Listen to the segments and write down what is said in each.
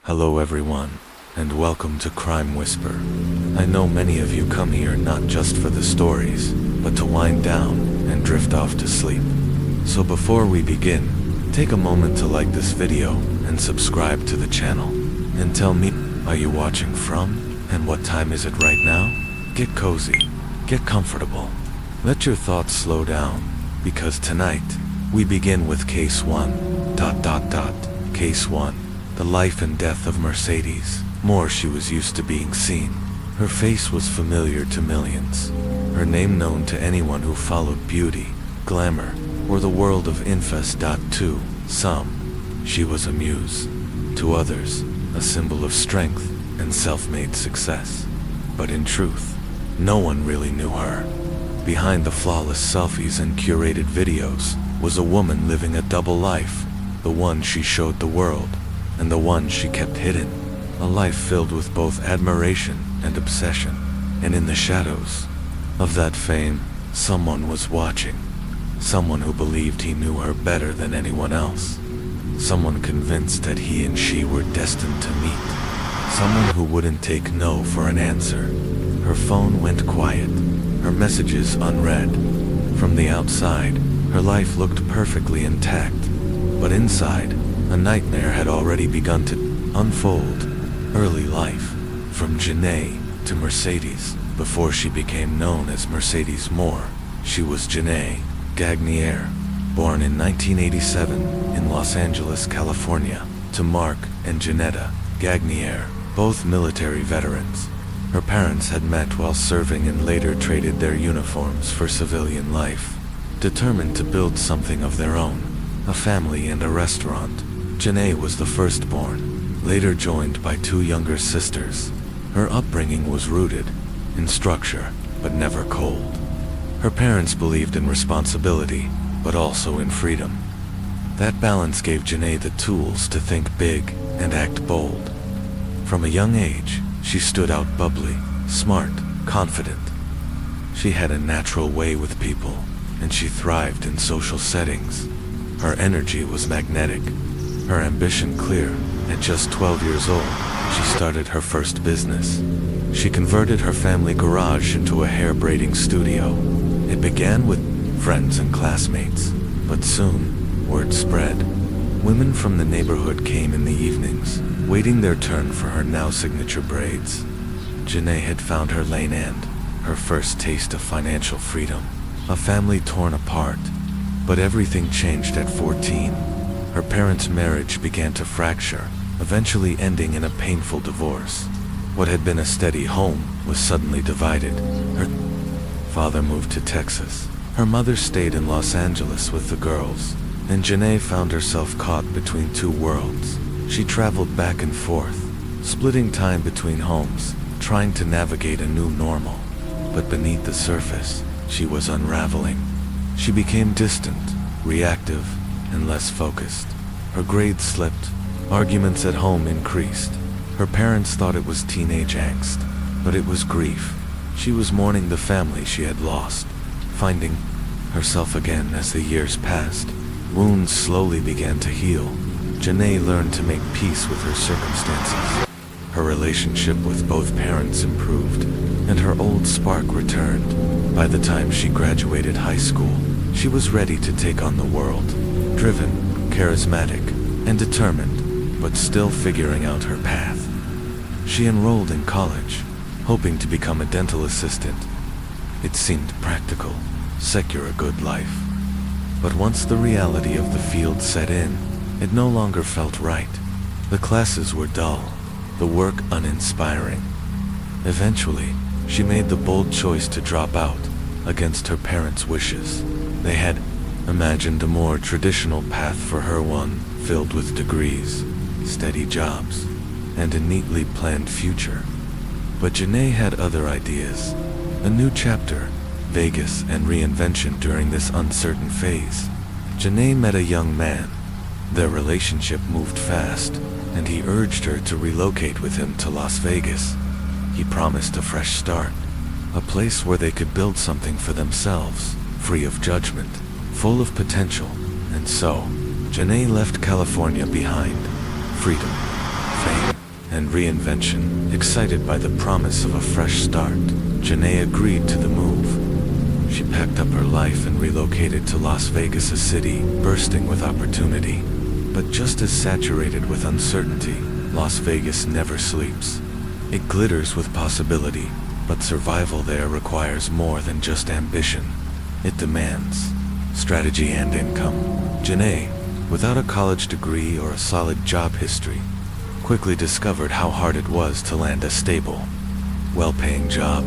Hello everyone, and welcome to Crime Whisper. I know many of you come here not just for the stories, but to wind down and drift off to sleep. So before we begin, take a moment to like this video and subscribe to the channel. And tell me, are you watching from, and what time is it right now? Get cozy, get comfortable, let your thoughts slow down, because tonight, we begin with Case 1, Case 1. The life and death of Mercedes. More she was used to being seen. Her face was familiar to millions. Her name known to anyone who followed beauty, glamour, or the world of infest. To some, she was a muse. To others, a symbol of strength and self-made success. But in truth, no one really knew her. Behind the flawless selfies and curated videos was a woman living a double life. The one she showed the world, and the one she kept hidden. A life filled with both admiration and obsession. And in the shadows of that fame, someone was watching. Someone who believed he knew her better than anyone else. Someone convinced that he and she were destined to meet. Someone who wouldn't take no for an answer. Her phone went quiet, her messages unread. From the outside, her life looked perfectly intact, but inside, a nightmare had already begun to unfold. Early life, from Janae to Mercedes. Before she became known as Mercedes Moore, she was Janae Gagnier, born in 1987 in Los Angeles, California, to Mark and Janetta Gagnier, both military veterans. Her parents had met while serving and later traded their uniforms for civilian life. Determined to build something of their own, a family and a restaurant, Janae was the firstborn, later joined by two younger sisters. Her upbringing was rooted in structure, but never cold. Her parents believed in responsibility, but also in freedom. That balance gave Janae the tools to think big and act bold. From a young age, she stood out bubbly, smart, confident. She had a natural way with people, and she thrived in social settings. Her energy was magnetic. Her ambition clear. At just 12 years old, she started her first business. She converted her family garage into a hair braiding studio. It began with friends and classmates, but soon, word spread. Women from the neighborhood came in the evenings, waiting their turn for her now signature braids. Janae had found her lane and her first taste of financial freedom. A family torn apart, but everything changed at 14. Her parents' marriage began to fracture, eventually ending in a painful divorce. What had been a steady home was suddenly divided. Her father moved to Texas. Her mother stayed in Los Angeles with the girls, and Janae found herself caught between two worlds. She traveled back and forth, splitting time between homes, trying to navigate a new normal. But beneath the surface, she was unraveling. She became distant, reactive, and less focused. Her grades slipped, arguments at home increased. Her parents thought it was teenage angst, but it was grief. She was mourning the family she had lost, finding herself again as the years passed. Wounds slowly began to heal. Janae learned to make peace with her circumstances. Her relationship with both parents improved, and her old spark returned. By the time she graduated high school, she was ready to take on the world. Driven, charismatic, and determined, but still figuring out her path. She enrolled in college, hoping to become a dental assistant. It seemed practical, secure a good life. But once the reality of the field set in, it no longer felt right. The classes were dull, the work uninspiring. Eventually, she made the bold choice to drop out, against her parents' wishes. They had imagined a more traditional path for her, one filled with degrees, steady jobs, and a neatly planned future. But Janae had other ideas. A new chapter, Vegas and reinvention during this uncertain phase. Janae met a young man. Their relationship moved fast, and he urged her to relocate with him to Las Vegas. He promised a fresh start, a place where they could build something for themselves, free of judgment, full of potential. And so, Janae left California behind. Freedom, fame, and reinvention. Excited by the promise of a fresh start, Janae agreed to the move. She packed up her life and relocated to Las Vegas, a city bursting with opportunity. But just as saturated with uncertainty, Las Vegas never sleeps. It glitters with possibility, but survival there requires more than just ambition. It demands strategy and income. Janae, without a college degree or a solid job history, quickly discovered how hard it was to land a stable, well-paying job.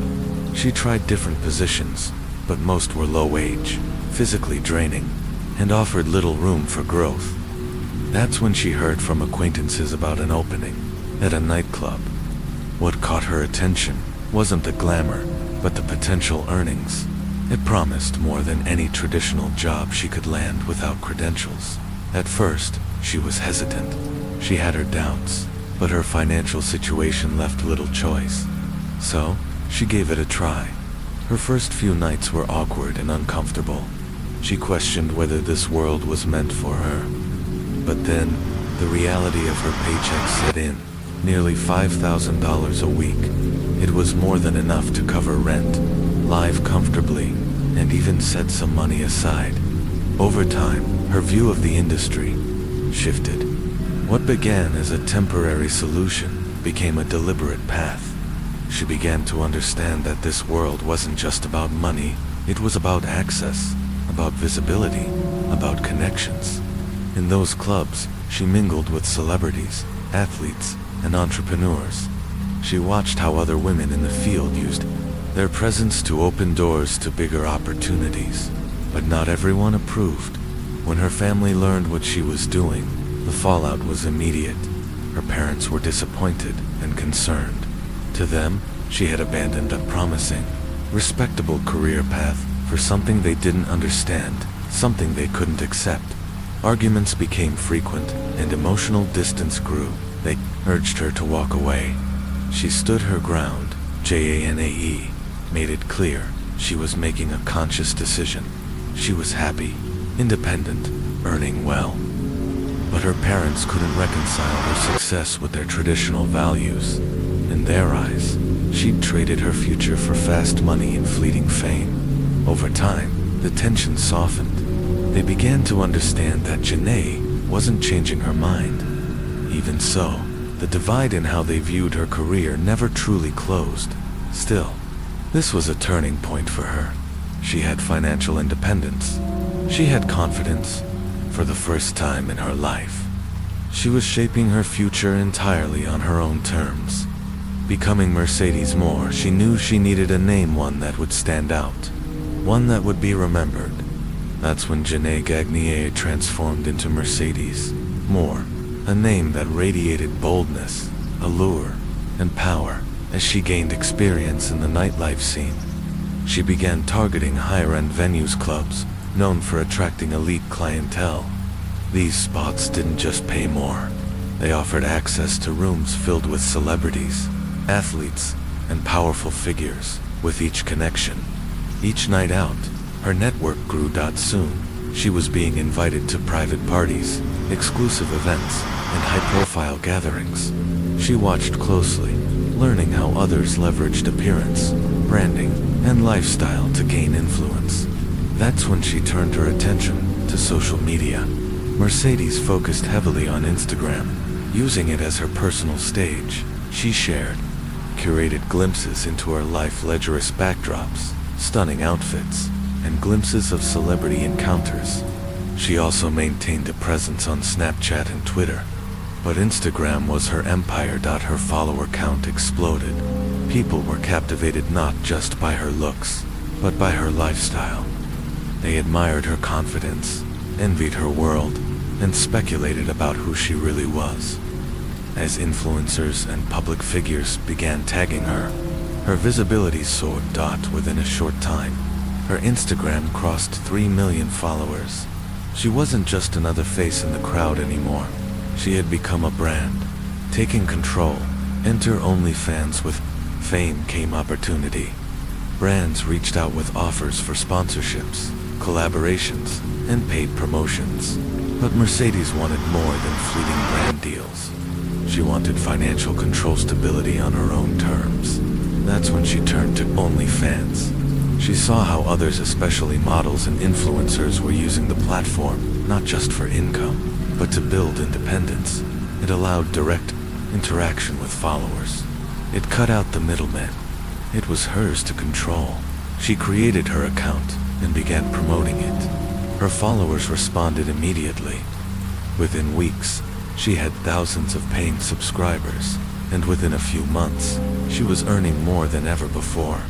She tried different positions, but most were low-wage, physically draining, and offered little room for growth. That's when she heard from acquaintances about an opening at a nightclub. What caught her attention wasn't the glamour, but the potential earnings. It promised more than any traditional job she could land without credentials. At first, she was hesitant. She had her doubts, but her financial situation left little choice. So, she gave it a try. Her first few nights were awkward and uncomfortable. She questioned whether this world was meant for her. But then, the reality of her paycheck set in. Nearly $5,000 a week. It was more than enough to cover rent, live comfortably, and even set some money aside. Over time, her view of the industry shifted. What began as a temporary solution became a deliberate path. She began to understand that this world wasn't just about money, it was about access, about visibility, about connections. In those clubs, she mingled with celebrities, athletes, and entrepreneurs. She watched how other women in the field used their presence to open doors to bigger opportunities. But not everyone approved. When her family learned what she was doing, the fallout was immediate. Her parents were disappointed and concerned. To them, she had abandoned a promising, respectable career path for something they didn't understand, something they couldn't accept. Arguments became frequent, and emotional distance grew. They urged her to walk away. She stood her ground. Janae made it clear she was making a conscious decision. She was happy, independent, earning well. But her parents couldn't reconcile her success with their traditional values. In their eyes, she'd traded her future for fast money and fleeting fame. Over time, the tension softened. They began to understand that Janae wasn't changing her mind. Even so, the divide in how they viewed her career never truly closed. Still, this was a turning point for her. She had financial independence. She had confidence, for the first time in her life. She was shaping her future entirely on her own terms. Becoming Mercedes Moore, she knew she needed a name, one that would stand out, one that would be remembered. That's when Janae Gagnier transformed into Mercedes Moore, a name that radiated boldness, allure, and power. As she gained experience in the nightlife scene, she began targeting higher-end venues, clubs, known for attracting elite clientele. These spots didn't just pay more. They offered access to rooms filled with celebrities, athletes, and powerful figures. With each connection, each night out, her network grew. Soon, she was being invited to private parties, exclusive events, and high-profile gatherings. She watched closely, learning how others leveraged appearance, branding, and lifestyle to gain influence. That's when she turned her attention to social media. Mercedes focused heavily on Instagram, using it as her personal stage. She shared curated glimpses into her life, lecherous backdrops, stunning outfits, and glimpses of celebrity encounters. She also maintained a presence on Snapchat and Twitter. But Instagram was her empire. Her follower count exploded. People were captivated not just by her looks, but by her lifestyle. They admired her confidence, envied her world, and speculated about who she really was. As influencers and public figures began tagging her, her visibility soared. Within a short time, her Instagram crossed 3 million followers. She wasn't just another face in the crowd anymore. She had become a brand, taking control. Enter OnlyFans. With fame came opportunity. Brands reached out with offers for sponsorships, collaborations, and paid promotions. But Mercedes wanted more than fleeting brand deals. She wanted financial control, stability on her own terms. That's when she turned to OnlyFans. She saw how others, especially models and influencers, were using the platform not just for income, but to build independence. It allowed direct interaction with followers. It cut out the middleman. It was hers to control. She created her account and began promoting it. Her followers responded immediately. Within weeks, she had thousands of paying subscribers, and within a few months, she was earning more than ever before.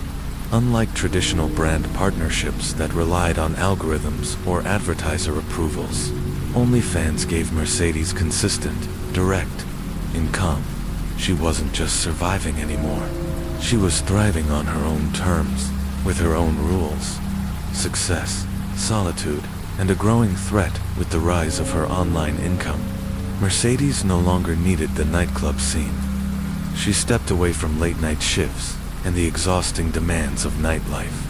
Unlike traditional brand partnerships that relied on algorithms or advertiser approvals, OnlyFans gave Mercedes consistent, direct income. She wasn't just surviving anymore. She was thriving on her own terms, with her own rules. Success, solitude, and a growing threat with the rise of her online income. Mercedes no longer needed the nightclub scene. She stepped away from late-night shifts and the exhausting demands of nightlife,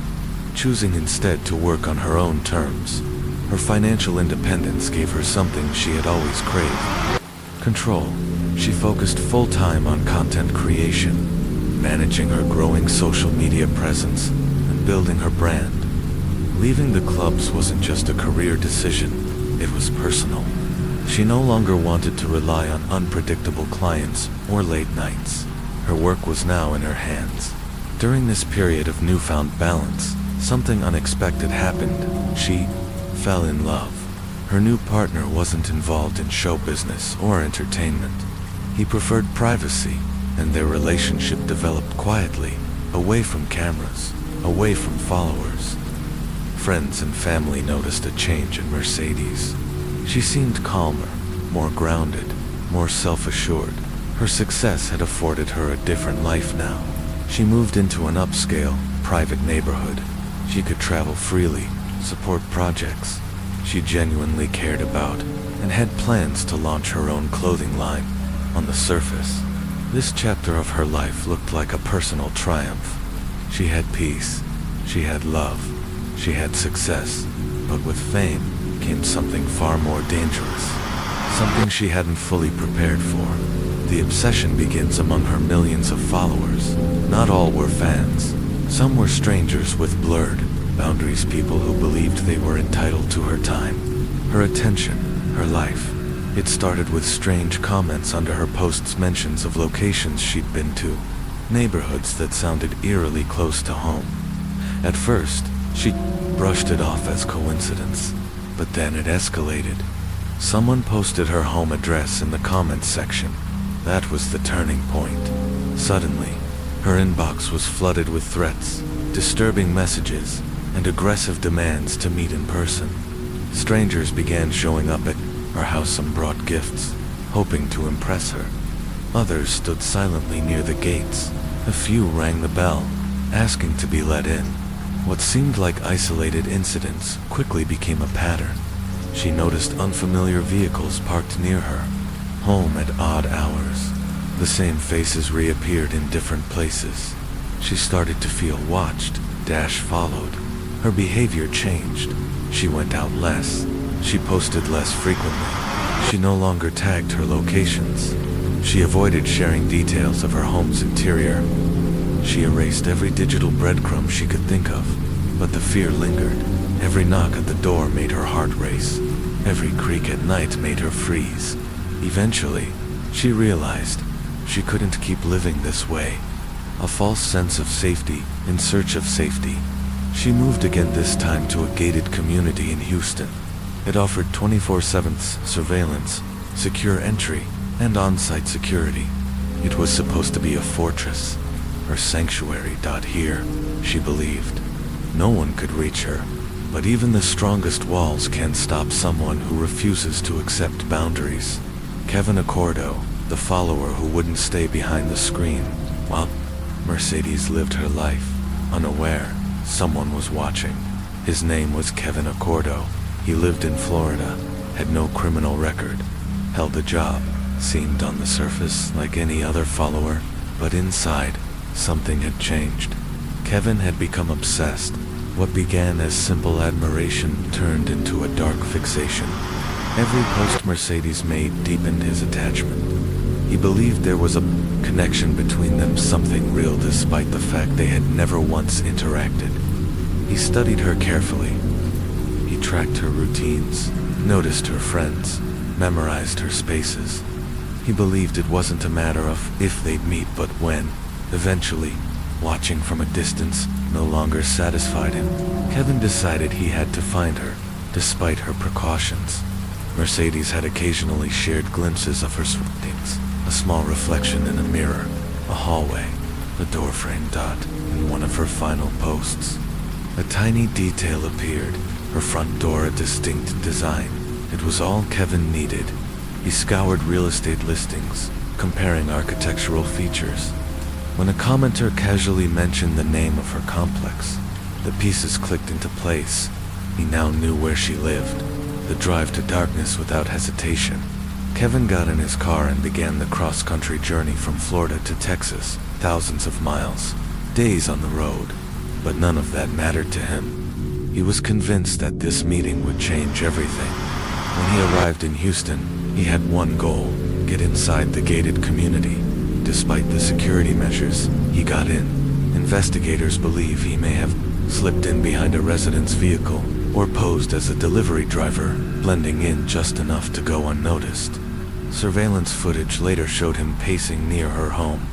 choosing instead to work on her own terms. Her financial independence gave her something she had always craved: control. She focused full-time on content creation, managing her growing social media presence and building her brand. Leaving the clubs wasn't just a career decision, it was personal. She no longer wanted to rely on unpredictable clients or late nights. Her work was now in her hands. During this period of newfound balance, something unexpected happened. She fell in love. Her new partner wasn't involved in show business or entertainment. He preferred privacy, and their relationship developed quietly, away from cameras, away from followers. Friends and family noticed a change in Mercedes. She seemed calmer, more grounded, more self-assured. Her success had afforded her a different life now. She moved into an upscale, private neighborhood. She could travel freely, support projects she genuinely cared about, and had plans to launch her own clothing line. On the surface, this chapter of her life looked like a personal triumph. She had peace, she had love, she had success, but with fame came something far more dangerous, something she hadn't fully prepared for. The obsession begins among her millions of followers. Not all were fans. Some were strangers with blurred boundaries, people who believed they were entitled to her time, her attention, her life. It started with strange comments under her posts, mentions of locations she'd been to, neighborhoods that sounded eerily close to home. At first, she brushed it off as coincidence, but then it escalated. Someone posted her home address in the comments section. That was the turning point. Suddenly, her inbox was flooded with threats, disturbing messages, and aggressive demands to meet in person. Strangers began showing up at her house and brought gifts, hoping to impress her. Others stood silently near the gates. A few rang the bell, asking to be let in. What seemed like isolated incidents quickly became a pattern. She noticed unfamiliar vehicles parked near her, home at odd hours. The same faces reappeared in different places. She started to feel watched, followed. Her behavior changed. She went out less. She posted less frequently. She no longer tagged her locations. She avoided sharing details of her home's interior. She erased every digital breadcrumb she could think of, but the fear lingered. Every knock at the door made her heart race. Every creak at night made her freeze. Eventually, she realized she couldn't keep living this way. A false sense of safety in search of safety. She moved again, this time to a gated community in Houston. It offered 24/7 surveillance, secure entry, and on-site security. It was supposed to be a fortress, her sanctuary. Here, she believed, no one could reach her. But even the strongest walls can't stop someone who refuses to accept boundaries. Kevin Accordo, the follower who wouldn't stay behind the screen, while Mercedes lived her life, unaware someone was watching. His name was Kevin Accordo. He lived in Florida, had no criminal record, held a job, seemed on the surface like any other follower, but inside, something had changed. Kevin had become obsessed. What began as simple admiration turned into a dark fixation. Every post Mercedes made deepened his attachment. He believed there was a connection between them, something real despite the fact they had never once interacted. He studied her carefully. He tracked her routines, noticed her friends, memorized her spaces. He believed it wasn't a matter of if they'd meet but when. Eventually, watching from a distance no longer satisfied him. Kevin decided he had to find her, despite her precautions. Mercedes had occasionally shared glimpses of her surroundings, a small reflection in a mirror, a hallway, a door-frame dot, and one of her final posts. A tiny detail appeared, her front door a distinct design. It was all Kevin needed. He scoured real estate listings, comparing architectural features. When a commenter casually mentioned the name of her complex, the pieces clicked into place. He now knew where she lived. The drive to darkness without hesitation. Kevin got in his car and began the cross-country journey from Florida to Texas, thousands of miles, days on the road. But none of that mattered to him. He was convinced that this meeting would change everything. When he arrived in Houston, he had one goal: get inside the gated community. Despite the security measures, he got in. Investigators believe he may have slipped in behind a resident's vehicle or posed as a delivery driver, blending in just enough to go unnoticed. Surveillance footage later showed him pacing near her home,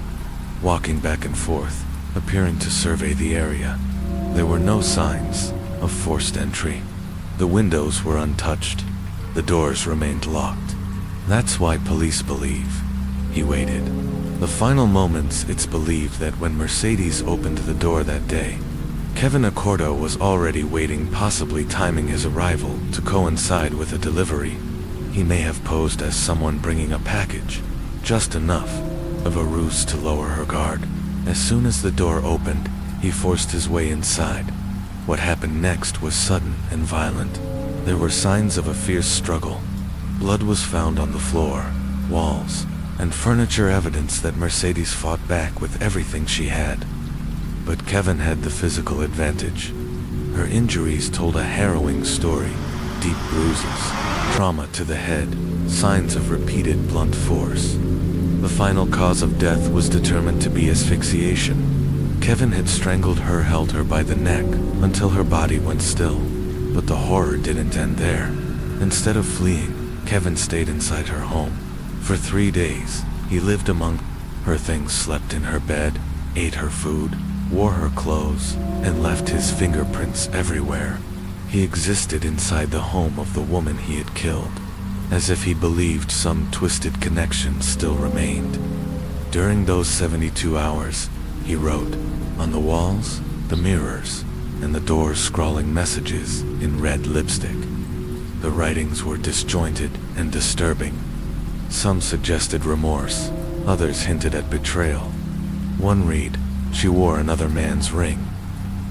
walking back and forth, appearing to survey the area. There were no signs of forced entry. The windows were untouched. The doors remained locked. That's why police believe he waited. The final moments, it's believed that when Mercedes opened the door that day, Kevin Accordo was already waiting, possibly timing his arrival to coincide with a delivery. He may have posed as someone bringing a package, just enough of a ruse to lower her guard. As soon as the door opened, he forced his way inside. What happened next was sudden and violent. There were signs of a fierce struggle. Blood was found on the floor, walls, and furniture, evidence that Mercedes fought back with everything she had. But Kevin had the physical advantage. Her injuries told a harrowing story: deep bruises, trauma to the head, signs of repeated blunt force. The final cause of death was determined to be asphyxiation. Kevin had strangled her, held her by the neck until her body went still. But the horror didn't end there. Instead of fleeing, Kevin stayed inside her home. For 3 days, he lived among her things, slept in her bed, ate her food, wore her clothes, and left his fingerprints everywhere. He existed inside the home of the woman he had killed, as if he believed some twisted connection still remained. During those 72 hours, he wrote, on the walls, the mirrors, and the doors, scrawling messages in red lipstick. The writings were disjointed and disturbing. Some suggested remorse, others hinted at betrayal. One read, she wore another man's ring.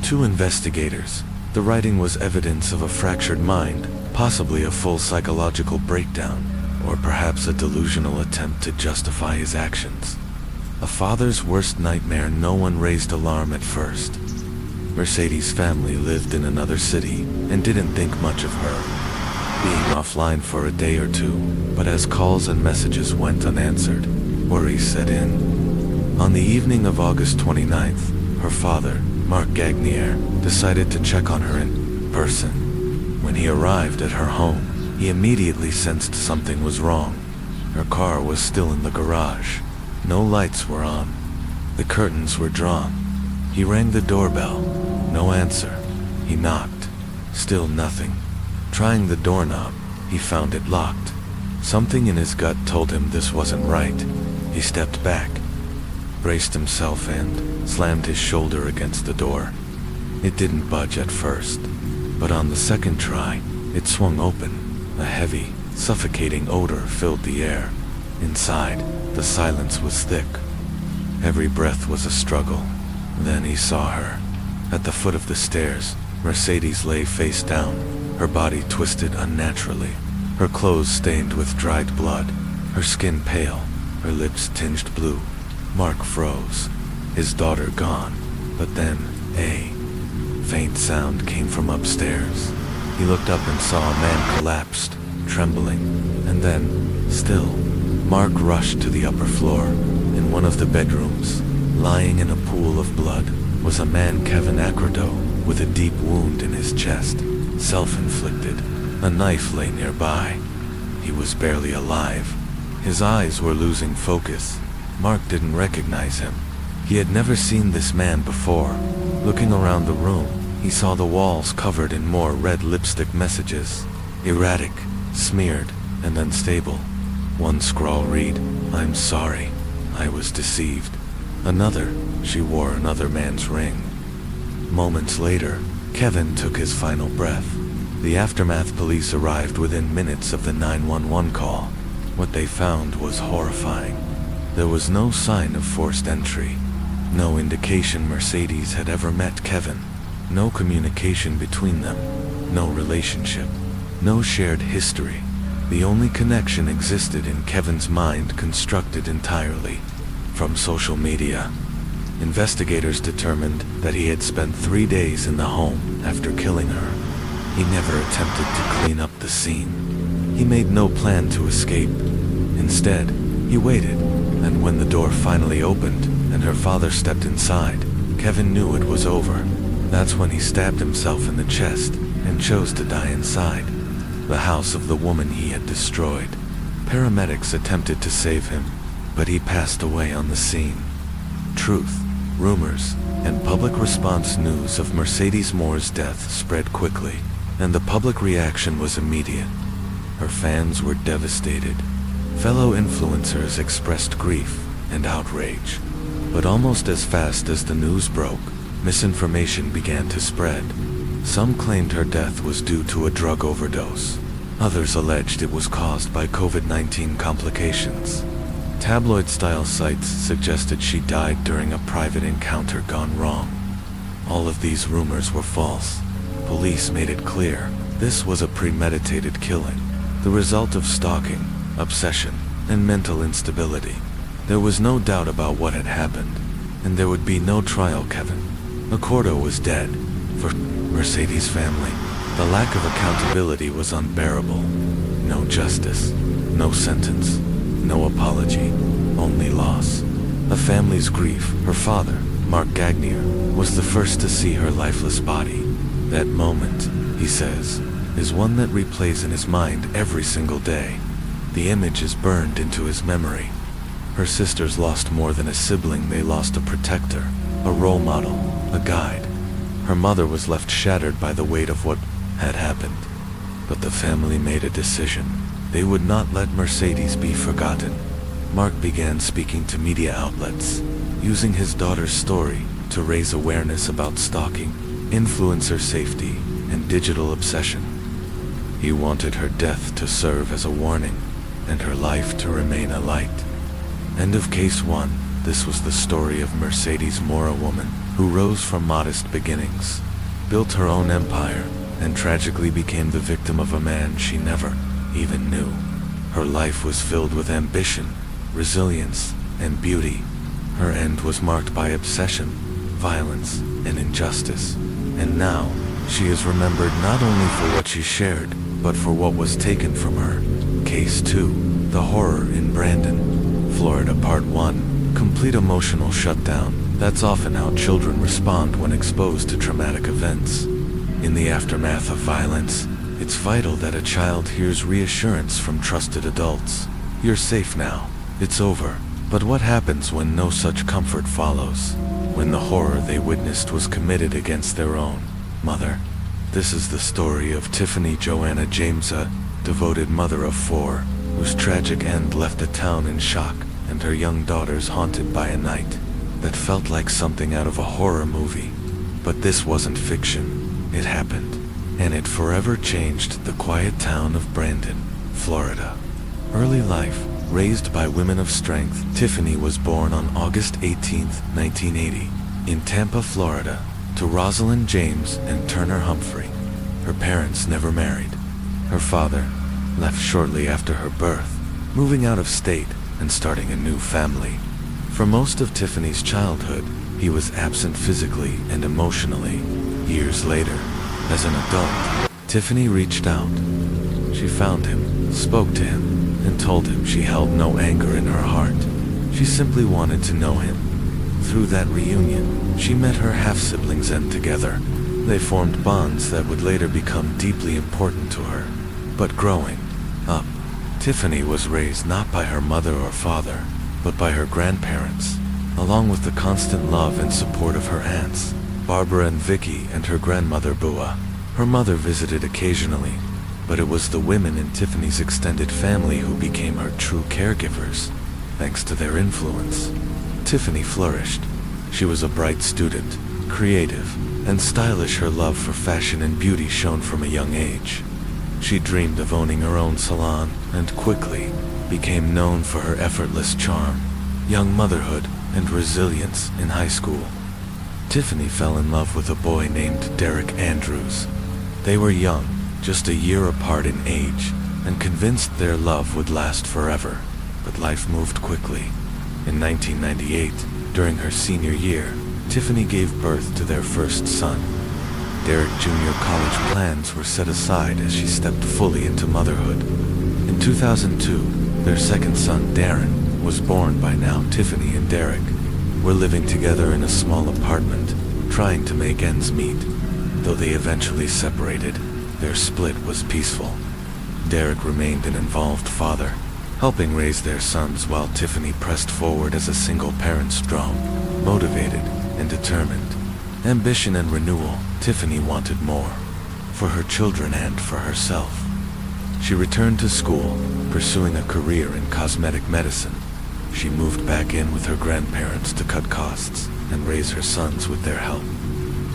To investigators, the writing was evidence of a fractured mind, possibly a full psychological breakdown, or perhaps a delusional attempt to justify his actions. A father's worst nightmare. No one raised alarm at first. Mercedes' family lived in another city and didn't think much of her, being offline for a day or two, but as calls and messages went unanswered, worry set in. On the evening of August 29th, her father, Mark Gagnier, decided to check on her in person. When he arrived at her home, he immediately sensed something was wrong. Her car was still in the garage. No lights were on. The curtains were drawn. He rang the doorbell. No answer. He knocked. Still nothing. Trying the doorknob, he found it locked. Something in his gut told him this wasn't right. He stepped back, braced himself, and slammed his shoulder against the door. It didn't budge at first, but on the second try, it swung open. A heavy, suffocating odor filled the air. Inside, the silence was thick. Every breath was a struggle. Then he saw her. At the foot of the stairs, Mercedes lay face down, her body twisted unnaturally, her clothes stained with dried blood, her skin pale, her lips tinged blue. Mark froze, his daughter gone. But then, a faint sound came from upstairs. He looked up and saw a man collapsed, trembling, and then, still, Mark rushed to the upper floor. In one of the bedrooms, lying in a pool of blood, was a man, Kevin Acrodo, with a deep wound in his chest, self-inflicted. A knife lay nearby. He was barely alive. His eyes were losing focus. Mark didn't recognize him. He had never seen this man before. Looking around the room, he saw the walls covered in more red lipstick messages. Erratic, smeared, and unstable. One scrawl read, "I'm sorry. I was deceived." Another, "She wore another man's ring." Moments later, Kevin took his final breath. The aftermath police arrived within minutes of the 911 call. What they found was horrifying. There was no sign of forced entry. No indication Mercedes had ever met Kevin. No communication between them. No relationship. No shared history. The only connection existed in Kevin's mind, constructed entirely from social media. Investigators determined that he had spent 3 days in the home after killing her. He never attempted to clean up the scene. He made no plan to escape. Instead, he waited, and when the door finally opened and her father stepped inside, Kevin knew it was over. That's when he stabbed himself in the chest and chose to die inside the house of the woman he had destroyed. Paramedics attempted to save him, but he passed away on the scene. Truth, rumors, and public response news of Mercedes Moore's death spread quickly, and the public reaction was immediate. Her fans were devastated. Fellow influencers expressed grief and outrage. But almost as fast as the news broke, misinformation began to spread. Some claimed her death was due to a drug overdose. Others alleged it was caused by COVID-19 complications. Tabloid-style sites suggested she died during a private encounter gone wrong. All of these rumors were false. Police made it clear this was a premeditated killing, the result of stalking, obsession, and mental instability. There was no doubt about what had happened, and there would be no trial. Kevin Accordo was dead. For Mercedes' family, the lack of accountability was unbearable. No justice, no sentence, no apology, only loss. The family's grief. Her father, Mark Gagnier, was the first to see her lifeless body. That moment, he says, is one that replays in his mind every single day. The image is burned into his memory. Her sisters lost more than a sibling. They lost a protector, a role model, a guide. Her mother was left shattered by the weight of what had happened. But the family made a decision. They would not let Mercedes be forgotten. Mark began speaking to media outlets, using his daughter's story to raise awareness about stalking, influencer safety, and digital obsession. He wanted her death to serve as a warning, and her life to remain a light. End of Case 1. This was the story of Mercedes Moore, a woman who rose from modest beginnings, built her own empire, and tragically became the victim of a man she never even knew. Her life was filled with ambition, resilience, and beauty. Her end was marked by obsession, violence, and injustice. And now, she is remembered not only for what she shared, but for what was taken from her. Case 2. The Horror in Brandon, Florida. Part 1. Complete emotional shutdown. That's often how children respond when exposed to traumatic events. In the aftermath of violence, it's vital that a child hears reassurance from trusted adults. You're safe now. It's over. But what happens when no such comfort follows? When the horror they witnessed was committed against their own mother? This is the story of Tiffany Joanna James, a devoted mother of 4, whose tragic end left the town in shock and her young daughters haunted by a night that felt like something out of a horror movie. But this wasn't fiction. It happened, and it forever changed the quiet town of Brandon, Florida. Early life. Raised by women of strength, Tiffany was born on August 18, 1980, in Tampa, Florida, to Rosalind James and Turner Humphrey. Her parents never married. Her father left shortly after her birth, moving out of state and starting a new family. For most of Tiffany's childhood, he was absent physically and emotionally. Years later, as an adult, Tiffany reached out. She found him, spoke to him, and told him she held no anger in her heart. She simply wanted to know him. Through that reunion, she met her half-siblings, and together, they formed bonds that would later become deeply important to her. But growing up, Tiffany was raised not by her mother or father, but by her grandparents, along with the constant love and support of her aunts, Barbara and Vicky, and her grandmother Bua. Her mother visited occasionally, but it was the women in Tiffany's extended family who became her true caregivers, thanks to their influence. Tiffany flourished. She was a bright student, creative, and stylish. Her love for fashion and beauty shone from a young age. She dreamed of owning her own salon, and quickly became known for her effortless charm, young motherhood, and resilience in high school. Tiffany fell in love with a boy named Derek Andrews. They were young, just a year apart in age, and convinced their love would last forever. But life moved quickly. In 1998, during her senior year, Tiffany gave birth to their first son. Derek Jr. college plans were set aside as she stepped fully into motherhood. In 2002, their second son, Darren, was born. By now, Tiffany and Derek were living together in a small apartment, trying to make ends meet. Though they eventually separated, their split was peaceful. Derek remained an involved father, helping raise their sons, while Tiffany pressed forward as a single parent, strong, motivated, and determined. Ambition and renewal. Tiffany wanted more, for her children and for herself. She returned to school, pursuing a career in cosmetic medicine. She moved back in with her grandparents to cut costs and raise her sons with their help.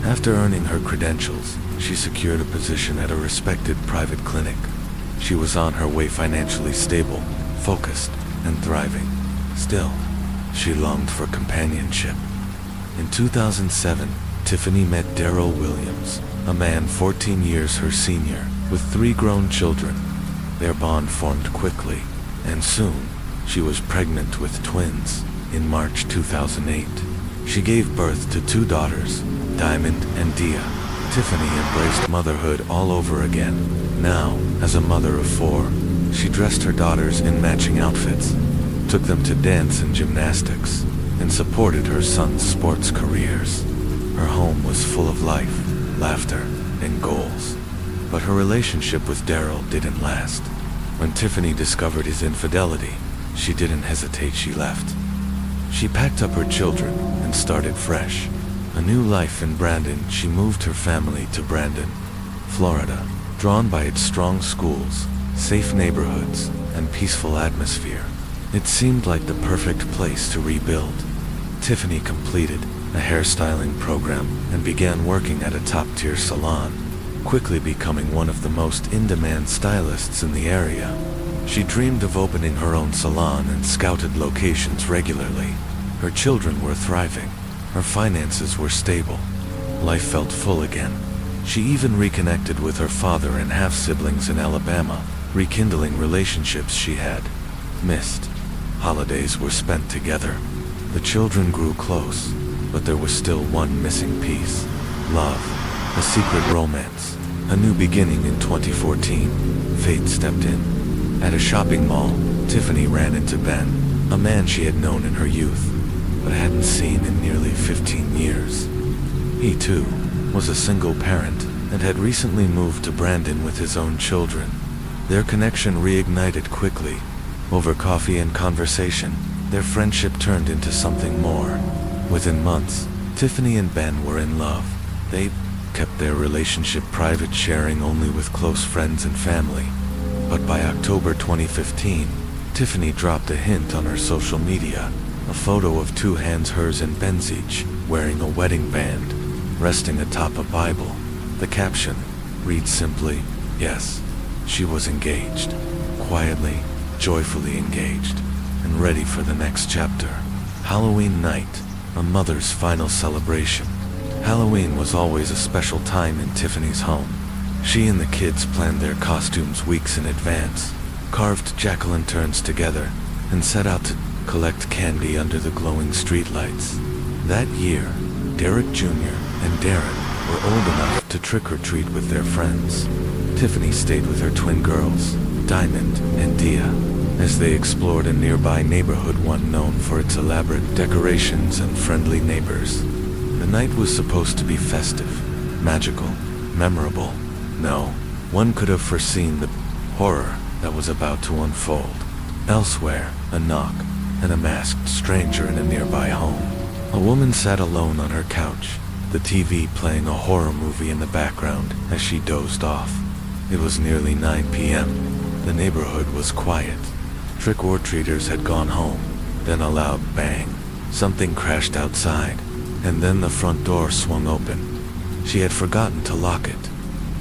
After earning her credentials, she secured a position at a respected private clinic. She was on her way, financially stable, focused, and thriving. Still, she longed for companionship. In 2007, Tiffany met Daryl Williams, a man 14 years her senior, with 3 grown children. Their bond formed quickly, and soon, she was pregnant with twins. In March 2008, she gave birth to 2 daughters, Diamond and Dia. Tiffany embraced motherhood all over again. Now, as a mother of 4, she dressed her daughters in matching outfits, took them to dance and gymnastics, and supported her sons' sports careers. Her home was full of life, laughter, and goals. But her relationship with Daryl didn't last. When Tiffany discovered his infidelity, she didn't hesitate. She left. She packed up her children and started fresh. A new life in Brandon. She moved her family to Brandon, Florida, drawn by its strong schools, safe neighborhoods, and peaceful atmosphere. It seemed like the perfect place to rebuild. Tiffany completed a hairstyling program and began working at a top-tier salon, quickly becoming one of the most in-demand stylists in the area. She dreamed of opening her own salon and scouted locations regularly. Her children were thriving. Her finances were stable. Life felt full again. She even reconnected with her father and half-siblings in Alabama, rekindling relationships she had missed. Holidays were spent together. The children grew close, but there was still one missing piece: love, a secret romance, a new beginning. In 2014, fate stepped in. At a shopping mall, Tiffany ran into Ben, a man she had known in her youth, but hadn't seen in nearly 15 years. He too was a single parent and had recently moved to Brandon with his own children. Their connection reignited quickly. Over coffee and conversation, their friendship turned into something more. Within months, Tiffany and Ben were in love. They kept their relationship private, sharing only with close friends and family. But by October 2015, Tiffany dropped a hint on her social media, a photo of 2 hands, hers and Ben's, each wearing a wedding band, resting atop a Bible. The caption reads simply, "Yes, she was engaged, quietly, joyfully engaged, and ready for the next chapter." Halloween night, a mother's final celebration. Halloween was always a special time in Tiffany's home. She and the kids planned their costumes weeks in advance, carved jack-o'-lanterns together, and set out to collect candy under the glowing streetlights. That year, Derek Jr. and Darren were old enough to trick-or-treat with their friends. Tiffany stayed with her twin girls, Diamond and Dia. as they explored a nearby neighborhood, one known for its elaborate decorations and friendly neighbors. The night was supposed to be festive, magical, memorable. No, one could have foreseen the horror that was about to unfold. Elsewhere, a knock, and a masked stranger in a nearby home. A woman sat alone on her couch, the TV playing a horror movie in the background as she dozed off. It was nearly 9 p.m. The neighborhood was quiet. Trick-or-treaters had gone home. Then a loud bang. Something crashed outside, and then the front door swung open. She had forgotten to lock it.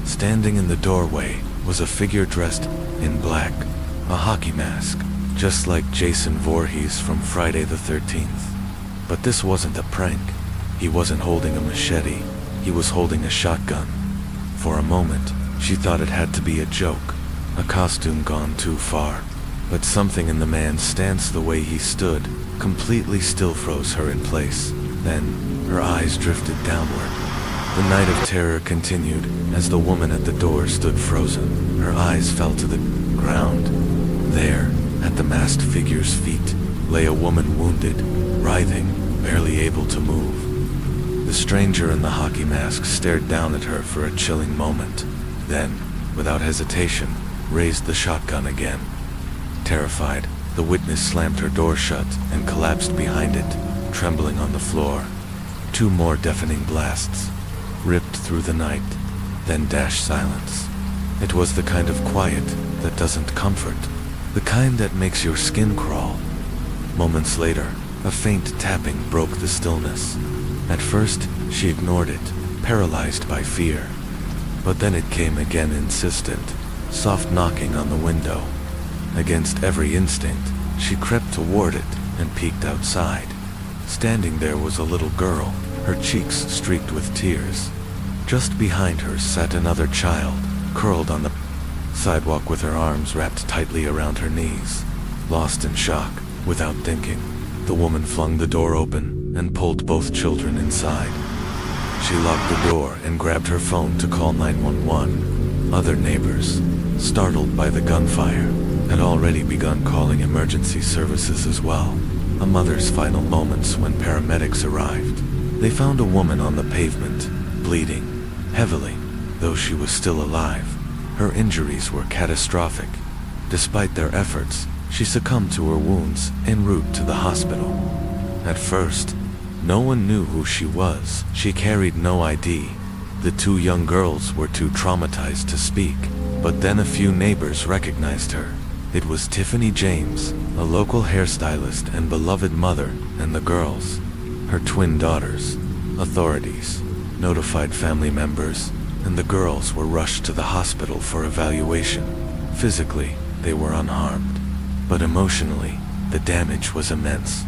Standing in the doorway was a figure dressed in black, a hockey mask, just like Jason Voorhees from Friday the 13th. But this wasn't a prank. He wasn't holding a machete. He was holding a shotgun. For a moment, she thought it had to be a joke, a costume gone too far. But something in the man's stance, the way he stood, completely still froze her in place. Then, her eyes drifted downward. The night of terror continued as the woman at the door stood frozen. Her eyes fell to the ground. There, at the masked figure's feet, lay a woman wounded, writhing, barely able to move. The stranger in the hockey mask stared down at her for a chilling moment. Then, without hesitation, raised the shotgun again. Terrified, the witness slammed her door shut and collapsed behind it, trembling on the floor. 2 more deafening blasts ripped through the night, then dashed silence. It was the kind of quiet that doesn't comfort, the kind that makes your skin crawl. Moments later, a faint tapping broke the stillness. At first, she ignored it, paralyzed by fear. But then it came again, insistent, soft knocking on the window. Against every instinct, she crept toward it and peeked outside. Standing there was a little girl, her cheeks streaked with tears. Just behind her sat another child, curled on the sidewalk with her arms wrapped tightly around her knees. Lost in shock, without thinking, the woman flung the door open and pulled both children inside. She locked the door and grabbed her phone to call 911. Other neighbors, startled by the gunfire, had already begun calling emergency services as well. A mother's final moments when paramedics arrived. They found a woman on the pavement, bleeding heavily, though she was still alive. Her injuries were catastrophic. Despite their efforts, she succumbed to her wounds en route to the hospital. At first, no one knew who she was. She carried no ID. The 2 young girls were too traumatized to speak. But then a few neighbors recognized her. It was Tiffany James, a local hairstylist and beloved mother, and the girls, her twin daughters. Authorities notified family members, and the girls were rushed to the hospital for evaluation. Physically, they were unharmed, but emotionally, the damage was immense.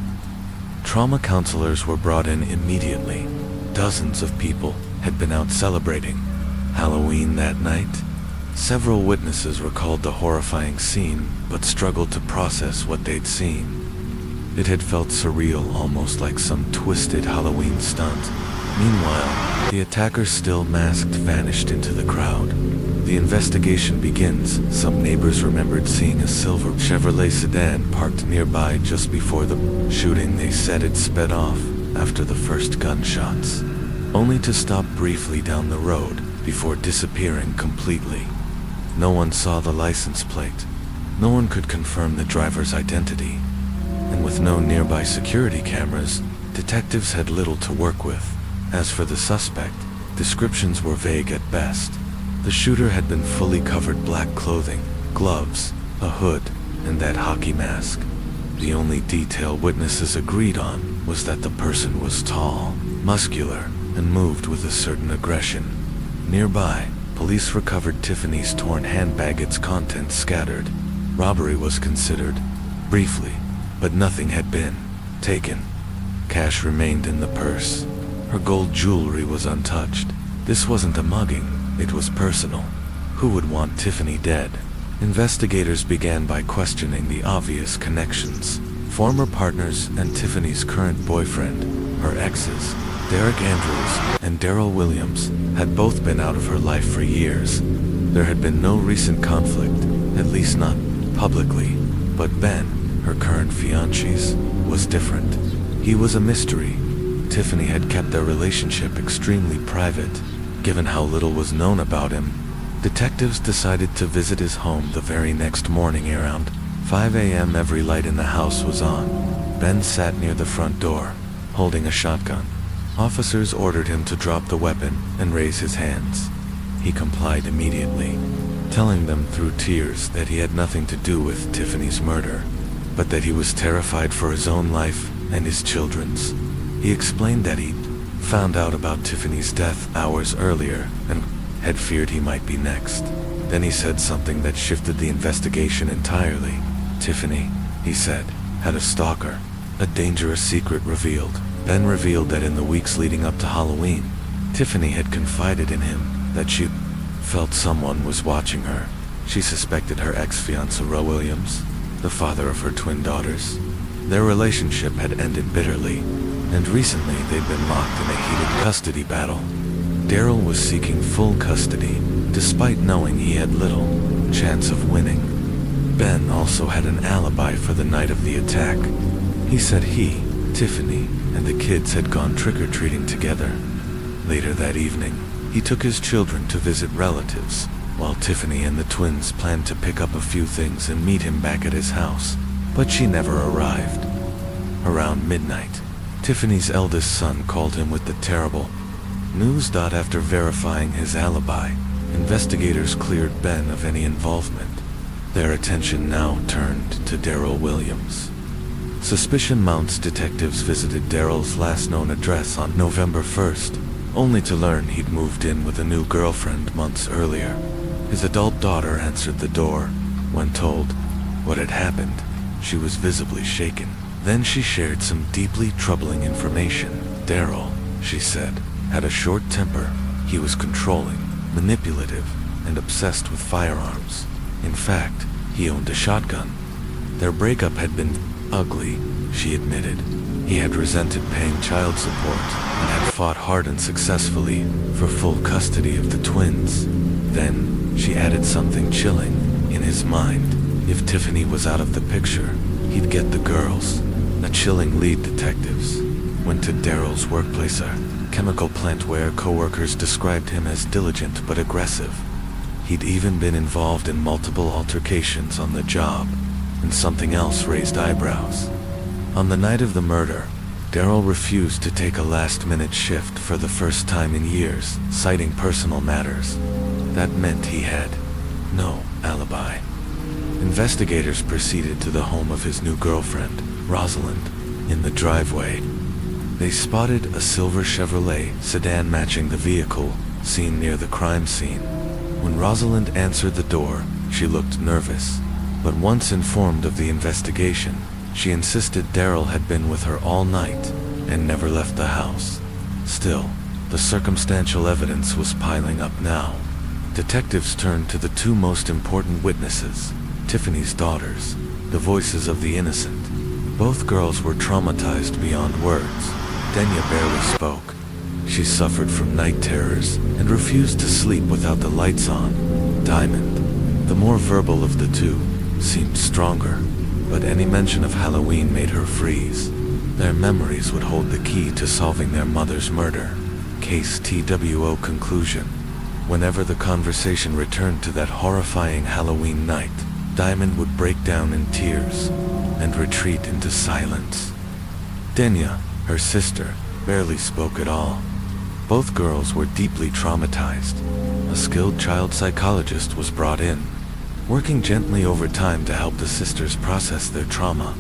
Trauma counselors were brought in immediately. Dozens of people had been out celebrating Halloween that night. Several witnesses recalled the horrifying scene, but struggled to process what they'd seen. It had felt surreal, almost like some twisted Halloween stunt. Meanwhile, the attackers, still masked, vanished into the crowd. The investigation begins. Some neighbors remembered seeing a silver Chevrolet sedan parked nearby just before the shooting. They said it sped off after the first gunshots, only to stop briefly down the road before disappearing completely. No one saw the license plate. No one could confirm the driver's identity. And with no nearby security cameras, detectives had little to work with. As for the suspect, descriptions were vague at best. The shooter had been fully covered, black clothing, gloves, a hood, and that hockey mask. The only detail witnesses agreed on was that the person was tall, muscular, and moved with a certain aggression. Nearby, police recovered Tiffany's torn handbag, its contents scattered. Robbery was considered, briefly, but nothing had been taken. Cash remained in the purse. Her gold jewelry was untouched. This wasn't a mugging, it was personal. Who would want Tiffany dead? Investigators began by questioning the obvious connections. Former partners and Tiffany's current boyfriend, her exes, Derek Andrews and Daryl Williams, had both been out of her life for years. There had been no recent conflict, at least not publicly. But Ben, her current fiancé, was different. He was a mystery. Tiffany had kept their relationship extremely private. Given how little was known about him, detectives decided to visit his home the very next morning around 5 a.m. Every light in the house was on. Ben sat near the front door, holding a shotgun. Officers ordered him to drop the weapon and raise his hands. He complied immediately, telling them through tears that he had nothing to do with Tiffany's murder, but that he was terrified for his own life and his children's. He explained that he'd found out about Tiffany's death hours earlier and had feared he might be next. Then he said something that shifted the investigation entirely. Tiffany, he said, had a stalker. A dangerous secret revealed. Ben revealed that in the weeks leading up to Halloween, Tiffany had confided in him that she felt someone was watching her. She suspected her ex-fiancé Williams, the father of her twin daughters. Their relationship had ended bitterly, and recently they'd been locked in a heated custody battle. Daryl was seeking full custody, despite knowing he had little chance of winning. Ben also had an alibi for the night of the attack. He said he, Tiffany, and the kids had gone trick-or-treating together. Later that evening, he took his children to visit relatives, while Tiffany and the twins planned to pick up a few things and meet him back at his house, but she never arrived. Around midnight, Tiffany's eldest son called him with the terrible news. After verifying his alibi, investigators cleared Ben of any involvement. Their attention now turned to Daryl Williams. Suspicion mounts. Detectives visited Daryl's last known address on November 1st, only to learn he'd moved in with a new girlfriend months earlier. His adult daughter answered the door. When told what had happened, she was visibly shaken. Then she shared some deeply troubling information. Daryl, she said, had a short temper. He was controlling, manipulative, and obsessed with firearms. In fact, he owned a shotgun. Their breakup had been ugly, she admitted. He had resented paying child support and had fought hard and successfully for full custody of the twins. Then, she added something chilling. In his mind, if Tiffany was out of the picture, he'd get the girls. A chilling lead. Detectives went to Daryl's workplace, a chemical plant where co-workers described him as diligent but aggressive. He'd even been involved in multiple altercations on the job, and something else raised eyebrows. On the night of the murder, Daryl refused to take a last-minute shift for the first time in years, citing personal matters. That meant he had no alibi. Investigators proceeded to the home of his new girlfriend, Rosalind. In the driveway, they spotted a silver Chevrolet sedan matching the vehicle seen near the crime scene. When Rosalind answered the door, she looked nervous, but once informed of the investigation, she insisted Daryl had been with her all night and never left the house. Still, the circumstantial evidence was piling up now. Detectives turned to the two most important witnesses, Tiffany's daughters, the voices of the innocent. Both girls were traumatized beyond words. Denya barely spoke. She suffered from night terrors and refused to sleep without the lights on. Diamond, the more verbal of the two, seemed stronger, but any mention of Halloween made her freeze. Their memories would hold the key to solving their mother's murder. Case TWO conclusion. Whenever the conversation returned to that horrifying Halloween night, Diamond would break down in tears and retreat into silence. Denya, her sister, barely spoke at all. Both girls were deeply traumatized. A skilled child psychologist was brought in, working gently over time to help the sisters process their trauma.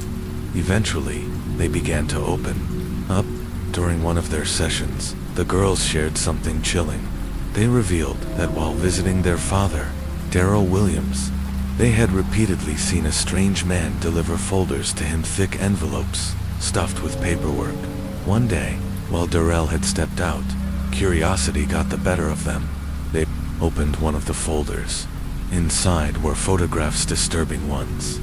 Eventually, they began to open up. During one of their sessions, the girls shared something chilling. They revealed that while visiting their father, Daryl Williams, they had repeatedly seen a strange man deliver folders to him, thick envelopes stuffed with paperwork. One day, while Daryl had stepped out, curiosity got the better of them. They opened one of the folders. Inside were photographs, disturbing ones.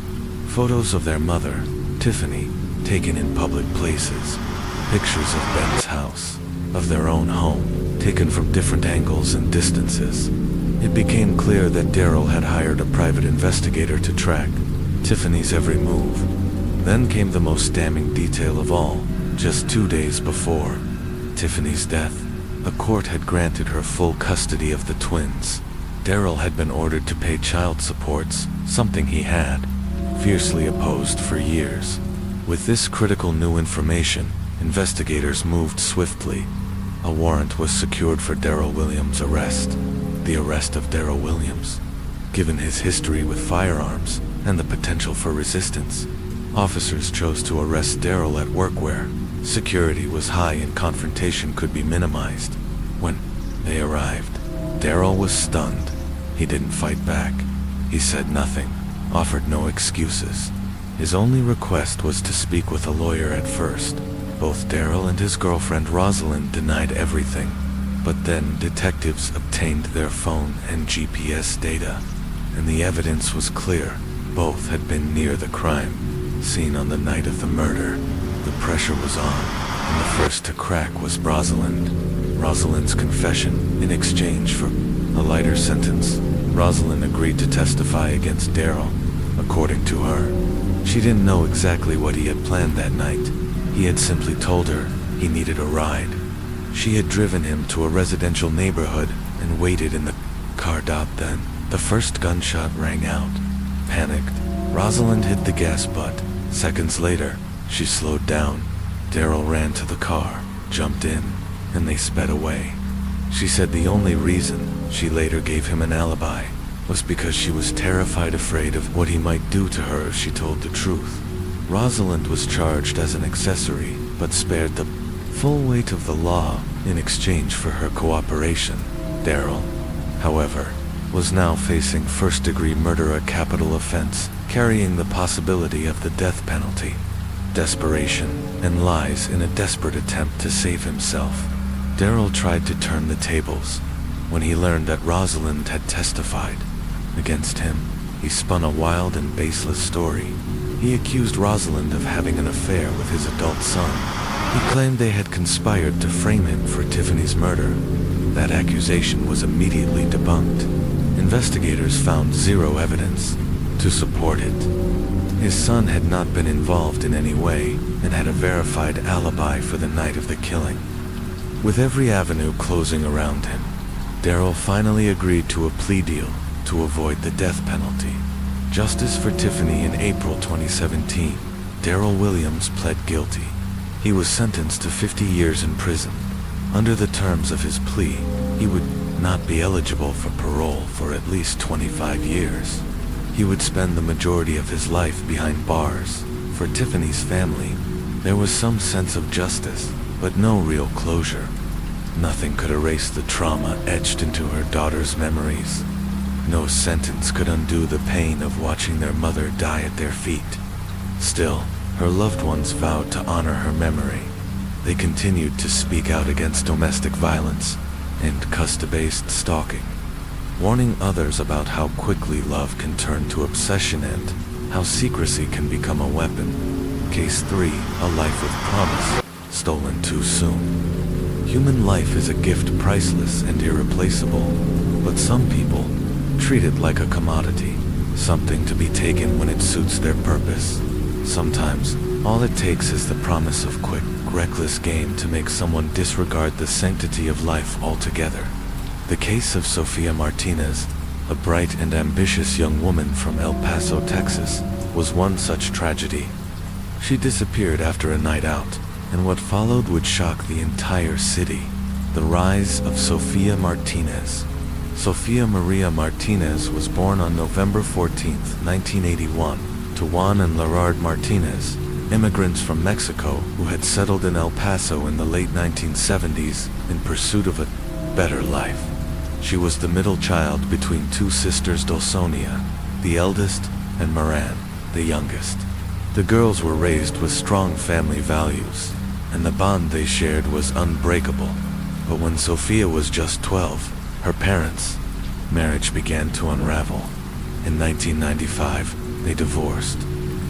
Photos of their mother, Tiffany, taken in public places. Pictures of Ben's house, of their own home, taken from different angles and distances. It became clear that Daryl had hired a private investigator to track Tiffany's every move. Then came the most damning detail of all. Just 2 days before Tiffany's death, a court had granted her full custody of the twins. Daryl had been ordered to pay child supports, something he had fiercely opposed for years. With this critical new information, investigators moved swiftly. A warrant was secured for Daryl Williams' arrest. The arrest of Daryl Williams. Given his history with firearms and the potential for resistance, officers chose to arrest Daryl at work where security was high and confrontation could be minimized. When they arrived, Daryl was stunned. He didn't fight back. He said nothing, offered no excuses. His only request was to speak with a lawyer at first. Both Daryl and his girlfriend Rosalind denied everything. But then detectives obtained their phone and GPS data, and the evidence was clear. Both had been near the crime scene on the night of the murder. The pressure was on, and the first to crack was Rosalind. Rosalind's confession in exchange for a lighter sentence. Rosalind agreed to testify against Daryl. According to her, she didn't know exactly what he had planned that night. He had simply told her he needed a ride. She had driven him to a residential neighborhood and waited in the car. Then, the first gunshot rang out. Panicked, Rosalind hit the gas butt. Seconds later, she slowed down. Daryl ran to the car, jumped in, and they sped away. She said the only reason she later gave him an alibi was because she was terrified, afraid of what he might do to her if she told the truth. Rosalind was charged as an accessory, but spared the full weight of the law in exchange for her cooperation. Daryl, however, was now facing first-degree murder, a capital offense, carrying the possibility of the death penalty. Desperation and lies in a desperate attempt to save himself. Daryl tried to turn the tables. When he learned that Rosalind had testified against him, he spun a wild and baseless story. He accused Rosalind of having an affair with his adult son. He claimed they had conspired to frame him for Tiffany's murder. That accusation was immediately debunked. Investigators found zero evidence to support it. His son had not been involved in any way and had a verified alibi for the night of the killing. With every avenue closing around him, Daryl finally agreed to a plea deal to avoid the death penalty. Justice for Tiffany. In April 2017, Daryl Williams pled guilty. He was sentenced to 50 years in prison. Under the terms of his plea, he would not be eligible for parole for at least 25 years. He would spend the majority of his life behind bars. For Tiffany's family, there was some sense of justice, but no real closure. Nothing could erase the trauma etched into her daughter's memories. No sentence could undo the pain of watching their mother die at their feet. Still, her loved ones vowed to honor her memory. They continued to speak out against domestic violence and custody-based stalking, warning others about how quickly love can turn to obsession and how secrecy can become a weapon. Case 3, a life with promise, stolen too soon. Human life is a gift, priceless and irreplaceable, but some people treat it like a commodity, something to be taken when it suits their purpose. Sometimes, all it takes is the promise of quick, reckless gain to make someone disregard the sanctity of life altogether. The case of Sofia Martinez, a bright and ambitious young woman from El Paso, Texas, was one such tragedy. She disappeared after a night out, and what followed would shock the entire city. The rise of Sofia Martinez. Sofia Maria Martinez was born on November 14, 1981, to Juan and Lerard Martinez, immigrants from Mexico who had settled in El Paso in the late 1970s in pursuit of a better life. She was the middle child between two sisters, Dulsonia, the eldest, and Moran, the youngest. The girls were raised with strong family values, and the bond they shared was unbreakable. But when Sofia was just 12, her parents' marriage began to unravel. In 1995, they divorced.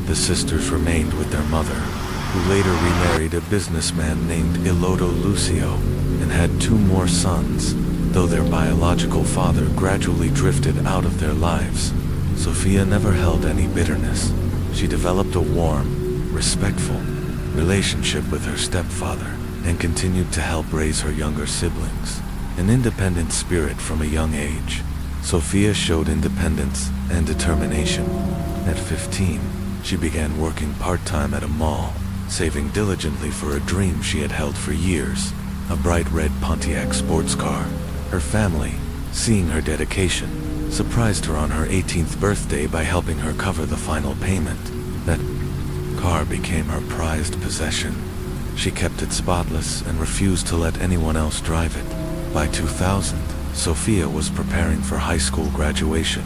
The sisters remained with their mother, who later remarried a businessman named Ilodo Lucio, and had 2 more sons, though their biological father gradually drifted out of their lives. Sophia never held any bitterness. She developed a warm, respectful relationship with her stepfather and continued to help raise her younger siblings. An independent spirit from a young age, Sophia showed independence and determination. At 15, she began working part-time at a mall, saving diligently for a dream she had held for years, a bright red Pontiac sports car. Her family, seeing her dedication, surprised her on her 18th birthday by helping her cover the final payment. That car became her prized possession. She kept it spotless and refused to let anyone else drive it. By 2000, Sophia was preparing for high school graduation.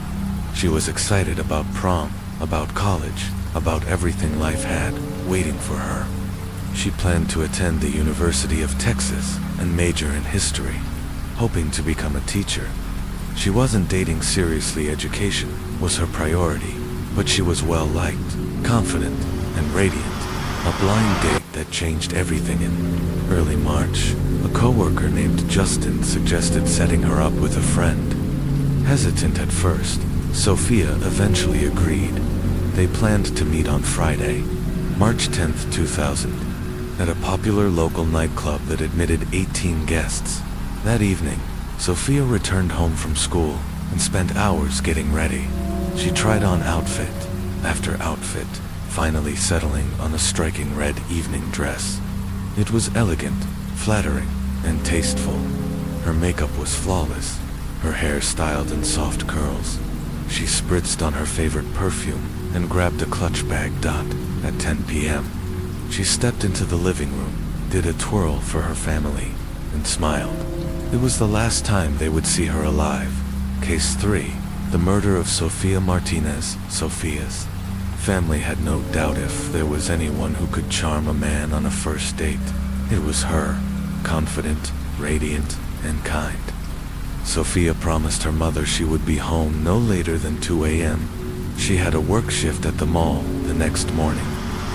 She was excited about prom, about college, about everything life had waiting for her. She planned to attend the University of Texas and major in history, hoping to become a teacher. She wasn't dating seriously. Education was her priority, but she was well-liked, confident, and radiant. A blind date that changed everything. In early March, a coworker named Justin suggested setting her up with a friend. Hesitant at first, Sophia eventually agreed. They planned to meet on Friday, March 10th, 2000, at a popular local nightclub that admitted 18 guests. That evening, Sophia returned home from school and spent hours getting ready. She tried on outfit after outfit, finally settling on a striking red evening dress. It was elegant, flattering, and tasteful. Her makeup was flawless, her hair styled in soft curls. She spritzed on her favorite perfume and grabbed a clutch bag. At 10 p.m., she stepped into the living room, did a twirl for her family, and smiled. It was the last time they would see her alive. Case 3. The murder of Sofia Martinez. Sophia's family had no doubt if there was anyone who could charm a man on a first date, it was her. Confident, radiant, and kind. Sophia promised her mother she would be home no later than 2 a.m. She had a work shift at the mall the next morning,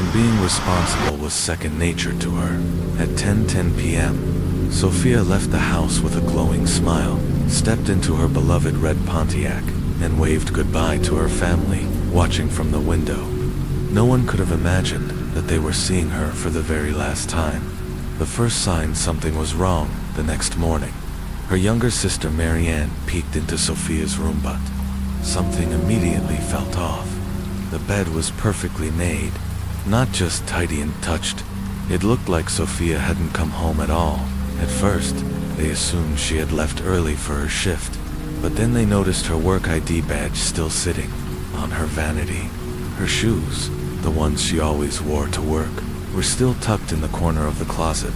and being responsible was second nature to her. At 10:10 p.m., Sophia left the house with a glowing smile, stepped into her beloved red Pontiac, and waved goodbye to her family, watching from the window. No one could have imagined that they were seeing her for the very last time. The first sign something was wrong the next morning. Her younger sister Marianne peeked into Sophia's room, but something immediately felt off. The bed was perfectly made, not just tidy and touched. It looked like Sophia hadn't come home at all. At first, they assumed she had left early for her shift, but then they noticed her work ID badge still sitting on her vanity. Her shoes, the ones she always wore to work, were still tucked in the corner of the closet.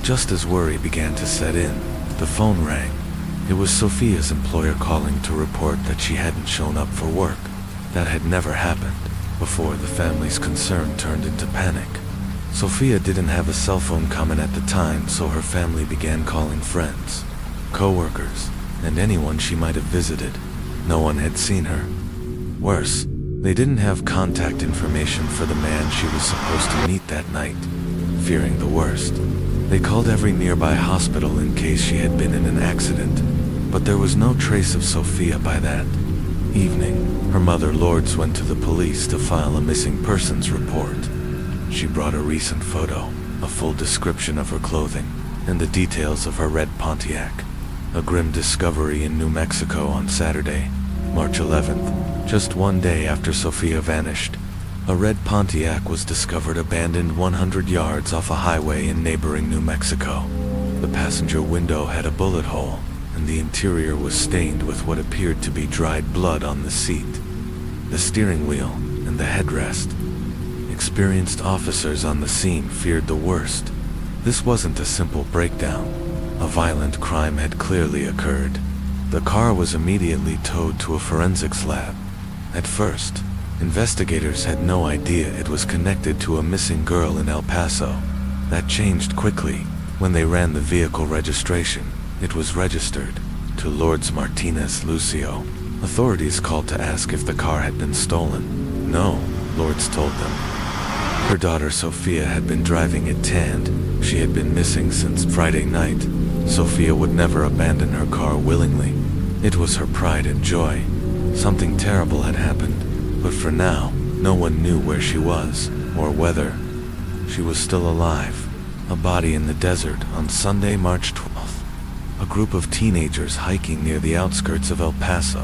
Just as worry began to set in, the phone rang. It was Sophia's employer calling to report that she hadn't shown up for work. That had never happened before. The family's concern turned into panic. Sophia didn't have a cell phone common at the time, so her family began calling friends, co-workers, and anyone she might have visited. No one had seen her. Worse, they didn't have contact information for the man she was supposed to meet that night. Fearing the worst, they called every nearby hospital in case she had been in an accident, but there was no trace of Sophia by that evening. Her mother Lourdes went to the police to file a missing persons report. She brought a recent photo, a full description of her clothing, and the details of her red Pontiac. A grim discovery in New Mexico on Saturday, March 11th, just one day after Sophia vanished. A red Pontiac was discovered abandoned 100 yards off a highway in neighboring New Mexico. The passenger window had a bullet hole, and the interior was stained with what appeared to be dried blood on the seat, the steering wheel, and the headrest. Experienced officers on the scene feared the worst. This wasn't a simple breakdown. A violent crime had clearly occurred. The car was immediately towed to a forensics lab. At first, investigators had no idea it was connected to a missing girl in El Paso. That changed quickly when they ran the vehicle registration. It was registered to Lourdes Martinez Lucio. Authorities called to ask if the car had been stolen. No, Lourdes told them. Her daughter Sophia had been driving it tanned. She had been missing since Friday night. Sophia would never abandon her car willingly. It was her pride and joy. Something terrible had happened, but for now, no one knew where she was, or whether she was still alive. A body in the desert on Sunday, March 12th. A group of teenagers hiking near the outskirts of El Paso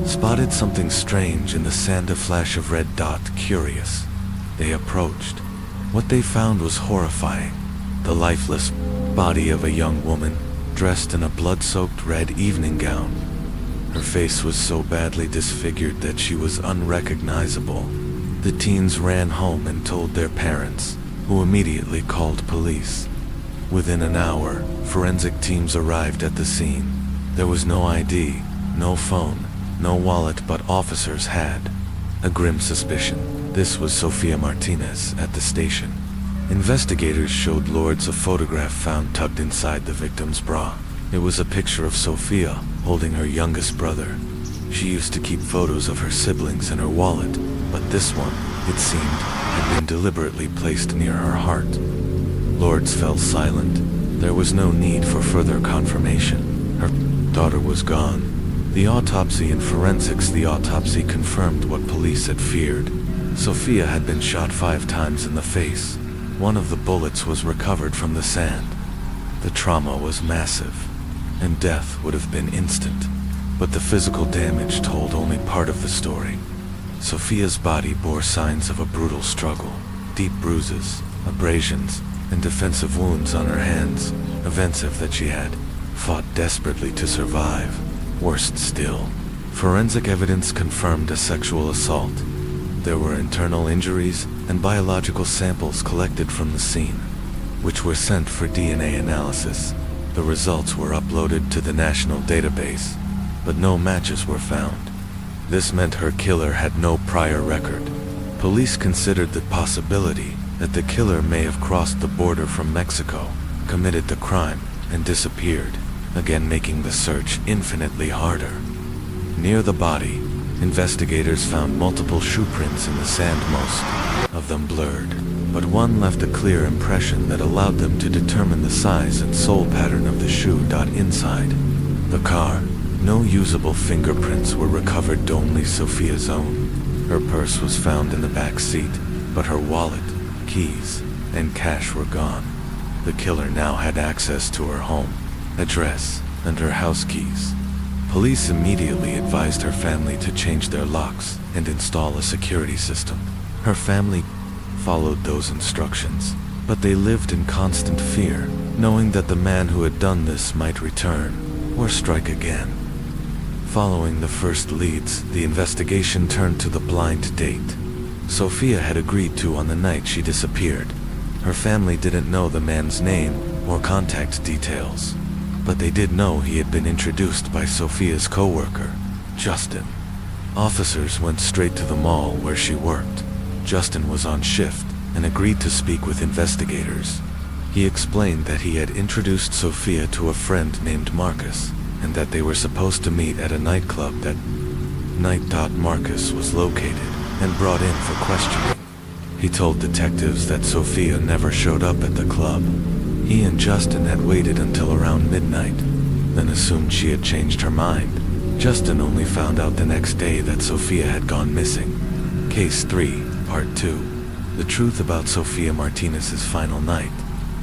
spotted something strange in the sand. A flash of red dot. Curious, they approached. What they found was horrifying. The lifeless body of a young woman, dressed in a blood-soaked red evening gown. Her face was so badly disfigured that she was unrecognizable. The teens ran home and told their parents, who immediately called police. Within an hour, forensic teams arrived at the scene. There was no ID, no phone, no wallet, but officers had a grim suspicion. This was Sofia Martinez at the station. Investigators showed Lourdes a photograph found tucked inside the victim's bra. It was a picture of Sofia holding her youngest brother. She used to keep photos of her siblings in her wallet, but this one, it seemed, had been deliberately placed near her heart. Lourdes fell silent. There was no need for further confirmation. Her daughter was gone. The autopsy and forensics. The autopsy confirmed what police had feared. Sofia had been shot 5 times in the face. One of the bullets was recovered from the sand. The trauma was massive, and death would have been instant. But the physical damage told only part of the story. Sofia's body bore signs of a brutal struggle. Deep bruises, abrasions, and defensive wounds on her hands, evidences that she had fought desperately to survive. Worst still, forensic evidence confirmed a sexual assault. There were internal injuries and biological samples collected from the scene, which were sent for DNA analysis. The results were uploaded to the national database, but no matches were found. This meant her killer had no prior record. Police considered the possibility that the killer may have crossed the border from Mexico, committed the crime, and disappeared, again making the search infinitely harder. Near the body, investigators found multiple shoe prints in the sand, most of them blurred, but one left a clear impression that allowed them to determine the size and sole pattern of the shoe. Inside the car, no usable fingerprints were recovered, only Sofia's own. Her purse was found in the back seat, but her wallet, keys, and cash were gone. The killer now had access to her home, address, and her house keys. Police immediately advised her family to change their locks and install a security system. Her family followed those instructions, but they lived in constant fear, knowing that the man who had done this might return or strike again. Following the first leads, the investigation turned to the blind date Sofia had agreed to on the night she disappeared. Her family didn't know the man's name or contact details, but they did know he had been introduced by Sofia's co-worker, Justin. Officers went straight to the mall where she worked. Justin was on shift and agreed to speak with investigators. He explained that he had introduced Sofia to a friend named Marcus, and that they were supposed to meet at a nightclub that night. Marcus was located and brought in for questioning. He told detectives that Sofia never showed up at the club. He and Justin had waited until around midnight, then assumed she had changed her mind. Justin only found out the next day that Sofia had gone missing. Case 3, Part 2. The truth about Sofia Martinez's final night.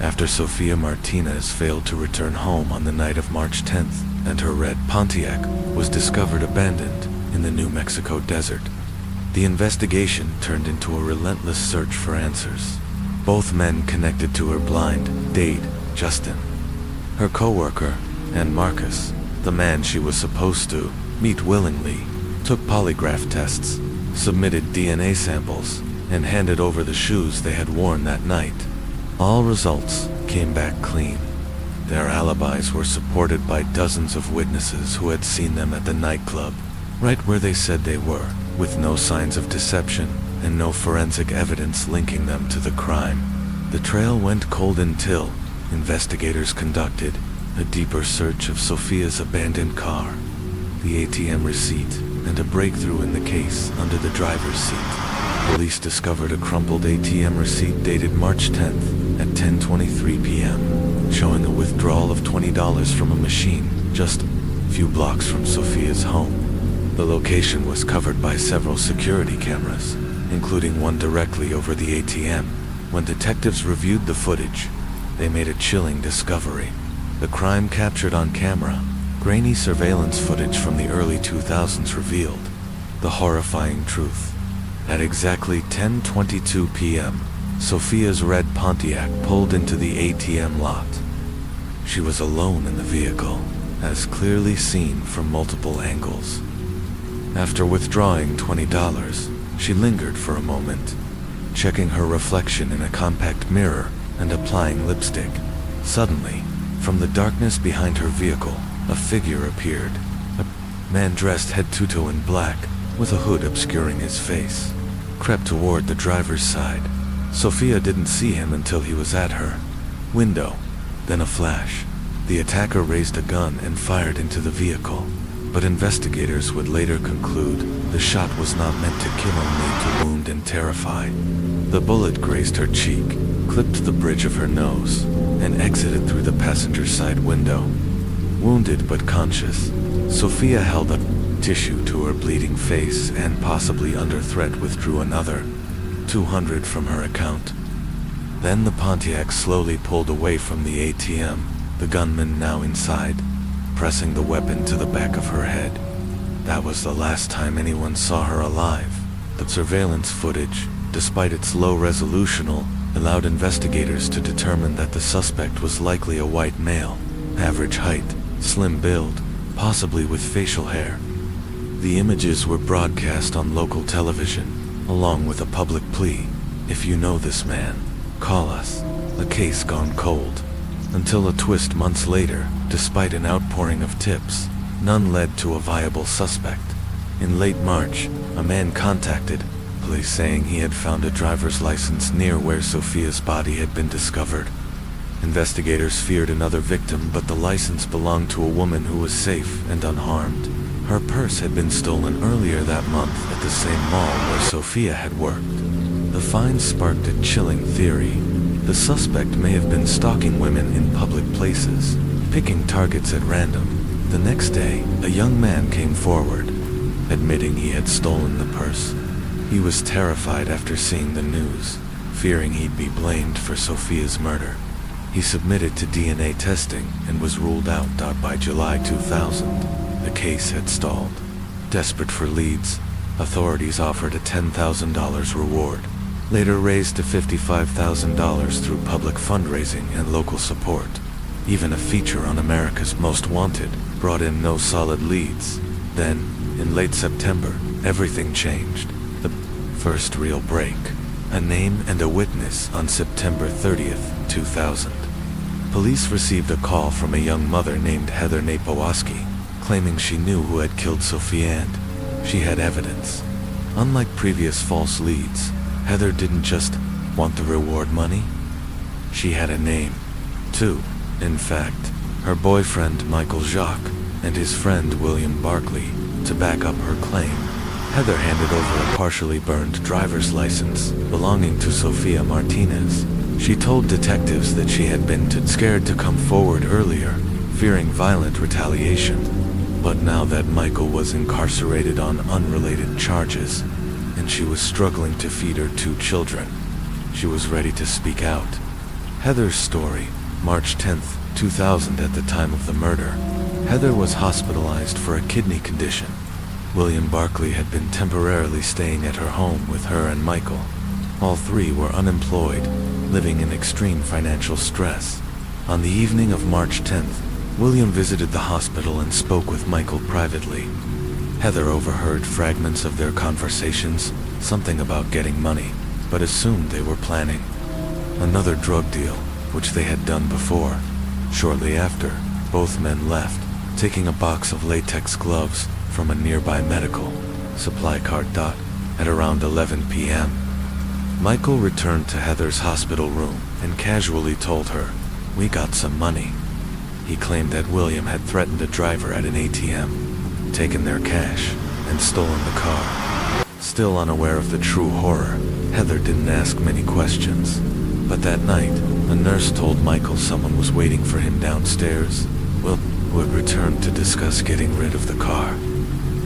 After Sofia Martinez failed to return home on the night of March 10th, and her red Pontiac was discovered abandoned in the New Mexico desert, the investigation turned into a relentless search for answers. Both men connected to her blind date, Justin, her co-worker, and Marcus, the man she was supposed to meet willingly, took polygraph tests, submitted DNA samples, and handed over the shoes they had worn that night. All results came back clean. Their alibis were supported by dozens of witnesses who had seen them at the nightclub, right where they said they were, with no signs of deception and no forensic evidence linking them to the crime. The trail went cold until investigators conducted a deeper search of Sofia's abandoned car, the ATM receipt, and a breakthrough in the case under the driver's seat. Police discovered a crumpled ATM receipt dated March 10th at 10:23 p.m., showing a withdrawal of $20 from a machine just a few blocks from Sofia's home. The location was covered by several security cameras, including one directly over the ATM. When detectives reviewed the footage, they made a chilling discovery. The crime captured on camera, grainy surveillance footage from the early 2000s revealed the horrifying truth. At exactly 10:22 p.m., Sophia's red Pontiac pulled into the ATM lot. She was alone in the vehicle, as clearly seen from multiple angles. After withdrawing $20, she lingered for a moment, checking her reflection in a compact mirror and applying lipstick. Suddenly, from the darkness behind her vehicle, a figure appeared. A man dressed head to toe in black, with a hood obscuring his face, crept toward the driver's side. Sophia didn't see him until he was at her window. Then a flash. The attacker raised a gun and fired into the vehicle, but investigators would later conclude the shot was not meant to kill, only to wound and terrify. The bullet grazed her cheek, clipped the bridge of her nose, and exited through the passenger side window. Wounded but conscious, Sophia held up tissue to her bleeding face and, possibly under threat, withdrew another $200 from her account. Then the Pontiac slowly pulled away from the ATM, the gunman now inside, pressing the weapon to the back of her head. That was the last time anyone saw her alive. The surveillance footage, despite its low resolution, allowed investigators to determine that the suspect was likely a white male, average height, slim build, possibly with facial hair. The images were broadcast on local television, along with a public plea: if you know this man, call us. A case gone cold. Until a twist months later, despite an outpouring of tips, none led to a viable suspect. In late March, a man contacted police saying he had found a driver's license near where Sophia's body had been discovered. Investigators feared another victim, but the license belonged to a woman who was safe and unharmed. Her purse had been stolen earlier that month at the same mall where Sophia had worked. The find sparked a chilling theory. The suspect may have been stalking women in public places, picking targets at random. The next day, a young man came forward, admitting he had stolen the purse. He was terrified after seeing the news, fearing he'd be blamed for Sophia's murder. He submitted to DNA testing and was ruled out. By July 2000, the case had stalled. Desperate for leads, authorities offered a $10,000 reward, later raised to $55,000 through public fundraising and local support. Even a feature on America's Most Wanted brought in no solid leads. Then, in late September, everything changed. The first real break. A name and a witness on September 30th, 2000. Police received a call from a young mother named Heather Napowaski, claiming she knew who had killed Sophia and she had evidence. Unlike previous false leads, Heather didn't just want the reward money. She had a name, too. In fact, her boyfriend Michael Jacques and his friend William Barkley to back up her claim. Heather handed over a partially burned driver's license belonging to Sofia Martinez. She told detectives that she had been too scared to come forward earlier, fearing violent retaliation. But now that Michael was incarcerated on unrelated charges, and she was struggling to feed her 2 children, she was ready to speak out. Heather's story, March 10th, 2000. At the time of the murder, Heather was hospitalized for a kidney condition. William Barkley had been temporarily staying at her home with her and Michael. All 3 were unemployed, living in extreme financial stress. On the evening of March 10th, William visited the hospital and spoke with Michael privately. Heather overheard fragments of their conversations, something about getting money, but assumed they were planning another drug deal, which they had done before. Shortly after, both men left, taking a box of latex gloves from a nearby medical supply cart. At around 11 p.m., Michael returned to Heather's hospital room and casually told her, "We got some money." He claimed that William had threatened a driver at an ATM, taken their cash, and stolen the car. Still unaware of the true horror, Heather didn't ask many questions. But that night, a nurse told Michael someone was waiting for him downstairs. Will would return to discuss getting rid of the car.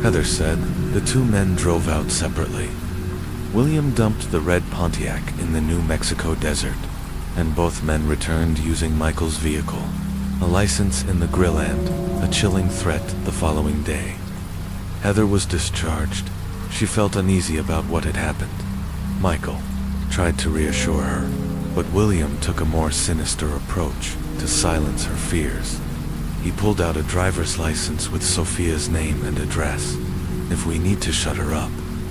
Heather said. The two men drove out separately. William dumped the red Pontiac in the New Mexico desert, and both men returned using Michael's vehicle. A license in the grill and a chilling threat the following day. Heather was discharged. She felt uneasy about what had happened. Michael tried to reassure her, but William took a more sinister approach to silence her fears. He pulled out a driver's license with Sophia's name and address. "If we need to shut her up,"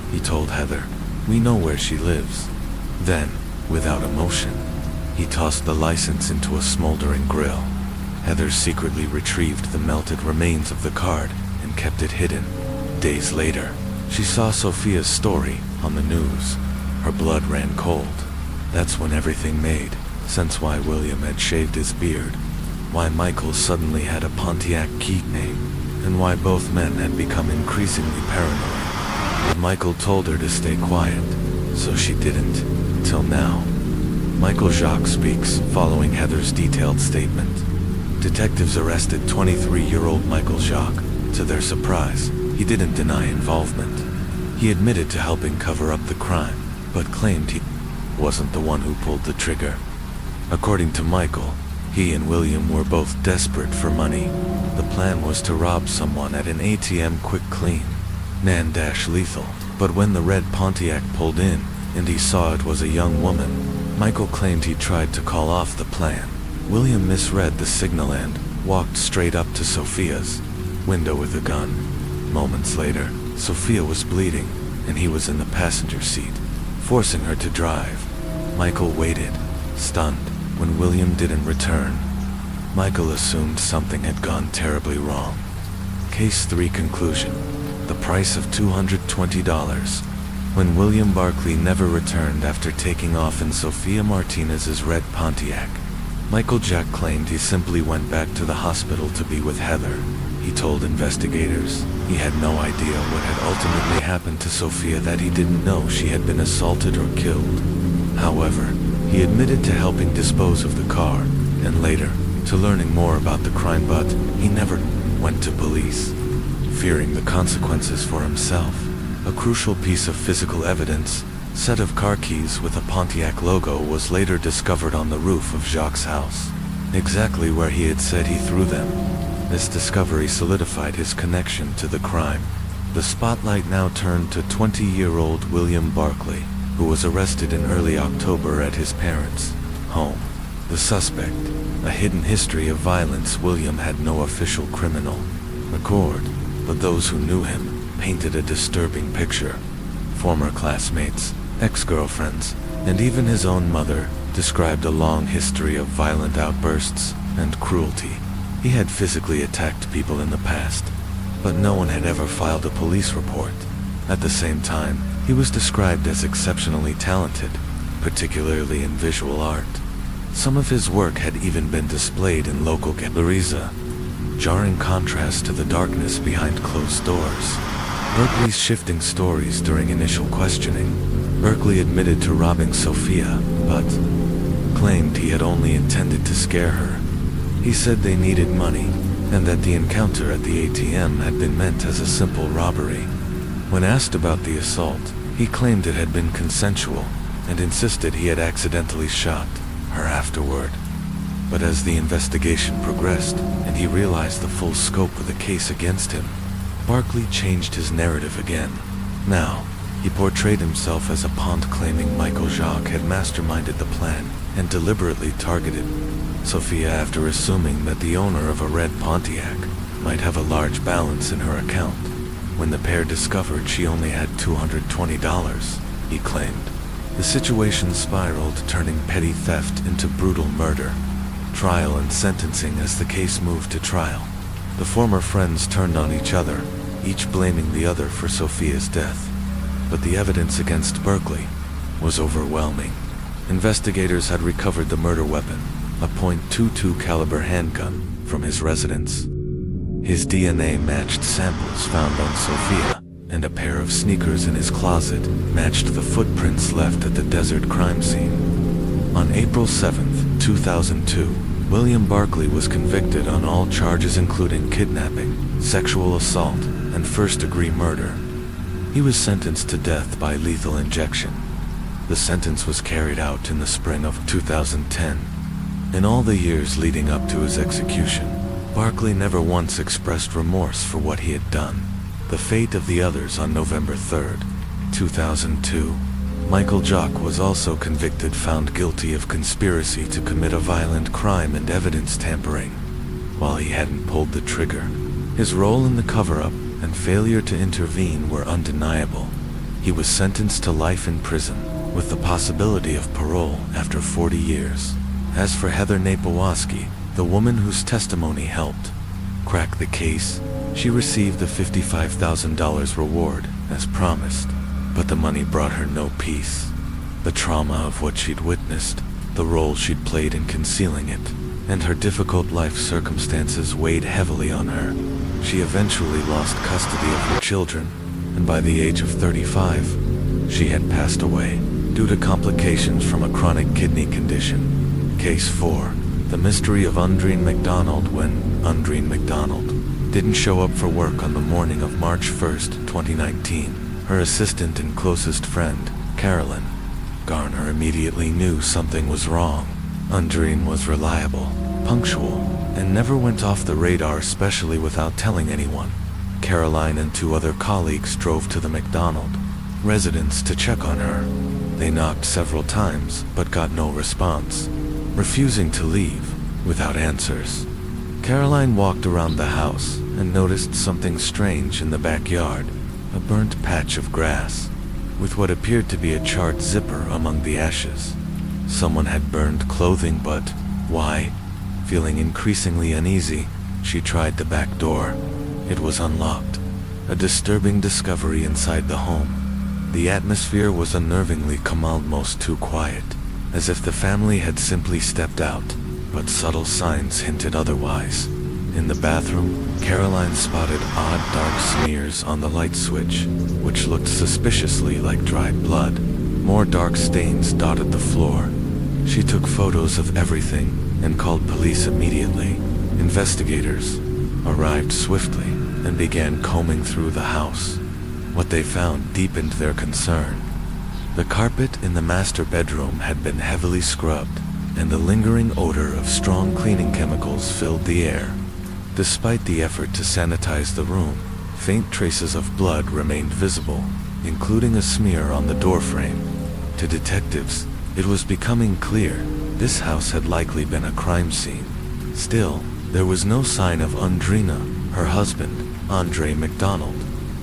he told Heather, "we know where she lives." Then, without emotion, he tossed the license into a smoldering grill. Heather secretly retrieved the melted remains of the card and kept it hidden. Days later, she saw Sophia's story on the news. Her blood ran cold. That's when everything made sense: why William had shaved his beard, why Michael suddenly had a Pontiac key name, and why both men had become increasingly paranoid. But Michael told her to stay quiet, so she didn't, till now. Michael Jacques speaks, following Heather's detailed statement. Detectives arrested 23-year-old Michael Jacques. To their surprise, he didn't deny involvement. He admitted to helping cover up the crime, but claimed he wasn't the one who pulled the trigger. According to Michael, he and William were both desperate for money. The plan was to rob someone at an ATM quick clean, non-lethal. But when the red Pontiac pulled in, and he saw it was a young woman, Michael claimed he tried to call off the plan. William misread the signal and walked straight up to Sophia's window with a gun. Moments later, Sophia was bleeding, and he was in the passenger seat, forcing her to drive. Michael waited, stunned, when William didn't return. Michael assumed something had gone terribly wrong. Case 3 conclusion: the price of $220. When William Barkley never returned after taking off in Sophia Martinez's red Pontiac, Michael Jack claimed he simply went back to the hospital to be with Heather. He told investigators he had no idea what had ultimately happened to Sophia, that he didn't know she had been assaulted or killed. However, he admitted to helping dispose of the car, and later, to learning more about the crime, but he never went to police. Fearing the consequences for himself, a crucial piece of physical evidence, set of car keys with a Pontiac logo, was later discovered on the roof of Jacques' house, exactly where he had said he threw them. This discovery solidified his connection to the crime. The spotlight now turned to 20-year-old William Barkley, who was arrested in early October at his parents' home. The suspect, a hidden history of violence. William had no official criminal record, but those who knew him painted a disturbing picture. Former classmates, ex-girlfriends, and even his own mother described a long history of violent outbursts and cruelty. He had physically attacked people in the past, but no one had ever filed a police report. At the same time, he was described as exceptionally talented, particularly in visual art. Some of his work had even been displayed in local galleries, a jarring contrast to the darkness behind closed doors. Berkeley's shifting stories during initial questioning. Berkeley admitted to robbing Sophia, but claimed he had only intended to scare her. He said they needed money, and that the encounter at the ATM had been meant as a simple robbery. When asked about the assault, he claimed it had been consensual, and insisted he had accidentally shot her afterward. But as the investigation progressed, and he realized the full scope of the case against him, Barkley changed his narrative again. Now, he portrayed himself as a pawn, claiming Michael Jacques had masterminded the plan and deliberately targeted Sophia after assuming that the owner of a red Pontiac might have a large balance in her account. When the pair discovered she only had $220, he claimed. The situation spiraled, turning petty theft into brutal murder. Trial and sentencing. As the case moved to trial, the former friends turned on each other, each blaming the other for Sophia's death. But the evidence against Berkley was overwhelming. Investigators had recovered the murder weapon, a .22 caliber handgun, from his residence. His DNA matched samples found on Sophia, and a pair of sneakers in his closet matched the footprints left at the desert crime scene. On April 7, 2002, William Barkley was convicted on all charges including kidnapping, sexual assault, and first-degree murder. He was sentenced to death by lethal injection. The sentence was carried out in the spring of 2010. In all the years leading up to his execution, Barkley never once expressed remorse for what he had done. The fate of the others on November 3rd, 2002. Michael Jock was also convicted, found guilty of conspiracy to commit a violent crime and evidence tampering. While he hadn't pulled the trigger, his role in the cover-up and failure to intervene were undeniable. He was sentenced to life in prison, with the possibility of parole after 40 years. As for Heather Napowaski, the woman whose testimony helped crack the case, she received a $55,000 reward, as promised. But the money brought her no peace. The trauma of what she'd witnessed, the role she'd played in concealing it, and her difficult life circumstances weighed heavily on her. She eventually lost custody of her children, and by the age of 35, she had passed away due to complications from a chronic kidney condition. Case 4. The mystery of Undrine McDonald. When Undrine McDonald didn't show up for work on the morning of March 1st, 2019, her assistant and closest friend, Carolyn Garner, immediately knew something was wrong. Undrine was reliable, punctual, and never went off the radar, especially without telling anyone. Caroline and 2 other colleagues drove to the McDonald residence to check on her. They knocked several times, but got no response, refusing to leave without answers. Caroline walked around the house and noticed something strange in the backyard. A burnt patch of grass, with what appeared to be a charred zipper among the ashes. Someone had burned clothing, but why? Feeling increasingly uneasy, she tried the back door. It was unlocked. A disturbing discovery inside the home. The atmosphere was unnervingly calm, almost too quiet, as if the family had simply stepped out, but subtle signs hinted otherwise. In the bathroom, Caroline spotted odd dark smears on the light switch, which looked suspiciously like dried blood. More dark stains dotted the floor. She took photos of everything and called police immediately. Investigators arrived swiftly and began combing through the house. What they found deepened their concern. The carpet in the master bedroom had been heavily scrubbed, and the lingering odor of strong cleaning chemicals filled the air. Despite the effort to sanitize the room, faint traces of blood remained visible, including a smear on the doorframe. To detectives, it was becoming clear this house had likely been a crime scene. Still, there was no sign of Undrine, her husband, Andre McDonald.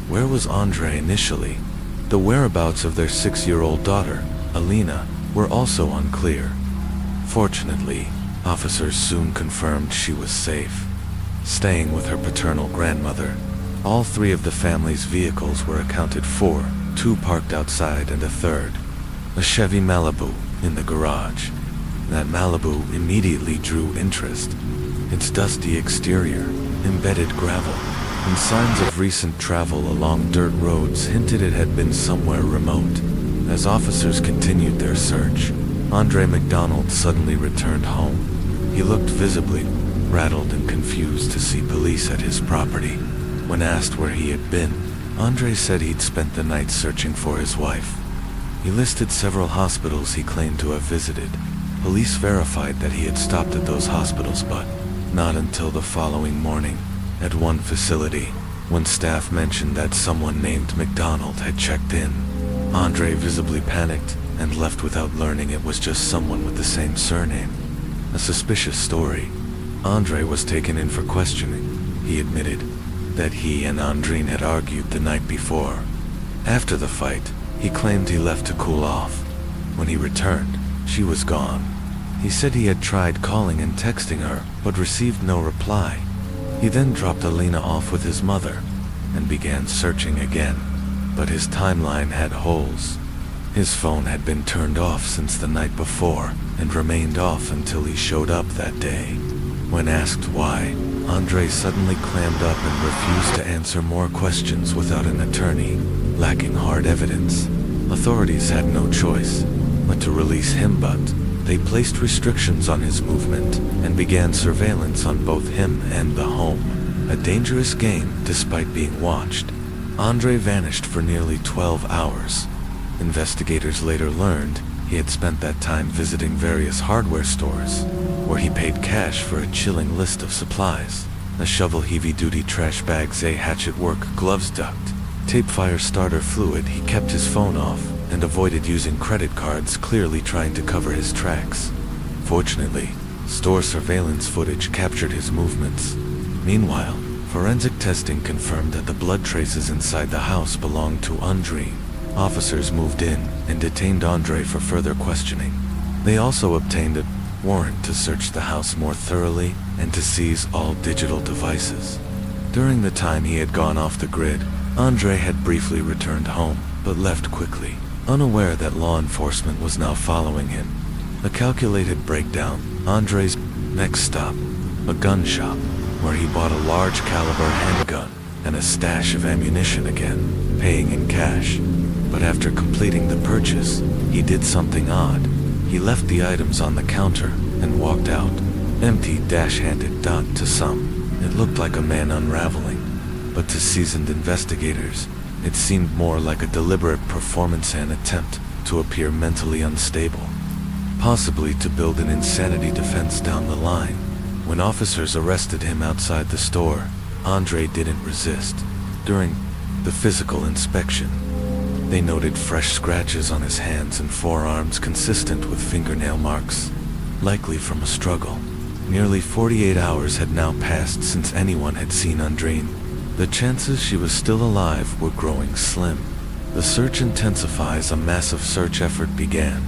Where was Andre initially? The whereabouts of their 6-year-old daughter, Alina, were also unclear. Fortunately, officers soon confirmed she was safe, staying with her paternal grandmother. All 3 of the family's vehicles were accounted for, 2 parked outside and a 3rd, a Chevy Malibu, in the garage. That Malibu immediately drew interest. Its dusty exterior, embedded gravel, and signs of recent travel along dirt roads hinted it had been somewhere remote. As officers continued their search, Andre McDonald suddenly returned home. He looked visibly rattled and confused to see police at his property. When asked where he had been, Andre said he'd spent the night searching for his wife. He listed several hospitals he claimed to have visited. Police verified that he had stopped at those hospitals, but not until the following morning. At one facility, when staff mentioned that someone named McDonald had checked in, Andre visibly panicked and left without learning it was just someone with the same surname. A suspicious story. Andre was taken in for questioning. He admitted that he and Undrine had argued the night before. After the fight, he claimed he left to cool off. When he returned, she was gone. He said he had tried calling and texting her, but received no reply. He then dropped Alina off with his mother and began searching again, but his timeline had holes. His phone had been turned off since the night before and remained off until he showed up that day. When asked why, Andre suddenly clammed up and refused to answer more questions without an attorney, lacking hard evidence. Authorities had no choice but to release him, but they placed restrictions on his movement and began surveillance on both him and the home. a dangerous game despite being watched. Andre vanished for nearly 12 hours. Investigators later learned he had spent that time visiting various hardware stores, where he paid cash for a chilling list of supplies: a shovel, heavy-duty trash bags, a hatchet work gloves duct, tape fire starter fluid. He kept his phone off and avoided using credit cards, clearly trying to cover his tracks. Fortunately, store surveillance footage captured his movements. Meanwhile, forensic testing confirmed that the blood traces inside the house belonged to Andre. Officers moved in and detained Andre for further questioning. They also obtained a warrant to search the house more thoroughly and to seize all digital devices. During the time he had gone off the grid, Andre had briefly returned home, but left quickly, unaware that law enforcement was now following him. A calculated breakdown. Andre's next stop, a gun shop, where he bought a large caliber handgun and a stash of ammunition, again paying in cash. But after completing the purchase, he did something odd. He left the items on the counter and walked out, empty-handed. To some, it looked like a man unraveling, but to seasoned investigators, it seemed more like a deliberate performance, an attempt to appear mentally unstable, possibly to build an insanity defense down the line. When officers arrested him outside the store, Andre didn't resist. During the physical inspection, they noted fresh scratches on his hands and forearms consistent with fingernail marks, likely from a struggle. Nearly 48 hours had now passed since anyone had seen Andre. The chances she was still alive were growing slim. The search intensifies. A massive search effort began.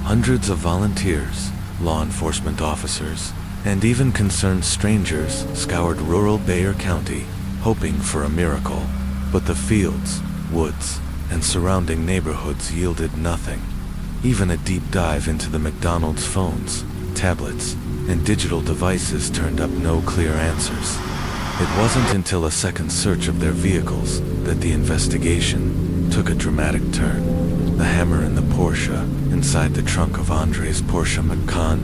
Hundreds of volunteers, law enforcement officers, and even concerned strangers scoured rural Bexar County, hoping for a miracle. But the fields, woods, and surrounding neighborhoods yielded nothing. Even a deep dive into the McDonald's phones, tablets, and digital devices turned up no clear answers. It wasn't until a second search of their vehicles that the investigation took a dramatic turn. The hammer in the Porsche, inside the trunk of Andre's Porsche Macan.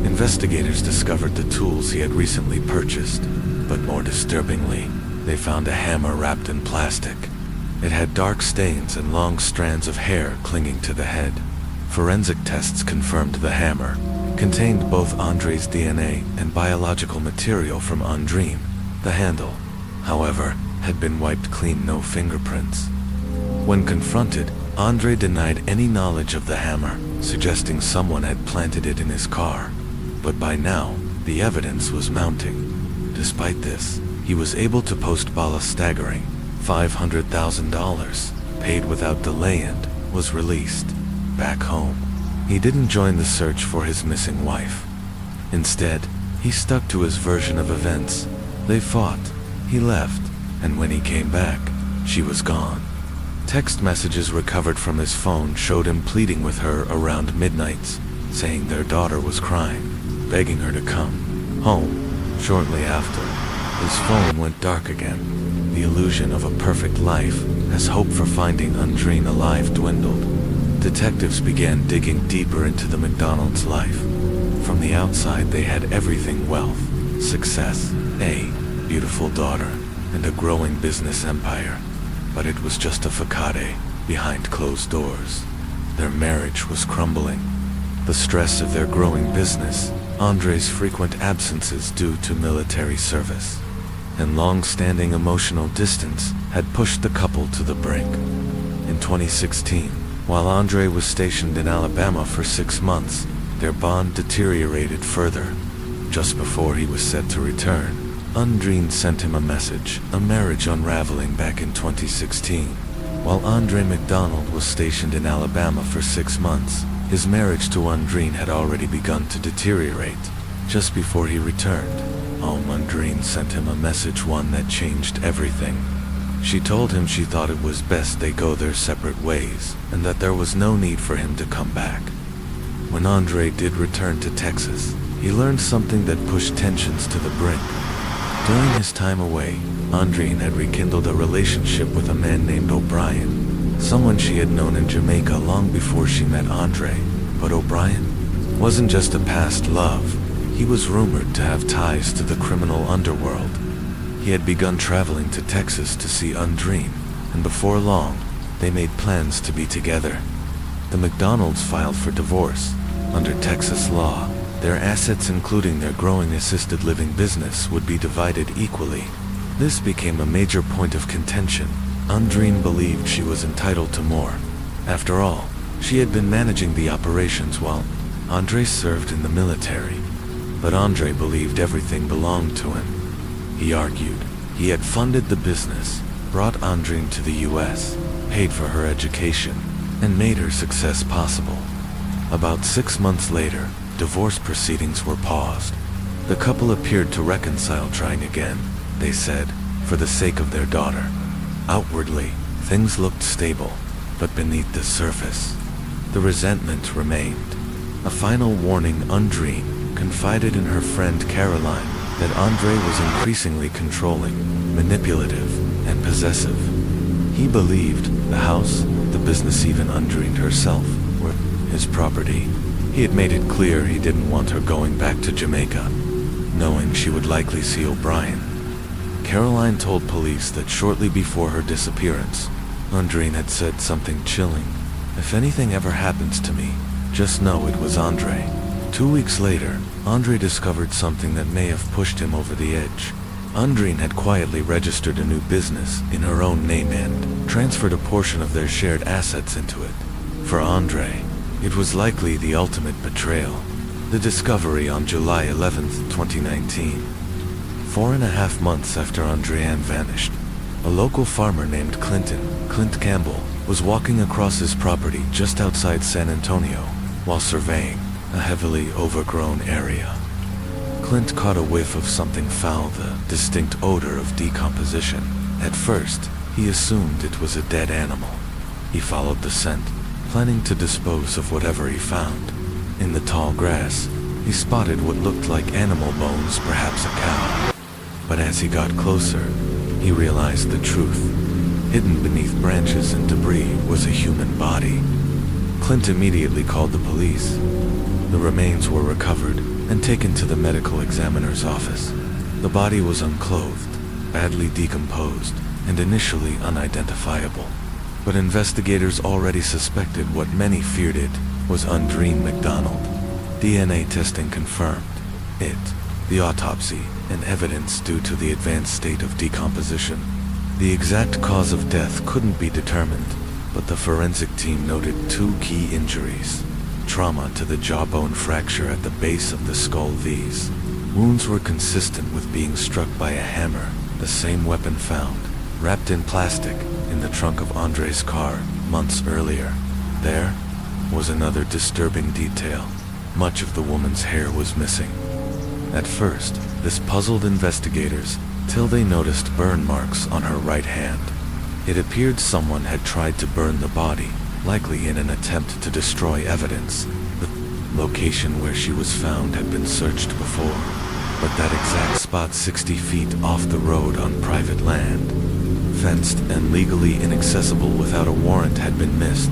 Investigators discovered the tools he had recently purchased, but more disturbingly, they found a hammer wrapped in plastic. It had dark stains and long strands of hair clinging to the head. Forensic tests confirmed the hammer contained both Andre's DNA and biological material from Andre. The handle, however, had been wiped clean, no fingerprints. When confronted, Andre denied any knowledge of the hammer, suggesting someone had planted it in his car. But by now, the evidence was mounting. Despite this, he was able to post bail, a staggering $500,000, paid without delay, and was released. Back home, he didn't join the search for his missing wife. Instead, he stuck to his version of events. They fought, he left, and when he came back, she was gone. Text messages recovered from his phone showed him pleading with her around midnight, saying their daughter was crying, begging her to come home. Shortly after, his phone went dark again. The illusion of a perfect life, as hope for finding Andre alive dwindled. Detectives began digging deeper into the McDonald's life. From the outside, they had everything: wealth, success, a beautiful daughter, and a growing business empire. But it was just a facade behind closed doors. Their marriage was crumbling. The stress of their growing business, Andre's frequent absences due to military service, and long-standing emotional distance had pushed the couple to the brink. In 2016, while Andre was stationed in Alabama for 6 months, their bond deteriorated further. Just before he was set to return, Andre sent him a message, a marriage unraveling back in 2016. While Andre McDonald was stationed in Alabama for 6 months, his marriage to Andre had already begun to deteriorate. Just before he returned home, Andre sent him a message, one that changed everything. She told him she thought it was best they go their separate ways, and that there was no need for him to come back. When Andre did return to Texas, he learned something that pushed tensions to the brink. During his time away, Andre had rekindled a relationship with a man named O'Brien, someone she had known in Jamaica long before she met Andre. But O'Brien wasn't just a past love. He was rumored to have ties to the criminal underworld. He had begun traveling to Texas to see Undreen, and before long, they made plans to be together. The McDonalds filed for divorce. Under Texas law, their assets, including their growing assisted living business, would be divided equally. This became a major point of contention. Undreen believed she was entitled to more. After all, she had been managing the operations while Andre served in the military. But Andre believed everything belonged to him. He argued he had funded the business, brought Undreen to the US, paid for her education, and made her success possible. About 6 months later, divorce proceedings were paused. The couple appeared to reconcile, trying again, they said, for the sake of their daughter. Outwardly, things looked stable, but beneath the surface, the resentment remained. A final warning: Undreen confided in her friend Caroline that Andre was increasingly controlling, manipulative, and possessive. He believed the house, the business, even Undreen herself, were his property. He had made it clear he didn't want her going back to Jamaica, knowing she would likely see O'Brien. Caroline told police that shortly before her disappearance, Undreen had said something chilling. "If anything ever happens to me, just know it was Andre." 2 weeks later, Andre discovered something that may have pushed him over the edge. Undreen had quietly registered a new business in her own name and transferred a portion of their shared assets into it. For Andre, it was likely the ultimate betrayal. The discovery on July 11th, 2019. 4.5 months after Andreanne vanished, a local farmer named Clint Campbell, was walking across his property just outside San Antonio while surveying a heavily overgrown area. Clint caught a whiff of something foul, the distinct odor of decomposition. At first, he assumed it was a dead animal. He followed the scent, planning to dispose of whatever he found. In the tall grass, he spotted what looked like animal bones, perhaps a cow. But as he got closer, he realized the truth. Hidden beneath branches and debris was a human body. Clint immediately called the police. The remains were recovered and taken to the medical examiner's office. The body was unclothed, badly decomposed, and initially unidentifiable. But investigators already suspected what many feared: it was Undreen McDonald. DNA testing confirmed it. The autopsy and evidence due to the advanced state of decomposition. The exact cause of death couldn't be determined, but the forensic team noted 2 key injuries. Trauma to the jawbone, fracture at the base of the skull. These wounds were consistent with being struck by a hammer, the same weapon found, wrapped in plastic, in the trunk of Andre's car months earlier. There was another disturbing detail. Much of the woman's hair was missing. At first, this puzzled investigators, till they noticed burn marks on her right hand. It appeared someone had tried to burn the body, likely in an attempt to destroy evidence. The location where she was found had been searched before, but that exact spot, 60 feet off the road on private land, fenced and legally inaccessible without a warrant, had been missed.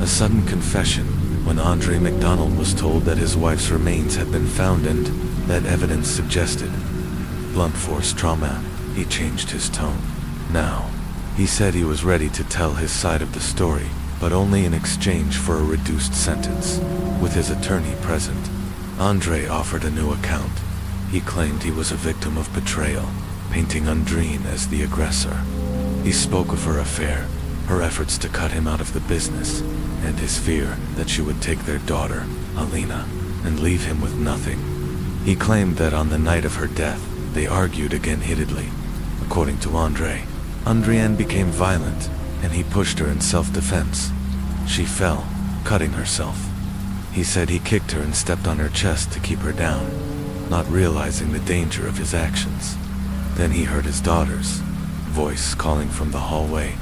A sudden confession when Andre McDonald was told that his wife's remains had been found and that evidence suggested blunt force trauma. He changed his tone. Now, he said he was ready to tell his side of the story, but only in exchange for a reduced sentence. With his attorney present, Andre offered a new account. He claimed he was a victim of betrayal, painting Undreen as the aggressor. He spoke of her affair, her efforts to cut him out of the business, and his fear that she would take their daughter, Alina, and leave him with nothing. He claimed that on the night of her death, they argued again heatedly. According to Andre, Andreanne became violent, and he pushed her in self-defense. She fell, cutting herself. He said he kicked her and stepped on her chest to keep her down, not realizing the danger of his actions. Then he heard his daughter's voice calling from the hallway.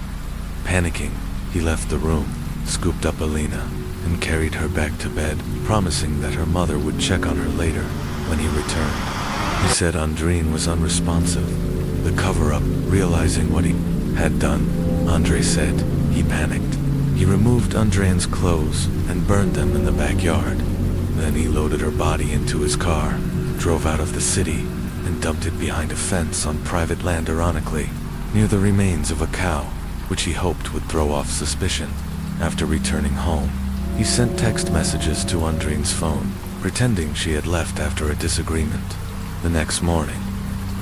Panicking, he left the room, scooped up Alina, and carried her back to bed, promising that her mother would check on her later when he returned. He said Undreen was unresponsive. The cover-up, realizing what he had done, Andre said he panicked. He removed Andreanne's clothes and burned them in the backyard. Then he loaded her body into his car, drove out of the city, and dumped it behind a fence on private land, ironically, near the remains of a cow, which he hoped would throw off suspicion. After returning home, he sent text messages to Andrine's phone, pretending she had left after a disagreement. The next morning,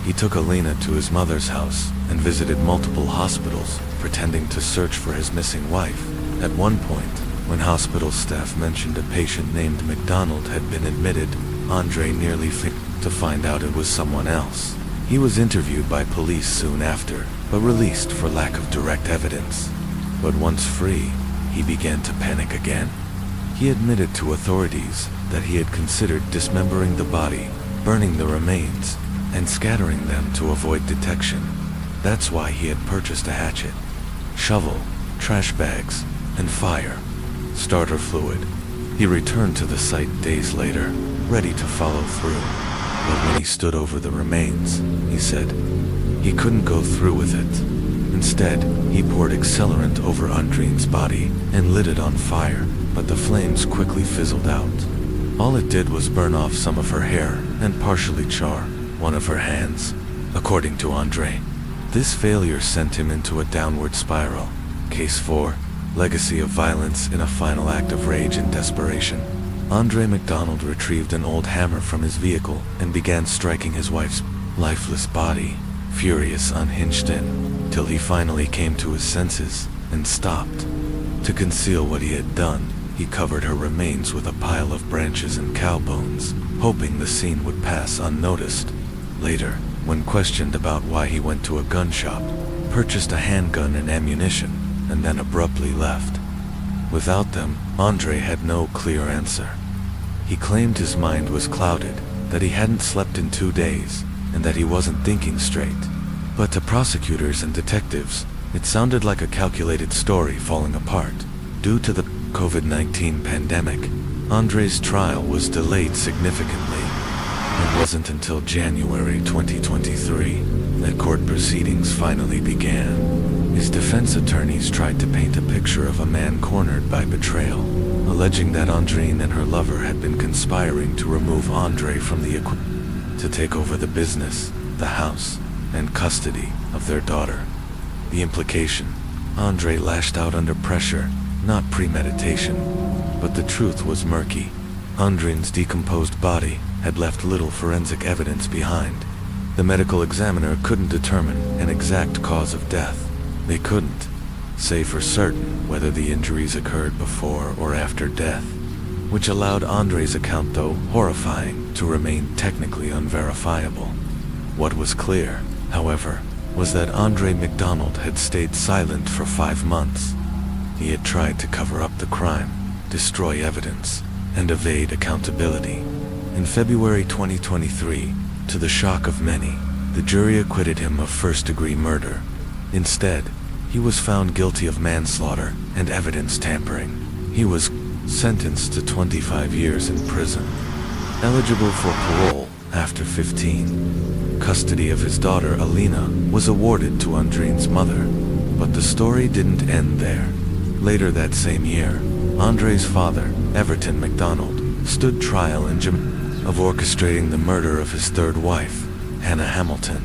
he took Alina to his mother's house and visited multiple hospitals, pretending to search for his missing wife. At one point, when hospital staff mentioned a patient named McDonald had been admitted, Andre nearly fainted to find out it was someone else. He was interviewed by police soon after, but released for lack of direct evidence. But once free, he began to panic again. He admitted to authorities that he had considered dismembering the body, burning the remains, and scattering them to avoid detection. That's why he had purchased a hatchet, shovel, trash bags, and fire starter fluid. He returned to the site days later, ready to follow through. But when he stood over the remains, he said he couldn't go through with it. Instead, he poured accelerant over Andrine's body and lit it on fire, but the flames quickly fizzled out. All it did was burn off some of her hair and partially char one of her hands, according to Andre. This failure sent him into a downward spiral. Case 4, Legacy of Violence. In a final act of rage and desperation, Andre McDonald retrieved an old hammer from his vehicle and began striking his wife's lifeless body, furious, unhinged till he finally came to his senses and stopped. To conceal what he had done, he covered her remains with a pile of branches and cow bones, hoping the scene would pass unnoticed. Later, when questioned about why he went to a gun shop, purchased a handgun and ammunition, and then abruptly left. Without them, Andre had no clear answer. He claimed his mind was clouded, that he hadn't slept in 2 days, and that he wasn't thinking straight. But to prosecutors and detectives, it sounded like a calculated story falling apart. Due to the COVID-19 pandemic, Andre's trial was delayed significantly. It wasn't until January 2023 that court proceedings finally began. His defense attorneys tried to paint a picture of a man cornered by betrayal, alleging that Andrine and her lover had been conspiring to remove Andre from the to take over the business, the house, and custody of their daughter. The implication: Andre lashed out under pressure, not premeditation. But the truth was murky. Andrine's decomposed body had left little forensic evidence behind. The medical examiner couldn't determine an exact cause of death. They couldn't say for certain whether the injuries occurred before or after death, which allowed Andre's account, though horrifying, to remain technically unverifiable. What was clear, however, was that Andre McDonald had stayed silent for 5 months. He had tried to cover up the crime, destroy evidence, and evade accountability. In February 2023, to the shock of many, the jury acquitted him of first-degree murder. Instead, he was found guilty of manslaughter and evidence tampering. He was sentenced to 25 years in prison, eligible for parole after 15. Custody of his daughter Alina was awarded to Andrine's mother, but the story didn't end there. Later that same year, Andre's father, Everton McDonald, stood trial in Jamaica of orchestrating the murder of his third wife, Hannah Hamilton.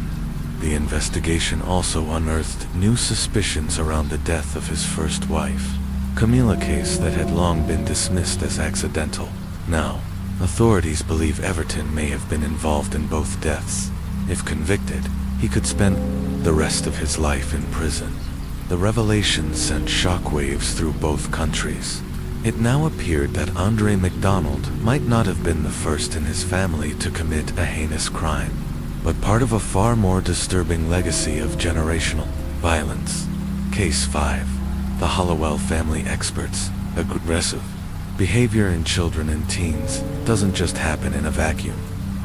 The investigation also unearthed new suspicions around the death of his first wife, Camilla, case that had long been dismissed as accidental. Now, authorities believe Everton may have been involved in both deaths. If convicted, he could spend the rest of his life in prison. The revelation sent shockwaves through both countries. It now appeared that Andre McDonald might not have been the first in his family to commit a heinous crime, but part of a far more disturbing legacy of generational violence. Case 5. The Hollowell family experts. Aggressive behavior in children and teens doesn't just happen in a vacuum.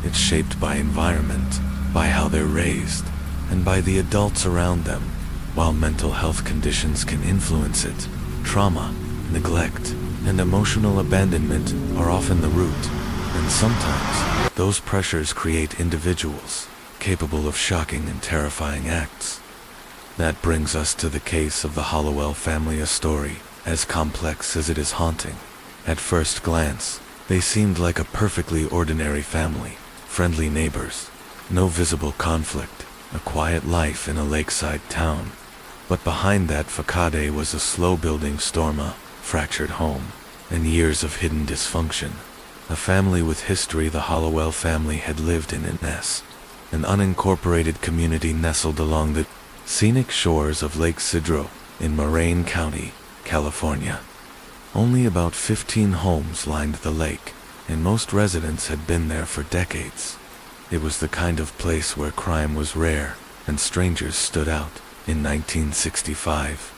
It's shaped by environment, by how they're raised, and by the adults around them. While mental health conditions can influence it, trauma, neglect, and emotional abandonment are often the root, and sometimes those pressures create individuals capable of shocking and terrifying acts. That brings us to the case of the Hollowell family, a story as complex as it is haunting. At first glance, they seemed like a perfectly ordinary family, friendly neighbors, No visible conflict, a quiet life in a lakeside town. But behind that facade was a slow-building storm, a fractured home, and years of hidden dysfunction. A family with history the Hollowell family had lived in Ness, an unincorporated community nestled along the scenic shores of Lake Cedro in Moraine County, California. Only about 15 homes lined the lake, and most residents had been there for decades. It was the kind of place where crime was rare and strangers stood out. In 1965,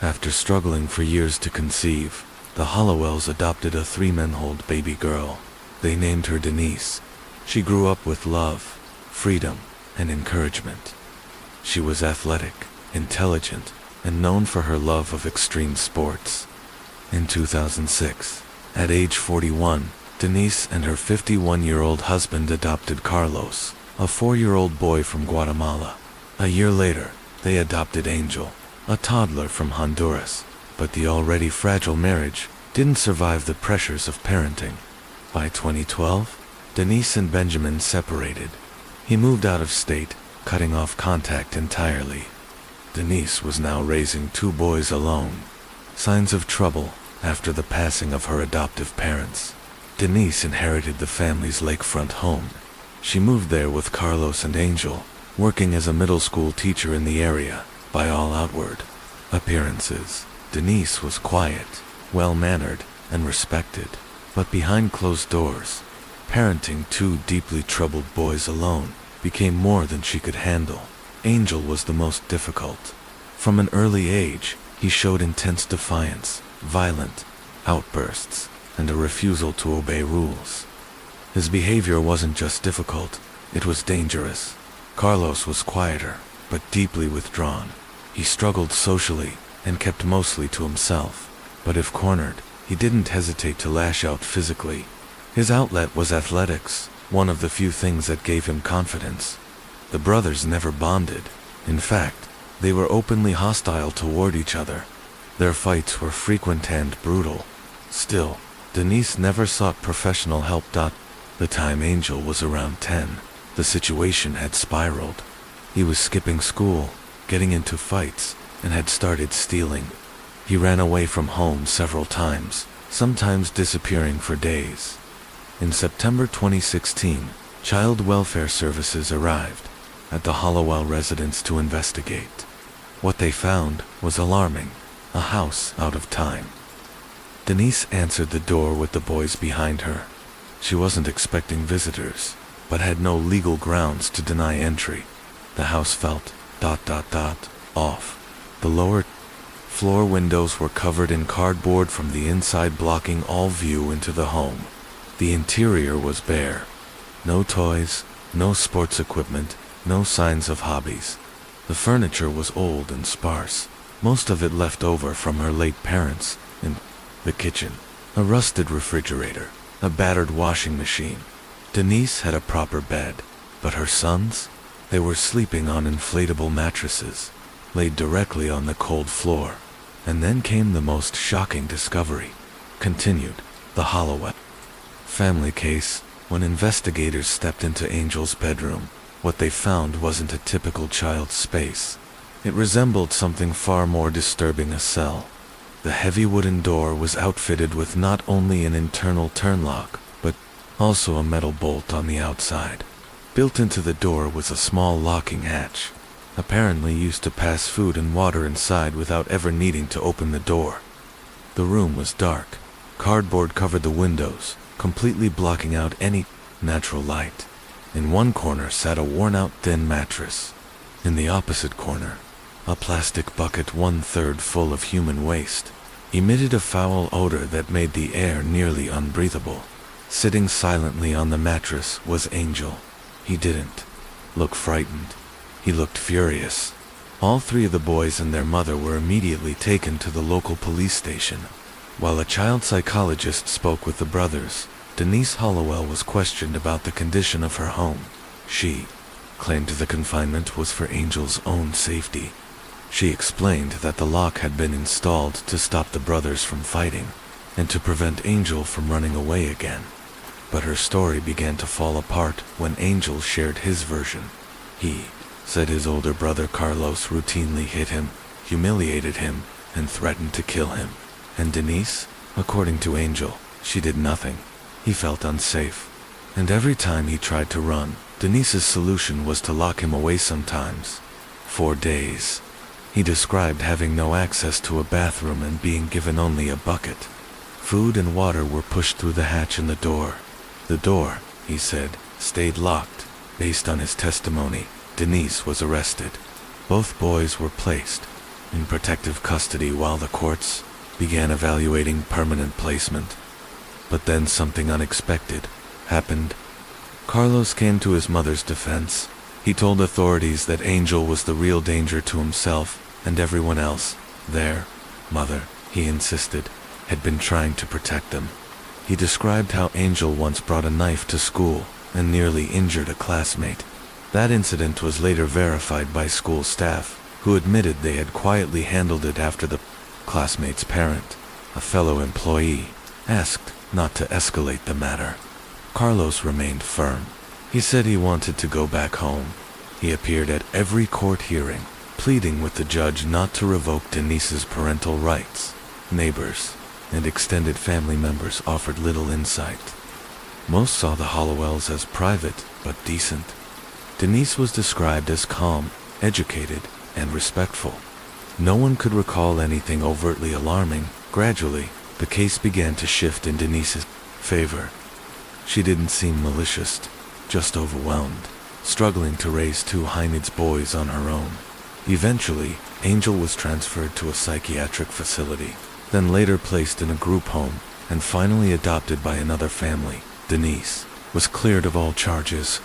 after struggling for years to conceive, the Hollowells adopted a 3-month-old baby girl. They named her Denise. She grew up with love, freedom, and encouragement. She was athletic, intelligent, and known for her love of extreme sports. In 2006, at age 41, Denise and her 51-year-old husband adopted Carlos, a 4-year-old boy from Guatemala. A year later, they adopted Angel, a toddler from Honduras, but the already fragile marriage didn't survive the pressures of parenting. By 2012, Denise and Benjamin separated. He moved out of state, cutting off contact entirely. Denise was now raising 2 boys alone. Signs of trouble after the passing of her adoptive parents. Denise inherited the family's lakefront home. She moved there with Carlos and Angel, working as a middle school teacher in the area. By all outward appearances, Denise was quiet, well-mannered, and respected. But behind closed doors, parenting 2 deeply troubled boys alone became more than she could handle. Angel was the most difficult. From an early age, he showed intense defiance, violent outbursts, and a refusal to obey rules. His behavior wasn't just difficult, it was dangerous. Carlos was quieter, but deeply withdrawn. He struggled socially and kept mostly to himself, but if cornered, he didn't hesitate to lash out physically. His outlet was athletics, one of the few things that gave him confidence. The brothers never bonded. In fact, they were openly hostile toward each other. Their fights were frequent and brutal. Still, Denise never sought professional help. The time Angel was around 10, the situation had spiraled. He was skipping school, getting into fights, and had started stealing. He ran away from home several times, sometimes disappearing for days. In September 2016, Child Welfare Services arrived at the Hollowell residence to investigate. What they found was alarming: a house out of time. Denise answered the door with the boys behind her. She wasn't expecting visitors, but had no legal grounds to deny entry. The house felt ... off. The lower floor windows were covered in cardboard from the inside, blocking all view into the home. The interior was bare. No toys, no sports equipment, no signs of hobbies. The furniture was old and sparse, most of it left over from her late parents. In the kitchen, a rusted refrigerator, a battered washing machine. Denise had a proper bed, but her sons? They were sleeping on inflatable mattresses, laid directly on the cold floor. And then came the most shocking discovery. Continued the Hollowell family case. When investigators stepped into Angel's bedroom, what they found wasn't a typical child's space. It resembled something far more disturbing: a cell. The heavy wooden door was outfitted with not only an internal turnlock, but also a metal bolt on the outside. Built into the door was a small locking hatch, apparently used to pass food and water inside without ever needing to open the door. The room was dark. Cardboard covered the windows, completely blocking out any natural light. In one corner sat a worn-out thin mattress. In the opposite corner, a plastic bucket 1/3 full of human waste emitted a foul odor that made the air nearly unbreathable. Sitting silently on the mattress was Angel. He didn't look frightened. He looked furious. All 3 of the boys and their mother were immediately taken to the local police station. While a child psychologist spoke with the brothers, Denise Hollowell was questioned about the condition of her home. She claimed the confinement was for Angel's own safety. She explained that the lock had been installed to stop the brothers from fighting, and to prevent Angel from running away again. but her story began to fall apart when Angel shared his version. He said his older brother Carlos routinely hit him, humiliated him, and threatened to kill him. And Denise, according to Angel, she did nothing. He felt unsafe. And every time he tried to run, Denise's solution was to lock him away sometimes. For days. He described having no access to a bathroom and being given only a bucket. Food and water were pushed through the hatch in the door. The door, he said, stayed locked. Based on his testimony, Denise was arrested. Both boys were placed in protective custody while the courts began evaluating permanent placement. But then something unexpected happened. Carlos came to his mother's defense. He told authorities that Angel was the real danger to himself and everyone else. Their mother, he insisted, had been trying to protect them. He described how Angel once brought a knife to school and nearly injured a classmate. That incident was later verified by school staff, who admitted they had quietly handled it after the classmate's parent, a fellow employee, asked not to escalate the matter. Carlos remained firm. He said he wanted to go back home. He appeared at every court hearing, pleading with the judge not to revoke Denise's parental rights. Neighbors and extended family members offered little insight. Most saw the Hollowells as private but decent. Denise was described as calm, educated, and respectful. No one could recall anything overtly alarming. Gradually, the case began to shift in Denise's favor. She didn't seem malicious, just overwhelmed, struggling to raise two high-needs boys on her own. Eventually, Angel was transferred to a psychiatric facility, then later placed in a group home, and finally adopted by another family. Denise was cleared of all charges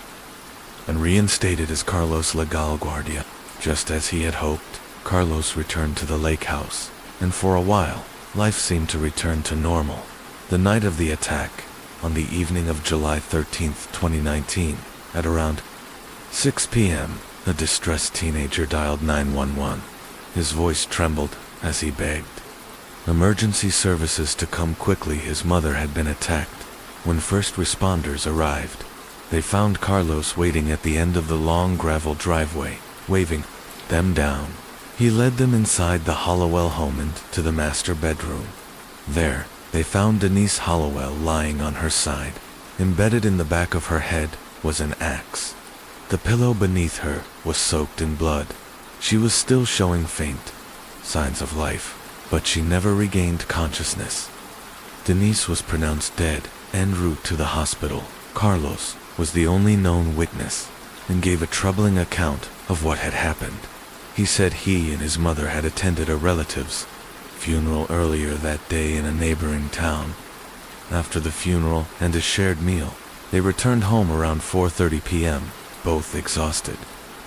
and reinstated as Carlos Legal Guardia. Just as he had hoped, Carlos returned to the lake house, and for a while, life seemed to return to normal. The night of the attack, on the evening of July 13, 2019, at around 6 p.m., a distressed teenager dialed 911. His voice trembled as he begged emergency services to come quickly. His mother had been attacked. When first responders arrived, they found Carlos waiting at the end of the long gravel driveway, waving them down. He led them inside the Hollowell home and to the master bedroom. There, they found Denise Hollowell lying on her side. Embedded in the back of her head was an axe. The pillow beneath her was soaked in blood. She was still showing faint signs of life, but she never regained consciousness. Denise was pronounced dead en route to the hospital. Carlos was the only known witness and gave a troubling account of what had happened. He said he and his mother had attended a relative's funeral earlier that day in a neighboring town. After the funeral and a shared meal, they returned home around 4:30 p.m., both exhausted.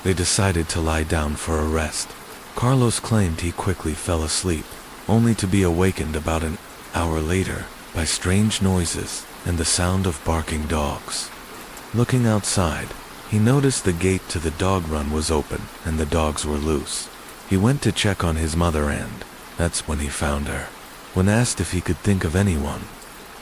They decided to lie down for a rest. Carlos claimed he quickly fell asleep, only to be awakened about an hour later by strange noises and the sound of barking dogs. Looking outside, he noticed the gate to the dog run was open and the dogs were loose. He went to check on his mother and that's when he found her. When asked if he could think of anyone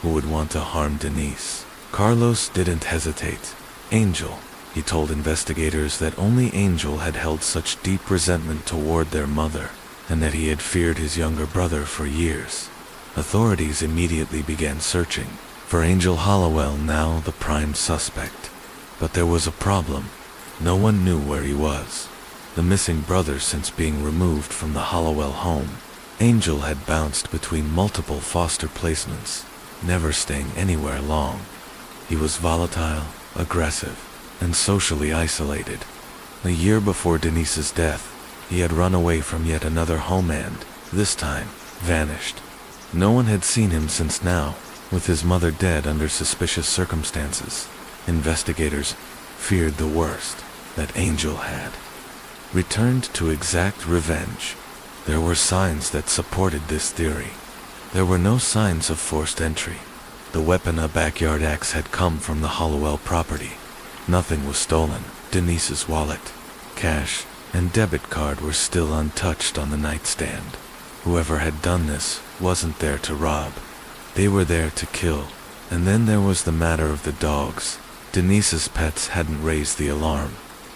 who would want to harm Denise, Carlos didn't hesitate. Angel. He told investigators that only Angel had held such deep resentment toward their mother, and that he had feared his younger brother for years. Authorities immediately began searching for Angel Hollowell, now the prime suspect. But there was a problem. No one knew where he was. The missing brother, since being removed from the Hollowell home, Angel had bounced between multiple foster placements, never staying anywhere long. He was volatile, aggressive, and socially isolated. A year before Denise's death, he had run away from yet another home and, this time, vanished. No one had seen him since now, with his mother dead under suspicious circumstances. Investigators feared the worst, that Angel had returned to exact revenge. There were signs that supported this theory. There were no signs of forced entry. The weapon, a backyard axe, had come from the Hollowell property. Nothing was stolen. Denise's wallet, cash, and debit card were still untouched on the nightstand. Whoever had done this wasn't there to rob. They were there to kill, And then there was the matter of the dogs. Denise's pets hadn't raised the alarm,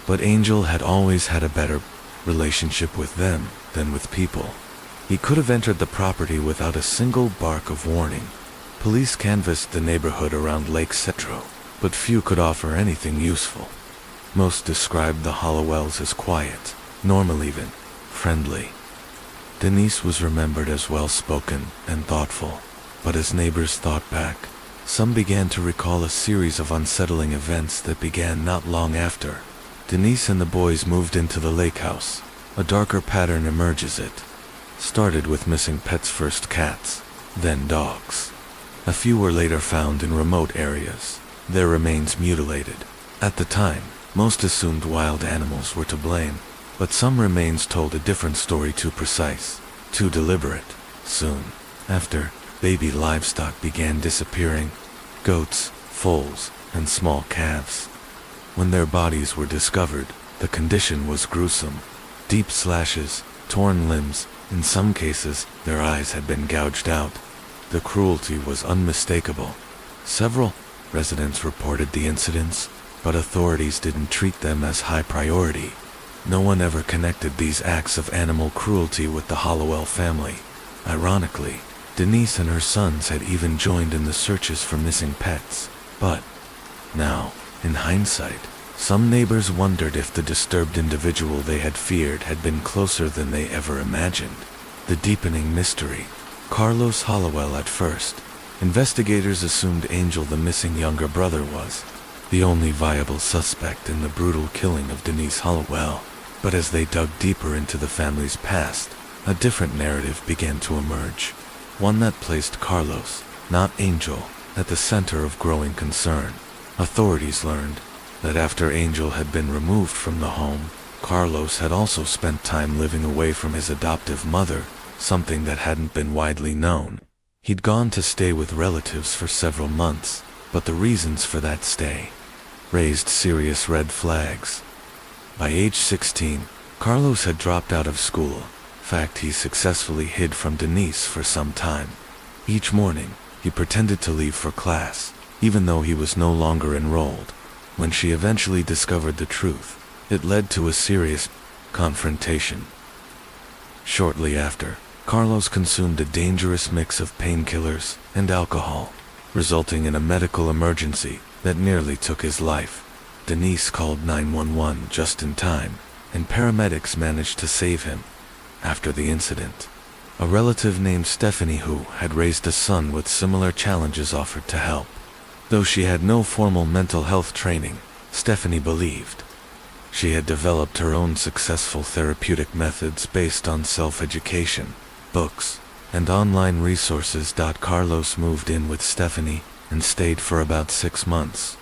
but Angel had always had a better relationship with them than with people. He could have entered the property without a single bark of warning. Police canvassed the neighborhood around Lake Cetro, but few could offer anything useful. Most described the Hollowells as quiet, normal even, friendly. Denise was remembered as well-spoken and thoughtful, but as neighbors thought back, some began to recall a series of unsettling events that began not long after Denise and the boys moved into the lake house. A darker pattern emerges. It started with missing pets, first cats, then dogs. A few were later found in remote areas, their remains mutilated. At the time, most assumed wild animals were to blame, but some remains told a different story, too precise, too deliberate. Soon after, baby livestock began disappearing, goats, foals, and small calves. When their bodies were discovered, the condition was gruesome. Deep slashes, torn limbs, in some cases, their eyes had been gouged out. The cruelty was unmistakable. Several residents reported the incidents, but authorities didn't treat them as high priority. No one ever connected these acts of animal cruelty with the Hollowell family. Ironically, Denise and her sons had even joined in the searches for missing pets. But now, in hindsight, some neighbors wondered if the disturbed individual they had feared had been closer than they ever imagined. The deepening mystery. Carlos Hollowell. At first, investigators assumed Angel, the missing younger brother, was the only viable suspect in the brutal killing of Denise Hollowell. But as they dug deeper into the family's past, a different narrative began to emerge. One that placed Carlos, not Angel, at the center of growing concern. Authorities learned that after Angel had been removed from the home, Carlos had also spent time living away from his adoptive mother, something that hadn't been widely known. He'd gone to stay with relatives for several months, but the reasons for that stay raised serious red flags. By age 16, Carlos had dropped out of school. In fact, he successfully hid from Denise for some time. Each morning, he pretended to leave for class, even though he was no longer enrolled. When she eventually discovered the truth, it led to a serious confrontation. Shortly after, Carlos consumed a dangerous mix of painkillers and alcohol, resulting in a medical emergency that nearly took his life. Denise called 911 just in time, and paramedics managed to save him. After the incident, a relative named Stephanie, who had raised a son with similar challenges, offered to help. Though she had no formal mental health training, Stephanie believed she had developed her own successful therapeutic methods based on self-education, books, and online resources. Carlos moved in with Stephanie and stayed for about 6 months.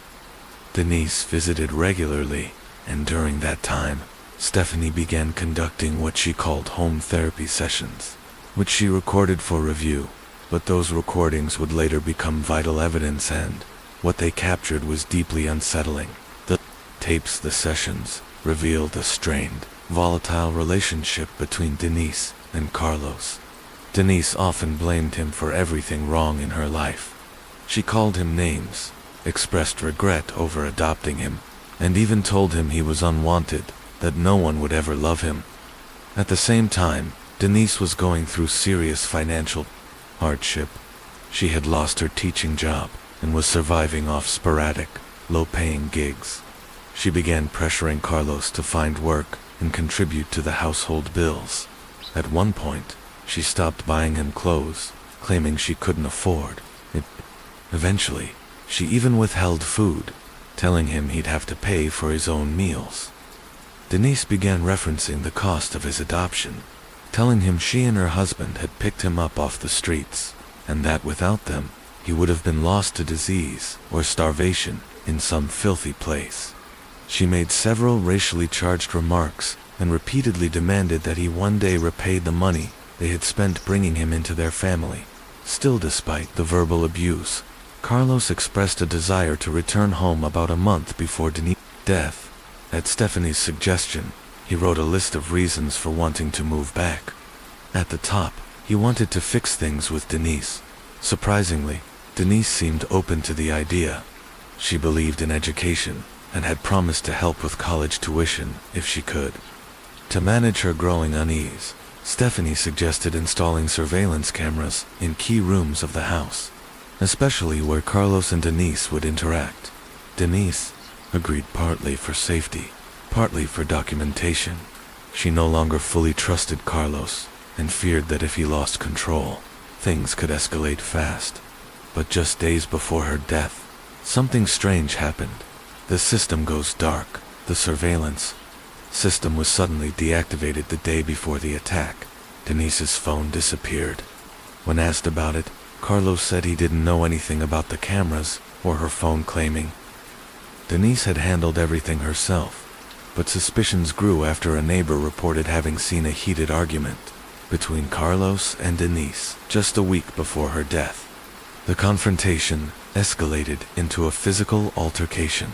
Denise visited regularly, and during that time, Stephanie began conducting what she called home therapy sessions, which she recorded for review, but those recordings would later become vital evidence, and what they captured was deeply unsettling. The tapes, the sessions, revealed a strained, volatile relationship between Denise and Carlos. Denise often blamed him for everything wrong in her life. She called him names, expressed regret over adopting him, and even told him he was unwanted, that no one would ever love him. At the same time, Denise was going through serious financial hardship. She had lost her teaching job and was surviving off sporadic, low-paying gigs. She began pressuring Carlos to find work and contribute to the household bills. At one point, she stopped buying him clothes, claiming she couldn't afford it. Eventually, she even withheld food, telling him he'd have to pay for his own meals. Denise began referencing the cost of his adoption, telling him she and her husband had picked him up off the streets, and that without them, he would have been lost to disease or starvation in some filthy place. She made several racially charged remarks and repeatedly demanded that he one day repay the money they had spent bringing him into their family. Still, despite the verbal abuse, Carlos expressed a desire to return home about a month before Denise's death. At Stephanie's suggestion, he wrote a list of reasons for wanting to move back. At the top, he wanted to fix things with Denise. Surprisingly, Denise seemed open to the idea. She believed in education and had promised to help with college tuition if she could. To manage her growing unease, Stephanie suggested installing surveillance cameras in key rooms of the house, especially where Carlos and Denise would interact. Denise agreed, partly for safety, partly for documentation. She no longer fully trusted Carlos and feared that if he lost control, things could escalate fast. But just days before her death, something strange happened. The system goes dark. The surveillance system was suddenly deactivated the day before the attack. Denise's phone disappeared. When asked about it, Carlos said he didn't know anything about the cameras or her phone, claiming Denise had handled everything herself. But suspicions grew after a neighbor reported having seen a heated argument between Carlos and Denise just a week before her death. The confrontation escalated into a physical altercation.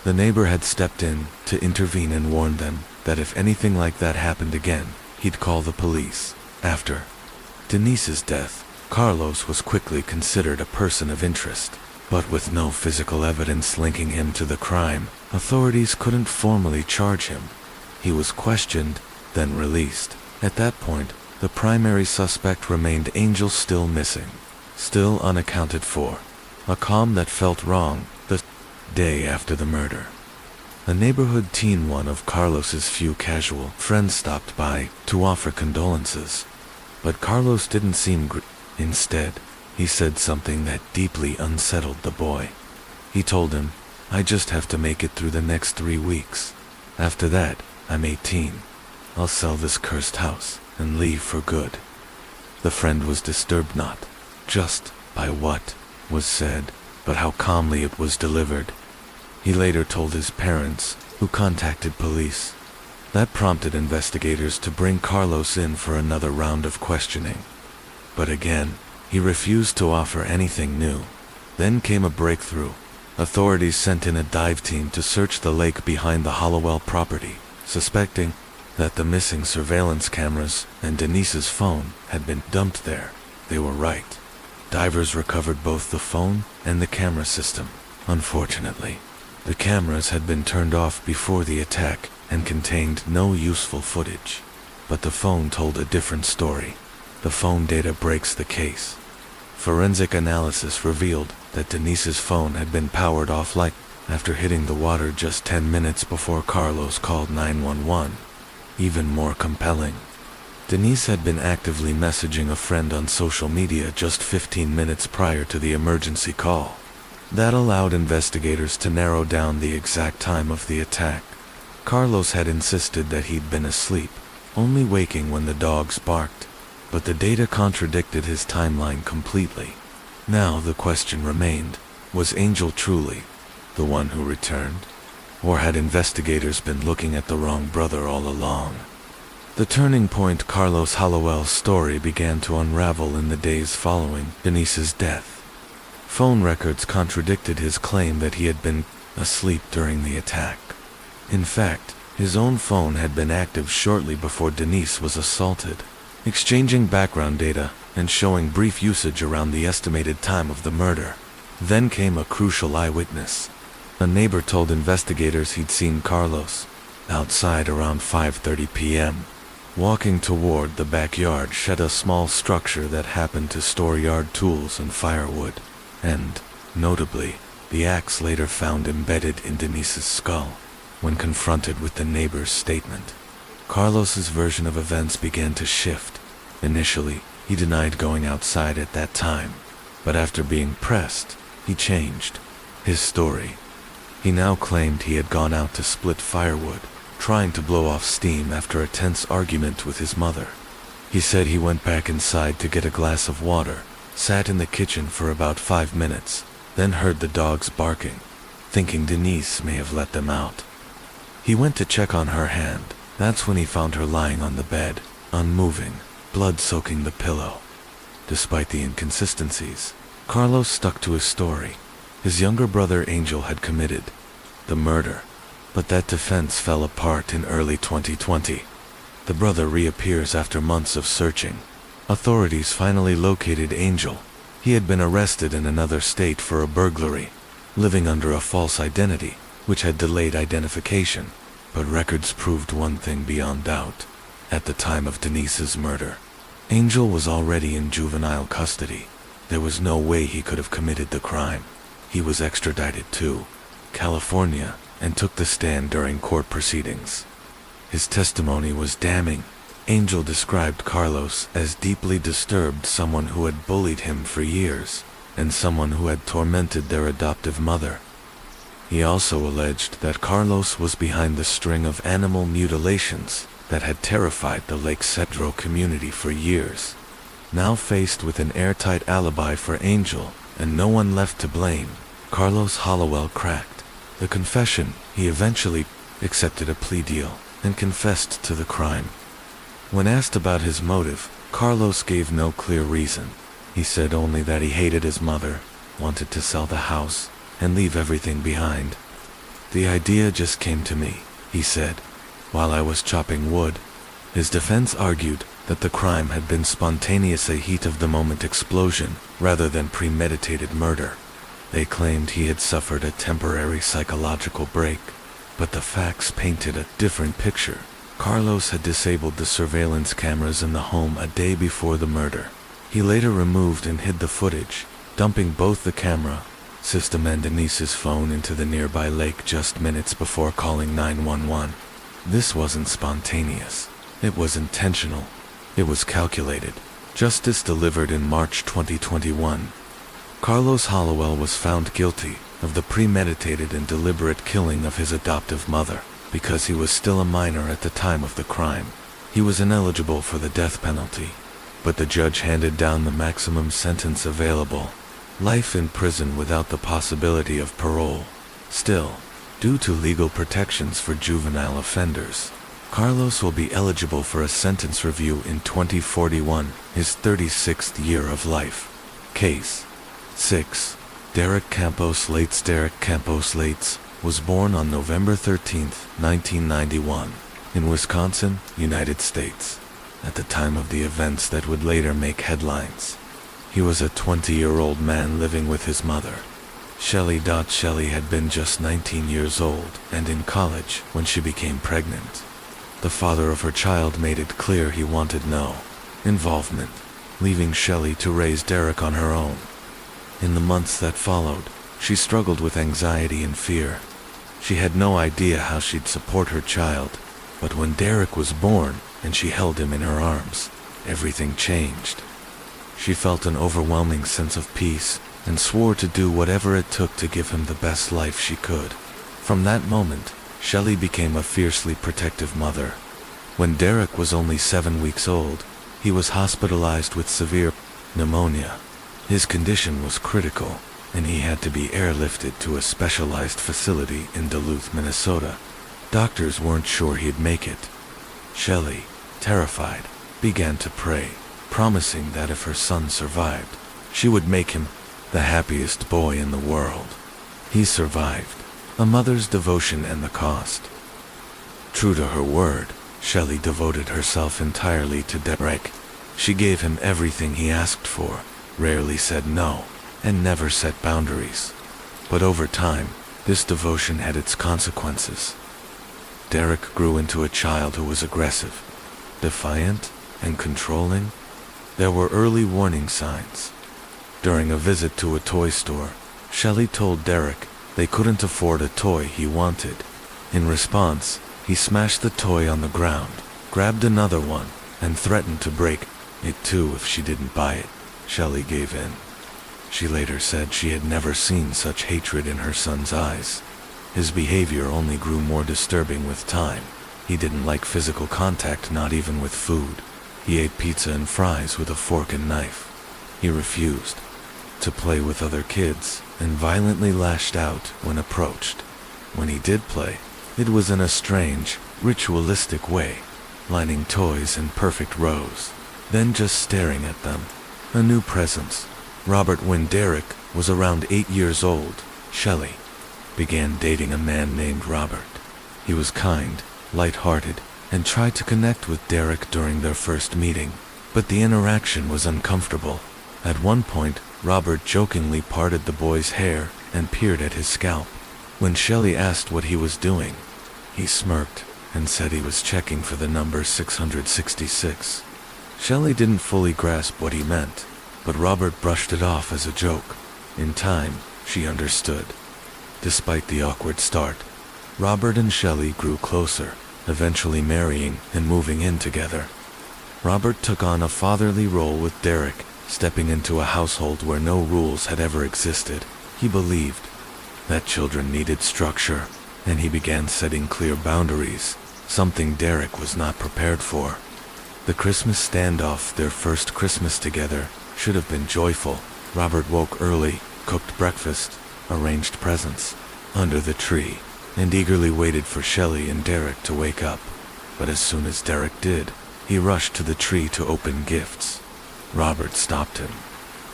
The neighbor had stepped in to intervene and warned them that if anything like that happened again, he'd call the police. After Denise's death, Carlos was quickly considered a person of interest, but with no physical evidence linking him to the crime, authorities couldn't formally charge him. He was questioned, then released. At that point, the primary suspect remained Angel, still missing, still unaccounted for. A calm that felt wrong the day after the murder. A neighborhood teen, one of Carlos's few casual friends, stopped by to offer condolences. But Carlos didn't seem Instead, he said something that deeply unsettled the boy. He told him, "I just have to make it through the next 3 weeks. After that, I'm 18. I'll sell this cursed house and leave for good." The friend was disturbed not just by what was said, but how calmly it was delivered. He later told his parents, who contacted police. That prompted investigators to bring Carlos in for another round of questioning. But again, he refused to offer anything new. Then came a breakthrough. Authorities sent in a dive team to search the lake behind the Hollowell property, suspecting that the missing surveillance cameras and Denise's phone had been dumped there. They were right. Divers recovered both the phone and the camera system. Unfortunately, the cameras had been turned off before the attack and contained no useful footage. But the phone told a different story. The phone data breaks the case. Forensic analysis revealed that Denise's phone had been powered offline after hitting the water just 10 minutes before Carlos called 911. Even more compelling, Denise had been actively messaging a friend on social media just 15 minutes prior to the emergency call. That allowed investigators to narrow down the exact time of the attack. Carlos had insisted that he'd been asleep, only waking when the dogs barked. But the data contradicted his timeline completely. Now the question remained, was Angel truly the one who returned? Or had investigators been looking at the wrong brother all along? The turning point, Carlos Hollowell's story, began to unravel in the days following Denise's death. Phone records contradicted his claim that he had been asleep during the attack. In fact, his own phone had been active shortly before Denise was assaulted, exchanging background data and showing brief usage around the estimated time of the murder. Then came a crucial eyewitness. A neighbor told investigators he'd seen Carlos outside around 5:30 p.m., walking toward the backyard shed, a small structure that happened to store yard tools and firewood. And, notably, the axe later found embedded in Denise's skull. When confronted with the neighbor's statement, Carlos's version of events began to shift. Initially, he denied going outside at that time, but after being pressed, he changed his story. He now claimed he had gone out to split firewood, trying to blow off steam after a tense argument with his mother. He said he went back inside to get a glass of water, sat in the kitchen for about 5 minutes, then heard the dogs barking, thinking Denise may have let them out. He went to check on her hand. That's when he found her lying on the bed, unmoving, blood soaking the pillow. Despite the inconsistencies, Carlos stuck to his story. His younger brother Angel had committed the murder, but that defense fell apart in early 2020. The brother reappears after months of searching. Authorities finally located Angel. He had been arrested in another state for a burglary, living under a false identity, which had delayed identification. But records proved one thing beyond doubt. At the time of Denise's murder, Angel was already in juvenile custody. There was no way he could have committed the crime. He was extradited to California and took the stand during court proceedings. His testimony was damning. Angel described Carlos as deeply disturbed, someone who had bullied him for years, and someone who had tormented their adoptive mother. He also alleged that Carlos was behind the string of animal mutilations that had terrified the Lake Cedro community for years. Now faced with an airtight alibi for Angel and no one left to blame, Carlos Hollowell cracked the confession. He eventually accepted a plea deal and confessed to the crime. When asked about his motive, Carlos gave no clear reason. He said only that he hated his mother, wanted to sell the house, and leave everything behind. "The idea just came to me," he said, "while I was chopping wood." His defense argued that the crime had been spontaneous, a heat-of-the-moment explosion, rather than premeditated murder. They claimed he had suffered a temporary psychological break, but the facts painted a different picture. Carlos had disabled the surveillance cameras in the home a day before the murder. He later removed and hid the footage, dumping both the camera system and Denise's phone into the nearby lake just minutes before calling 911. This wasn't spontaneous. It was intentional. It was calculated. Justice delivered in March 2021. Carlos Hollowell was found guilty of the premeditated and deliberate killing of his adoptive mother. Because he was still a minor at the time of the crime, he was ineligible for the death penalty, but the judge handed down the maximum sentence available: life in prison without the possibility of parole. Still, due to legal protections for juvenile offenders, Carlos will be eligible for a sentence review in 2041, his 36th year of life. Case 6. Derek Campos Lates. Derek Campos Lates was born on November 13, 1991, in Wisconsin, United States, at the time of the events that would later make headlines. He was a 20-year-old man living with his mother, Shelley. Shelley had been just 19 years old and in college when she became pregnant. The father of her child made it clear he wanted no involvement, leaving Shelley to raise Derek on her own. In the months that followed, she struggled with anxiety and fear. She had no idea how she'd support her child, but when Derek was born and she held him in her arms, everything changed. She felt an overwhelming sense of peace and swore to do whatever it took to give him the best life she could. From that moment, Shelley became a fiercely protective mother. When Derek was only 7 weeks old, he was hospitalized with severe pneumonia. His condition was critical, and he had to be airlifted to a specialized facility in Duluth, Minnesota. Doctors weren't sure he'd make it. Shelley, terrified, began to pray, promising that if her son survived, she would make him the happiest boy in the world. He survived. A mother's devotion and the cost. True to her word, Shelley devoted herself entirely to Derek. She gave him everything he asked for, rarely said no, and never set boundaries. But over time, this devotion had its consequences. Derek grew into a child who was aggressive, defiant, and controlling. There were early warning signs. During a visit to a toy store, Shelley told Derek they couldn't afford a toy he wanted. In response, he smashed the toy on the ground, grabbed another one, and threatened to break it too if she didn't buy it. Shelley gave in. She later said she had never seen such hatred in her son's eyes. His behavior only grew more disturbing with time. He didn't like physical contact, not even with food. He ate pizza and fries with a fork and knife. He refused to play with other kids and violently lashed out when approached. When he did play, it was in a strange, ritualistic way, lining toys in perfect rows, then just staring at them. A new presence. Robert. When Derek was around 8 years old, Shelley began dating a man named Robert. He was kind, light-hearted, and tried to connect with Derek during their first meeting, but the interaction was uncomfortable. At one point, Robert jokingly parted the boy's hair and peered at his scalp. When Shelley asked what he was doing, he smirked and said he was checking for the number 666. Shelley didn't fully grasp what he meant, but Robert brushed it off as a joke. In time, she understood. Despite the awkward start, Robert and Shelley grew closer, eventually marrying and moving in together. Robert took on a fatherly role with Derek, stepping into a household where no rules had ever existed. He believed that children needed structure, and he began setting clear boundaries, something Derek was not prepared for. The Christmas standoff, their first Christmas together, should have been joyful. Robert woke early, cooked breakfast, arranged presents under the tree, and eagerly waited for Shelley and Derek to wake up. But as soon as Derek did, he rushed to the tree to open gifts. Robert stopped him.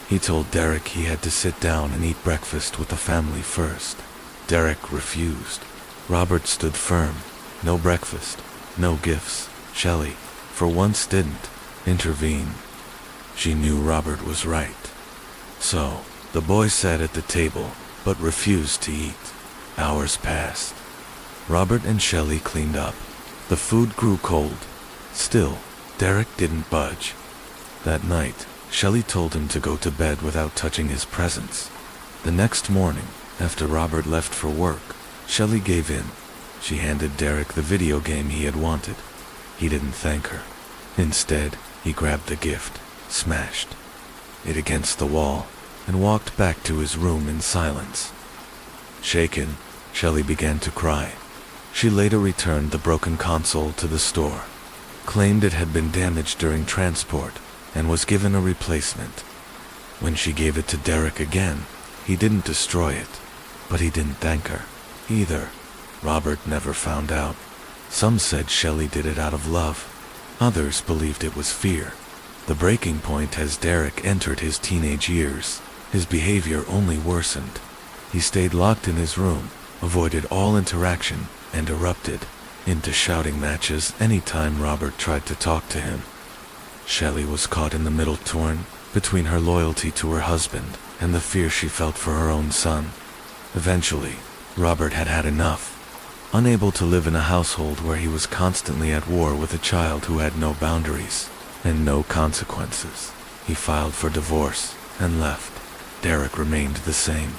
He told Derek he had to sit down and eat breakfast with the family first. Derek refused. Robert stood firm. No breakfast, no gifts. Shelley, for once, didn't intervene. She knew Robert was right. So, the boy sat at the table, but refused to eat. Hours passed. Robert and Shelley cleaned up. The food grew cold. Still, Derek didn't budge. That night, Shelley told him to go to bed without touching his presents. The next morning, after Robert left for work, Shelley gave in. She handed Derek the video game he had wanted. He didn't thank her. Instead, he grabbed the gift, smashed it against the wall, and walked back to his room in silence. Shaken, Shelley began to cry. She later returned the broken console to the store, claimed it had been damaged during transport, and was given a replacement. When she gave it to Derek again, he didn't destroy it, but he didn't thank her either. Robert never found out. Some said Shelley did it out of love. Others believed it was fear. The breaking point as Derek entered his teenage years, his behavior only worsened. He stayed locked in his room, avoided all interaction, and erupted into shouting matches anytime Robert tried to talk to him. Shelley was caught in the middle, torn between her loyalty to her husband and the fear she felt for her own son. Eventually, Robert had had enough. Unable to live in a household where he was constantly at war with a child who had no boundaries and no consequences, he filed for divorce and left. Derek remained the same.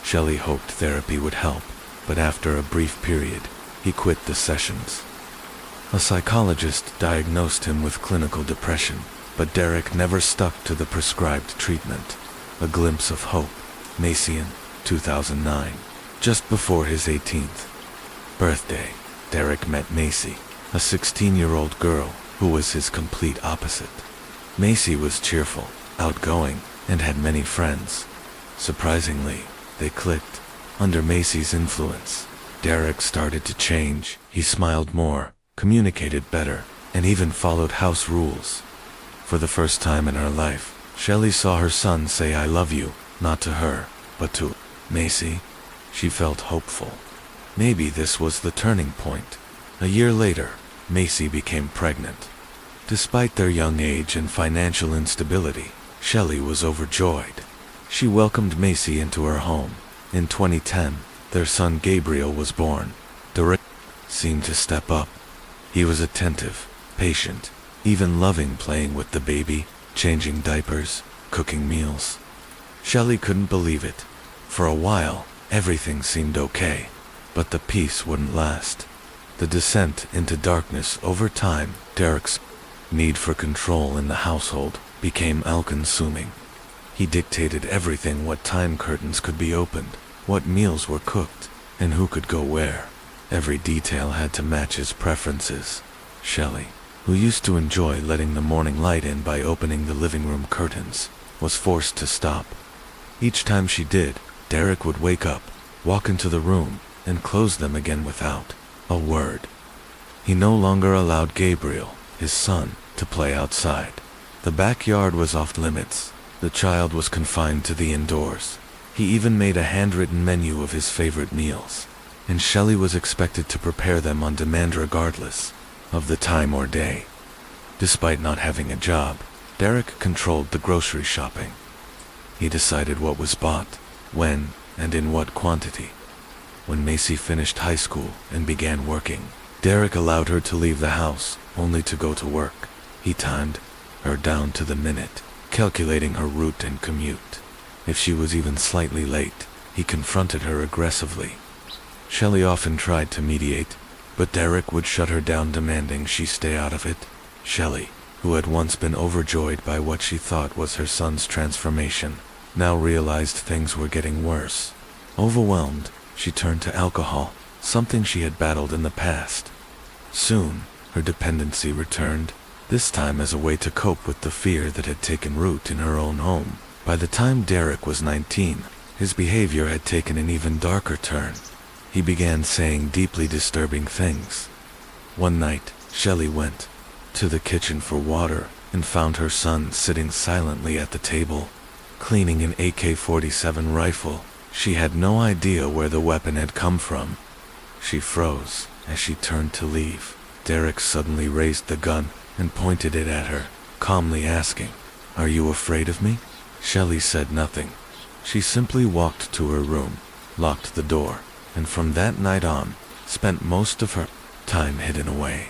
Shelley hoped therapy would help, but after a brief period, he quit the sessions. A psychologist diagnosed him with clinical depression, but Derek never stuck to the prescribed treatment. A glimpse of hope. Macian, 2009. Just before his 18th birthday, Derek met Macy, a 16-year-old girl who was his complete opposite. Macy was cheerful, outgoing, and had many friends. Surprisingly, they clicked. Under Macy's influence, Derek started to change. He smiled more, communicated better, and even followed house rules. For the first time in her life, Shelley saw her son say "I love you," not to her, but to Macy. She felt hopeful. Maybe this was the turning point. A year later, Macy became pregnant. Despite their young age and financial instability, Shelley was overjoyed. She welcomed Macy into her home. In 2010, their son Gabriel was born. Derek seemed to step up. He was attentive, patient, even loving playing with the baby, changing diapers, cooking meals. Shelley couldn't believe it. For a while, everything seemed okay, but the peace wouldn't last. The descent into darkness over time. Derek's need for control in the household became all-consuming. He dictated everything: what time curtains could be opened, what meals were cooked, and who could go where. Every detail had to match his preferences. Shelley, who used to enjoy letting the morning light in by opening the living room curtains, was forced to stop. Each time she did, Derek would wake up, walk into the room, and close them again without a word. He no longer allowed Gabriel, his son, to play outside. The backyard was off limits. The child was confined to the indoors. He even made a handwritten menu of his favorite meals, and Shelley was expected to prepare them on demand regardless of the time or day. Despite not having a job, Derek controlled the grocery shopping. He decided what was bought, when, and in what quantity. When Macy finished high school and began working, Derek allowed her to leave the house, only to go to work. He timed her down to the minute, calculating her route and commute. If she was even slightly late, he confronted her aggressively. Shelley often tried to mediate, but Derek would shut her down, demanding she stay out of it. Shelley, who had once been overjoyed by what she thought was her son's transformation, now realized things were getting worse. Overwhelmed, she turned to alcohol, something she had battled in the past. Soon, her dependency returned, this time as a way to cope with the fear that had taken root in her own home. By the time Derek was 19, his behavior had taken an even darker turn. He began saying deeply disturbing things. One night, Shelley went to the kitchen for water and found her son sitting silently at the table, cleaning an AK-47 rifle. She had no idea where the weapon had come from. She froze as she turned to leave. Derek suddenly raised the gun and pointed it at her, calmly asking, "Are you afraid of me?" Shelley said nothing. She simply walked to her room, locked the door, and from that night on, spent most of her time hidden away.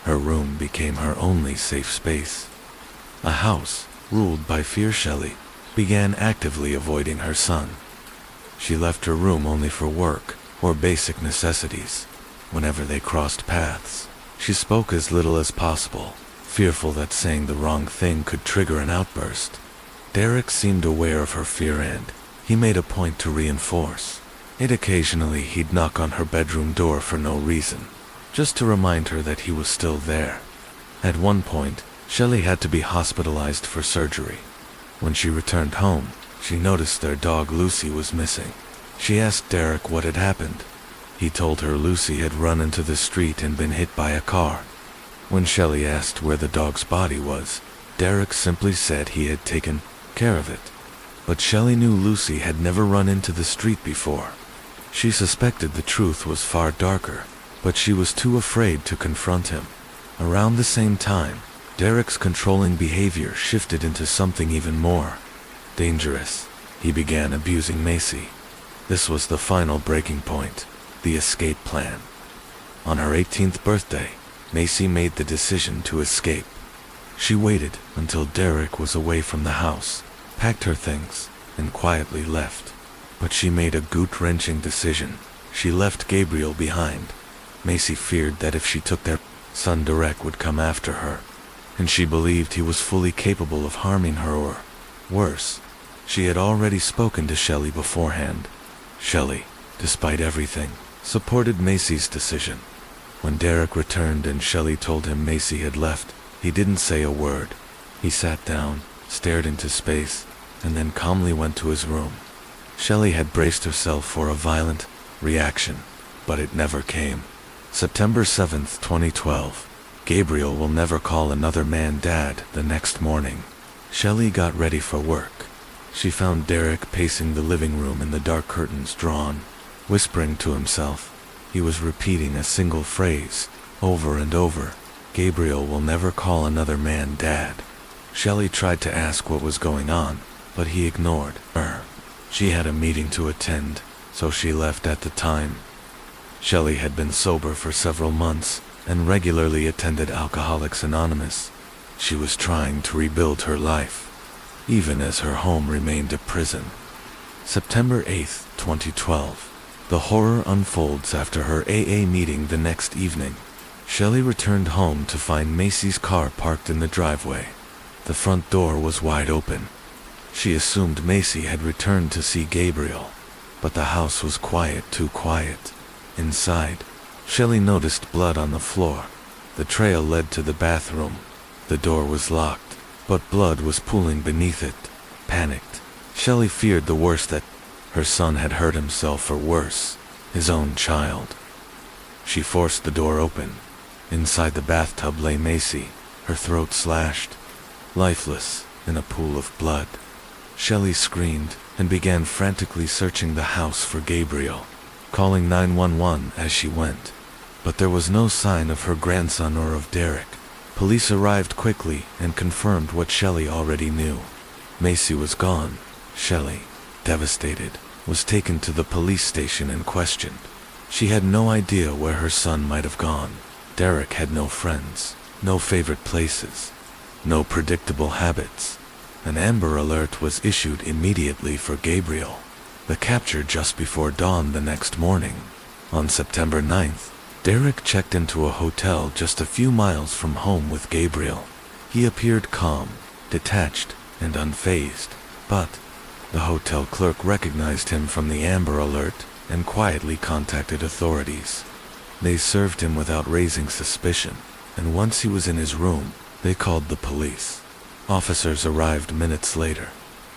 Her room became her only safe space. A house ruled by fear. Shelley began actively avoiding her son. She left her room only for work or basic necessities. Whenever they crossed paths, she spoke as little as possible, fearful that saying the wrong thing could trigger an outburst. Derek seemed aware of her fear, and he made a point to reinforce it. Occasionally he'd knock on her bedroom door for no reason, just to remind her that he was still there. At one point, Shelley had to be hospitalized for surgery. When she returned home, she noticed their dog Lucy was missing. She asked Derek what had happened. He told her Lucy had run into the street and been hit by a car. When Shelley asked where the dog's body was, Derek simply said he had taken care of it. But Shelley knew Lucy had never run into the street before. She suspected the truth was far darker, but she was too afraid to confront him. Around the same time, Derek's controlling behavior shifted into something even more dangerous. He began abusing Macy. This was the final breaking point, the escape plan. On her 18th birthday, Macy made the decision to escape. She waited until Derek was away from the house, packed her things, and quietly left. But she made a gut-wrenching decision. She left Gabriel behind. Macy feared that if she took their son, Derek would come after her, and she believed he was fully capable of harming her, or worse. She had already spoken to Shelley beforehand. Shelley, despite everything, supported Macy's decision. When Derek returned and Shelley told him Macy had left, he didn't say a word. He sat down, stared into space, and then calmly went to his room. Shelley had braced herself for a violent reaction, but it never came. September 7th, 2012. Gabriel will never call another man dad. The next morning, Shelley got ready for work. She found Derek pacing the living room in the dark curtains drawn, whispering to himself. He was repeating a single phrase, over and over. Gabriel will never call another man dad. Shelley tried to ask what was going on, but he ignored her. She had a meeting to attend, so she left at the time. Shelley had been sober for several months and regularly attended Alcoholics Anonymous. She was trying to rebuild her life, even as her home remained a prison. September 8th, 2012. The horror unfolds after her AA meeting the next evening. Shelley returned home to find Macy's car parked in the driveway. The front door was wide open. She assumed Macy had returned to see Gabriel, but the house was quiet, too quiet. Inside, Shelley noticed blood on the floor. The trail led to the bathroom. The door was locked, but blood was pooling beneath it. Panicked, Shelley feared the worst, that her son had hurt himself, or worse, his own child. She forced the door open. Inside the bathtub lay Macy, her throat slashed, lifeless in a pool of blood. Shelley screamed and began frantically searching the house for Gabriel, calling 911 as she went. But there was no sign of her grandson or of Derek. Police arrived quickly and confirmed what Shelley already knew. Macy was gone, Shelley, devastated, was taken to the police station and questioned. She had no idea where her son might have gone. Derek had no friends, no favorite places, no predictable habits. An Amber Alert was issued immediately for Gabriel. The capture just before dawn the next morning. On September 9th, Derek checked into a hotel just a few miles from home with Gabriel. He appeared calm, detached, and unfazed, but the hotel clerk recognized him from the Amber Alert and quietly contacted authorities. They served him without raising suspicion, and once he was in his room, they called the police. Officers arrived minutes later.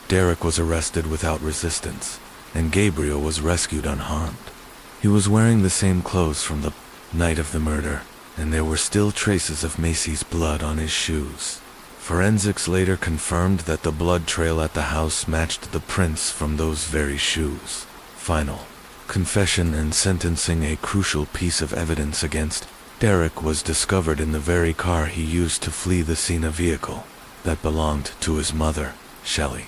Derek was arrested without resistance, and Gabriel was rescued unharmed. He was wearing the same clothes from the night of the murder, and there were still traces of Macy's blood on his shoes. Forensics later confirmed that the blood trail at the house matched the prints from those very shoes. Final confession and sentencing. A crucial piece of evidence against Derek was discovered in the very car he used to flee the scene, a vehicle that belonged to his mother, Shelley.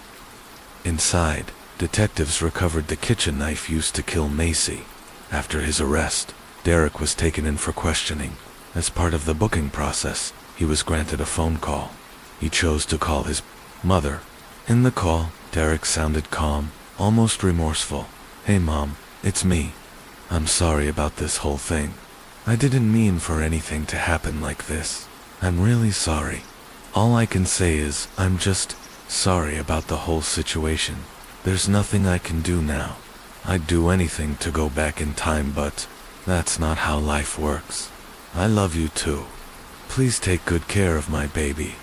Inside, detectives recovered the kitchen knife used to kill Macy. After his arrest, Derek was taken in for questioning. As part of the booking process, he was granted a phone call. He chose to call his mother. In the call, Derek sounded calm, almost remorseful. "Hey Mom, it's me. I'm sorry about this whole thing. I didn't mean for anything to happen like this. I'm really sorry. All I can say is, I'm just sorry about the whole situation. There's nothing I can do now. I'd do anything to go back in time, but that's not how life works. I love you too. Please take good care of my baby."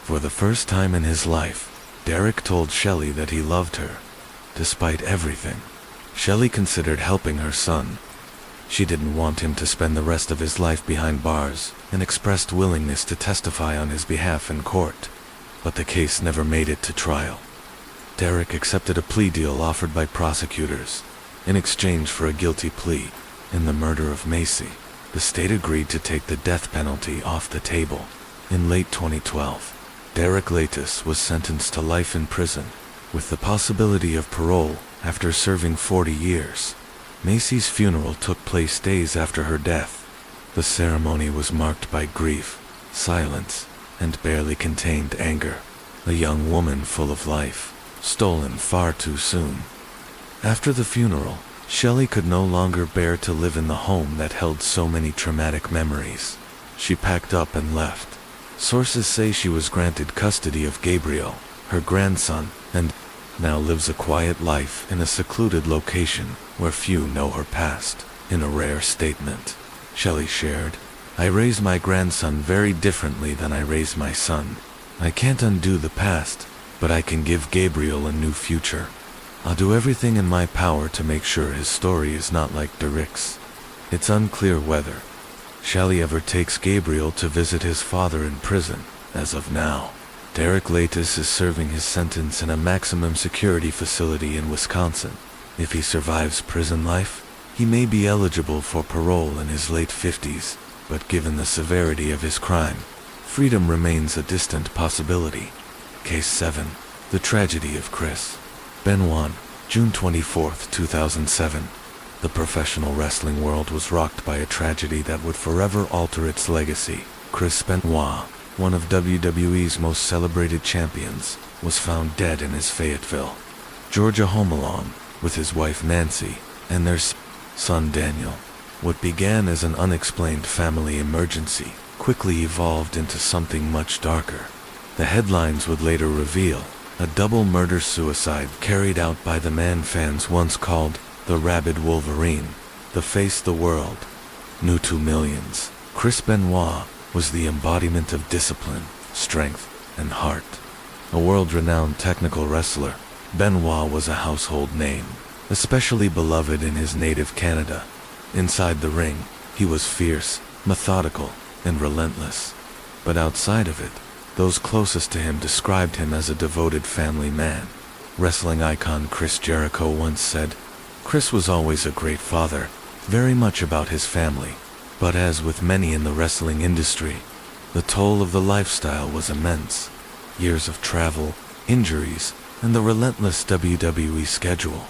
For the first time in his life, Derek told Shelley that he loved her. Despite everything, Shelley considered helping her son. She didn't want him to spend the rest of his life behind bars and expressed willingness to testify on his behalf in court. But the case never made it to trial. Derek accepted a plea deal offered by prosecutors. In exchange for a guilty plea in the murder of Macy, the state agreed to take the death penalty off the table. In late 2012, Derek Latis was sentenced to life in prison, with the possibility of parole after serving 40 years. Macy's funeral took place days after her death. The ceremony was marked by grief, silence, and barely contained anger. A young woman full of life, stolen far too soon. After the funeral, Shelley could no longer bear to live in the home that held so many traumatic memories. She packed up and left. Sources say she was granted custody of Gabriel, her grandson, and now lives a quiet life in a secluded location where few know her past. In a rare statement, Shelley shared, "I raise my grandson very differently than I raised my son. I can't undo the past, but I can give Gabriel a new future. I'll do everything in my power to make sure his story is not like Derek's." It's unclear whether Shelley ever takes Gabriel to visit his father in prison. As of now, Derek Latis is serving his sentence in a maximum security facility in Wisconsin. If he survives prison life, he may be eligible for parole in his late 50s, but given the severity of his crime, freedom remains a distant possibility. Case 7. The Tragedy of Chris Benoit, June 24, 2007. The professional wrestling world was rocked by a tragedy that would forever alter its legacy. Chris Benoit, one of WWE's most celebrated champions, was found dead in his Fayetteville, Georgia home alone with his wife Nancy and their son Daniel. What began as an unexplained family emergency quickly evolved into something much darker. The headlines would later reveal a double murder-suicide carried out by the man fans once called the Rabid Wolverine, the face the world knew to millions. Chris Benoit was the embodiment of discipline, strength, and heart. A world-renowned technical wrestler, Benoit was a household name, especially beloved in his native Canada. Inside the ring, he was fierce, methodical, and relentless. But outside of it, those closest to him described him as a devoted family man. Wrestling icon Chris Jericho once said, "Chris was always a great father, very much about his family." But as with many in the wrestling industry, the toll of the lifestyle was immense. Years of travel, injuries, and the relentless WWE schedule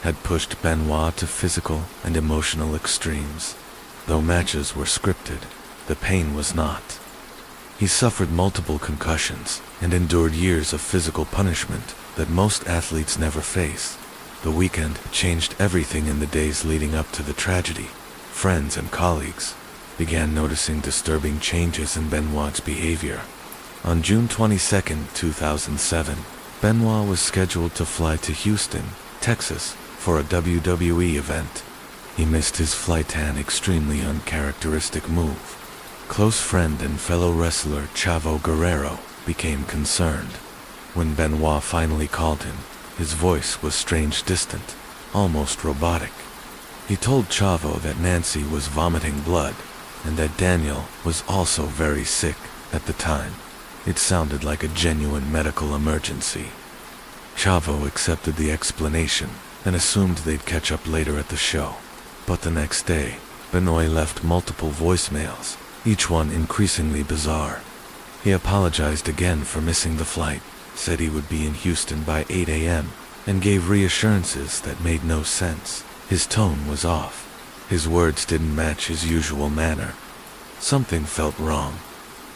had pushed Benoit to physical and emotional extremes. Though matches were scripted, the pain was not. He suffered multiple concussions and endured years of physical punishment that most athletes never face. The weekend changed everything in the days leading up to the tragedy. Friends and colleagues began noticing disturbing changes in Benoit's behavior. On June 22, 2007, Benoit was scheduled to fly to Houston, Texas, for a WWE event. He missed his flight, an extremely uncharacteristic move. Close friend and fellow wrestler Chavo Guerrero became concerned. When Benoit finally called him, his voice was strange, distant, almost robotic. He told Chavo that Nancy was vomiting blood, and that Daniel was also very sick at the time. It sounded like a genuine medical emergency. Chavo accepted the explanation and assumed they'd catch up later at the show. But the next day, Benoit left multiple voicemails, each one increasingly bizarre. He apologized again for missing the flight, said he would be in Houston by 8 a.m., and gave reassurances that made no sense. His tone was off. His words didn't match his usual manner. Something felt wrong.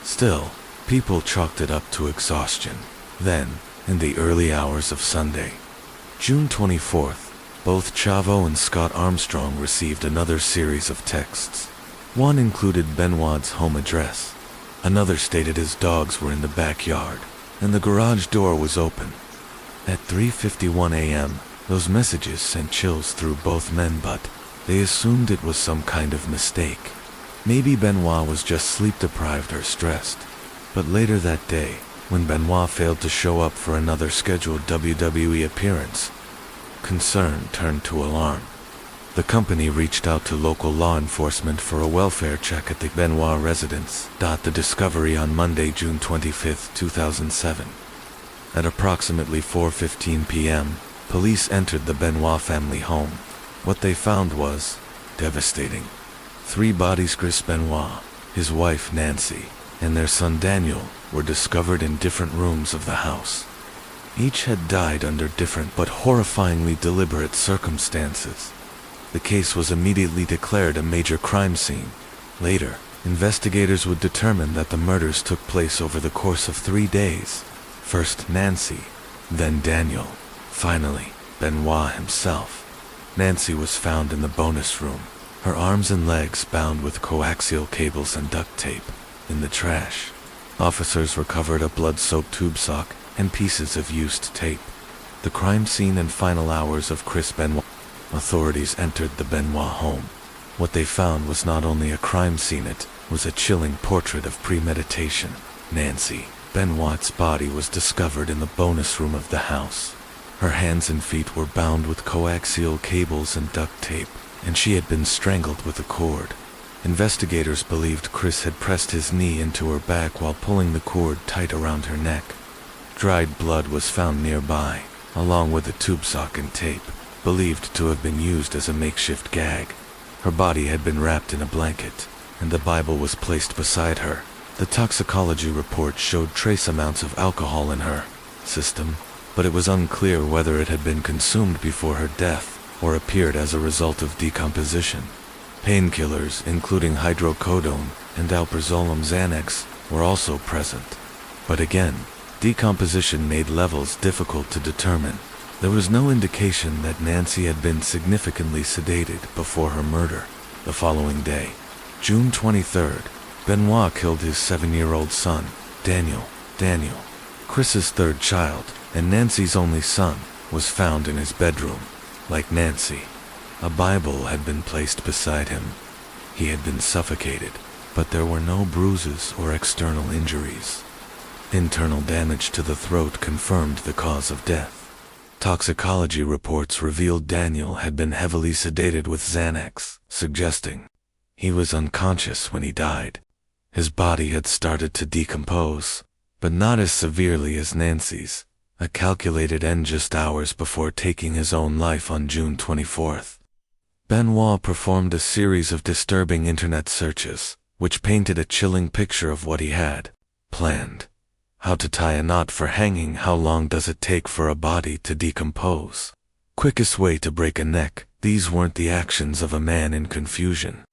Still, people chalked it up to exhaustion. Then, in the early hours of Sunday, June 24th, both Chavo and Scott Armstrong received another series of texts. One included Benoit's home address. Another stated his dogs were in the backyard, and the garage door was open. At 3:51 a.m., those messages sent chills through both men, but they assumed it was some kind of mistake. Maybe Benoit was just sleep-deprived or stressed. But later that day, when Benoit failed to show up for another scheduled WWE appearance, concern turned to alarm. The company reached out to local law enforcement for a welfare check at the Benoit residence. The discovery on Monday, June 25, 2007. At approximately 4:15 p.m., police entered the Benoit family home. What they found was devastating. 3 bodies: Chris Benoit, his wife Nancy, and their son Daniel, were discovered in different rooms of the house. Each had died under different but horrifyingly deliberate circumstances. The case was immediately declared a major crime scene. Later, investigators would determine that the murders took place over the course of 3 days. First Nancy, then Daniel, finally Benoit himself. Nancy was found in the bonus room, her arms and legs bound with coaxial cables and duct tape. In the trash, officers recovered a blood-soaked tube sock and pieces of used tape. The crime scene and final hours of Chris Benoit. Authorities entered the Benoit home. What they found was not only a crime scene, it was a chilling portrait of premeditation. Nancy Benoit's body was discovered in the bonus room of the house. Her hands and feet were bound with coaxial cables and duct tape, and she had been strangled with a cord. Investigators believed Chris had pressed his knee into her back while pulling the cord tight around her neck. Dried blood was found nearby, along with a tube sock and tape, believed to have been used as a makeshift gag. Her body had been wrapped in a blanket, and the Bible was placed beside her. The toxicology report showed trace amounts of alcohol in her system, but it was unclear whether it had been consumed before her death or appeared as a result of decomposition. Painkillers, including hydrocodone and alprazolam Xanax, were also present. But again, decomposition made levels difficult to determine. There was no indication that Nancy had been significantly sedated before her murder. The following day, June 23rd, Benoit killed his 7-year-old son, Daniel. Chris's third child, and Nancy's only son, was found in his bedroom. Like Nancy, a Bible had been placed beside him. He had been suffocated, but there were no bruises or external injuries. Internal damage to the throat confirmed the cause of death. Toxicology reports revealed Daniel had been heavily sedated with Xanax, suggesting he was unconscious when he died. His body had started to decompose, but not as severely as Nancy's. A calculated end just hours before taking his own life on June 24th. Benoit performed a series of disturbing internet searches, which painted a chilling picture of what he had planned. How to tie a knot for hanging, how long does it take for a body to decompose? Quickest way to break a neck. These weren't the actions of a man in confusion.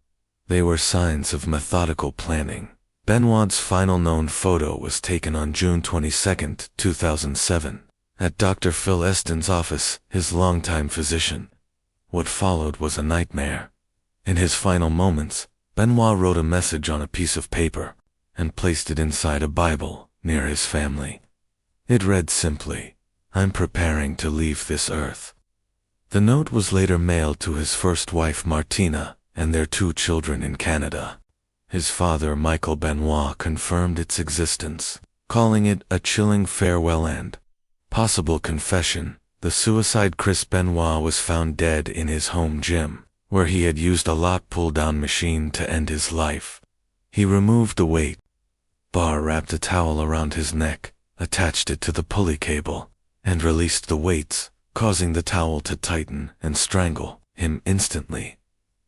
They were signs of methodical planning. Benoit's final known photo was taken on June 22, 2007, at Dr. Phil Eston's office, his longtime physician. What followed was a nightmare. In his final moments, Benoit wrote a message on a piece of paper and placed it inside a Bible near his family. It read simply, "I'm preparing to leave this earth." The note was later mailed to his first wife Martina and their 2 children in Canada. His father, Michael Benoit, confirmed its existence, calling it a chilling farewell and possible confession. The suicide Chris Benoit was found dead in his home gym, where he had used a lot pull-down machine to end his life. He removed the weight bar, wrapped a towel around his neck, attached it to the pulley cable, and released the weights, causing the towel to tighten and strangle him instantly.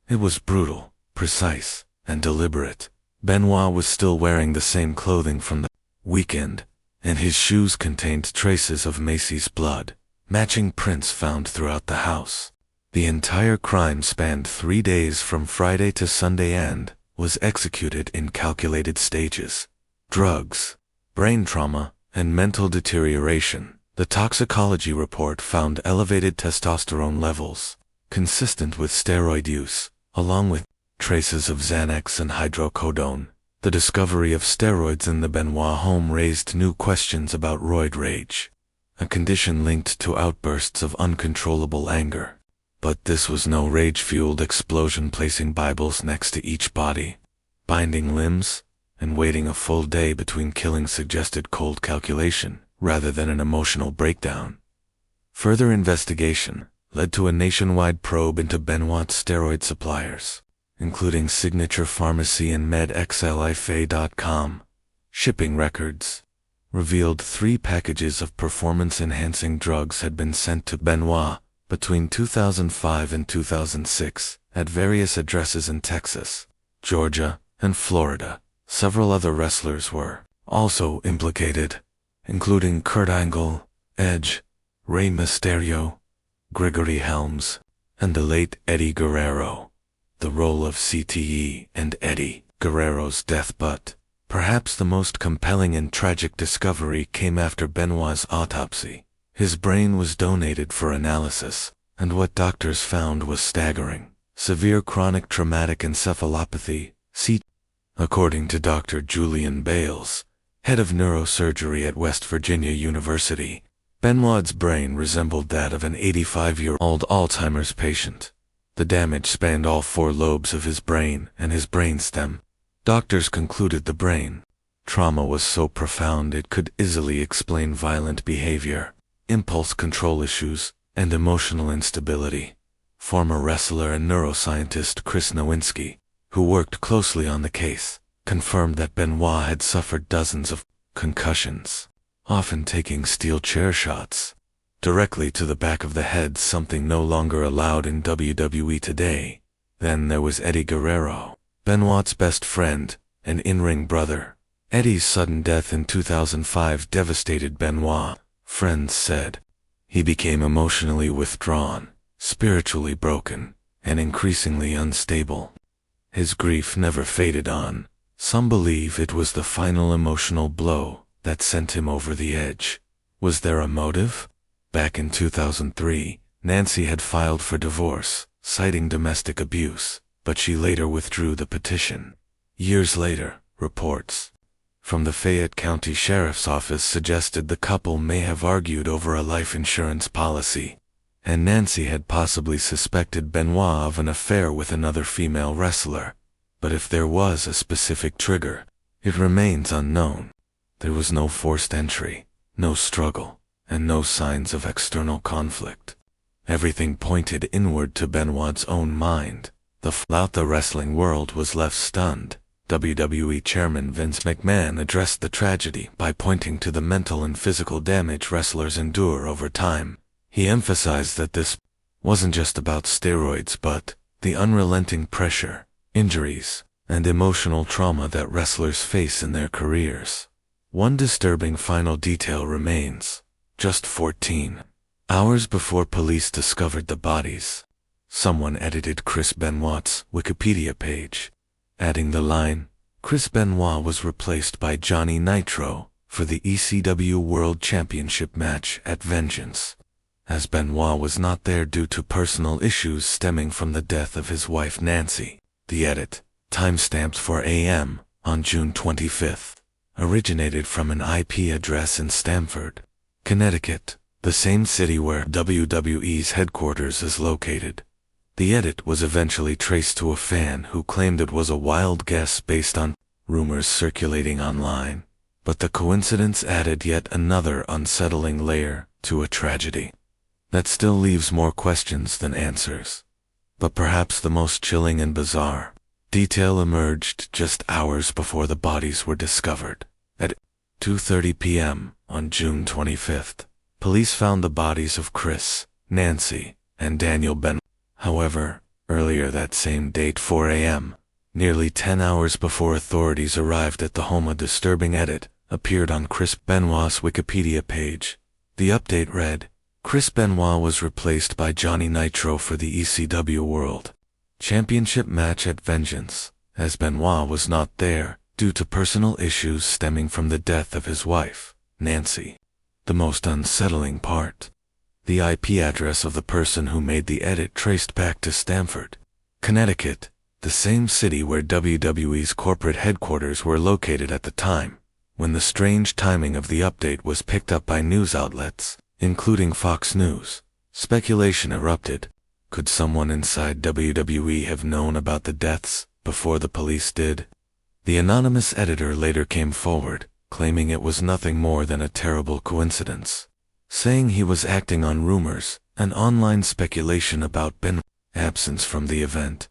It was brutal, precise, and deliberate. Benoit was still wearing the same clothing from the weekend, and his shoes contained traces of Macy's blood, matching prints found throughout the house. The entire crime spanned 3 days from Friday to Sunday and was executed in calculated stages. Drugs, brain trauma, and mental deterioration. The toxicology report found elevated testosterone levels, consistent with steroid use, along with traces of Xanax and hydrocodone. The discovery of steroids in the Benoit home raised new questions about roid rage, a condition linked to outbursts of uncontrollable anger. But this was no rage-fueled explosion. Placing Bibles next to each body, binding limbs, and waiting a full day between killings suggested cold calculation rather than an emotional breakdown. Further investigation led to a nationwide probe into Benoit's steroid suppliers, including Signature Pharmacy and MedXLIFA.com. Shipping records revealed 3 packages of performance-enhancing drugs had been sent to Benoit between 2005 and 2006 at various addresses in Texas, Georgia, and Florida. Several other wrestlers were also implicated, including Kurt Angle, Edge, Rey Mysterio, Gregory Helms, and the late Eddie Guerrero. The role of CTE and Eddie Guerrero's death, but perhaps the most compelling and tragic discovery came after Benoit's autopsy. His brain was donated for analysis, and what doctors found was staggering. Severe chronic traumatic encephalopathy, CTE. According to Dr. Julian Bales, head of neurosurgery at West Virginia University, Benoit's brain resembled that of an 85-year-old Alzheimer's patient. The damage spanned all 4 lobes of his brain and his brainstem. Doctors concluded the brain trauma was so profound it could easily explain violent behavior, impulse control issues, and emotional instability. Former wrestler and neuroscientist Chris Nowinski, who worked closely on the case, confirmed that Benoit had suffered dozens of concussions, often taking steel chair shots directly to the back of the head, something no longer allowed in WWE today. Then there was Eddie Guerrero, Benoit's best friend and in-ring brother. Eddie's sudden death in 2005 devastated Benoit, friends said. He became emotionally withdrawn, spiritually broken, and increasingly unstable. His grief never faded on. Some believe it was the final emotional blow that sent him over the edge. Was there a motive? Back in 2003, Nancy had filed for divorce, citing domestic abuse, but she later withdrew the petition. Years later, reports from the Fayette County Sheriff's Office suggested the couple may have argued over a life insurance policy, and Nancy had possibly suspected Benoit of an affair with another female wrestler. But if there was a specific trigger, it remains unknown. There was no forced entry, no struggle, and no signs of external conflict. Everything pointed inward to Benoit's own mind. The wrestling world was left stunned. WWE Chairman Vince McMahon addressed the tragedy by pointing to the mental and physical damage wrestlers endure over time. He emphasized that this wasn't just about steroids but the unrelenting pressure, injuries, and emotional trauma that wrestlers face in their careers. One disturbing final detail remains. Just 14 hours before police discovered the bodies, someone edited Chris Benoit's Wikipedia page, adding the line, "Chris Benoit was replaced by Johnny Nitro for the ECW World Championship match at Vengeance, as Benoit was not there due to personal issues stemming from the death of his wife Nancy." The edit, timestamped for AM on June 25th, originated from an IP address in Stamford, Connecticut, the same city where WWE's headquarters is located. The edit was eventually traced to a fan who claimed it was a wild guess based on rumors circulating online, but the coincidence added yet another unsettling layer to a tragedy that still leaves more questions than answers. But perhaps the most chilling and bizarre detail emerged just hours before the bodies were discovered. At 2:30 p.m. on June 25th, police found the bodies of Chris, Nancy, and Daniel Benoit. However, earlier that same date, 4 a.m., nearly 10 hours before authorities arrived at the home, a disturbing edit appeared on Chris Benoit's Wikipedia page. The update read, "Chris Benoit was replaced by Johnny Nitro for the ECW World Championship match at Vengeance, as Benoit was not there due to personal issues stemming from the death of his wife, Nancy." The most unsettling part, the IP address of the person who made the edit traced back to Stamford, Connecticut, the same city where WWE's corporate headquarters were located at the time, when the strange timing of the update was picked up by news outlets, including Fox News. Speculation erupted. Could someone inside WWE have known about the deaths before the police did? The anonymous editor later came forward, claiming it was nothing more than a terrible coincidence, saying he was acting on rumors and online speculation about Ben's absence from the event.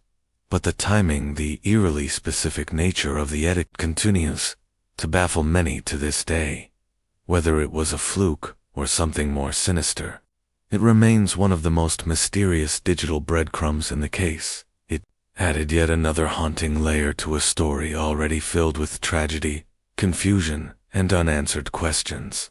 But the timing, the eerily specific nature of the edit continues to baffle many to this day. Whether it was a fluke or something more sinister, it remains one of the most mysterious digital breadcrumbs in the case. It added yet another haunting layer to a story already filled with tragedy, confusion, and unanswered questions.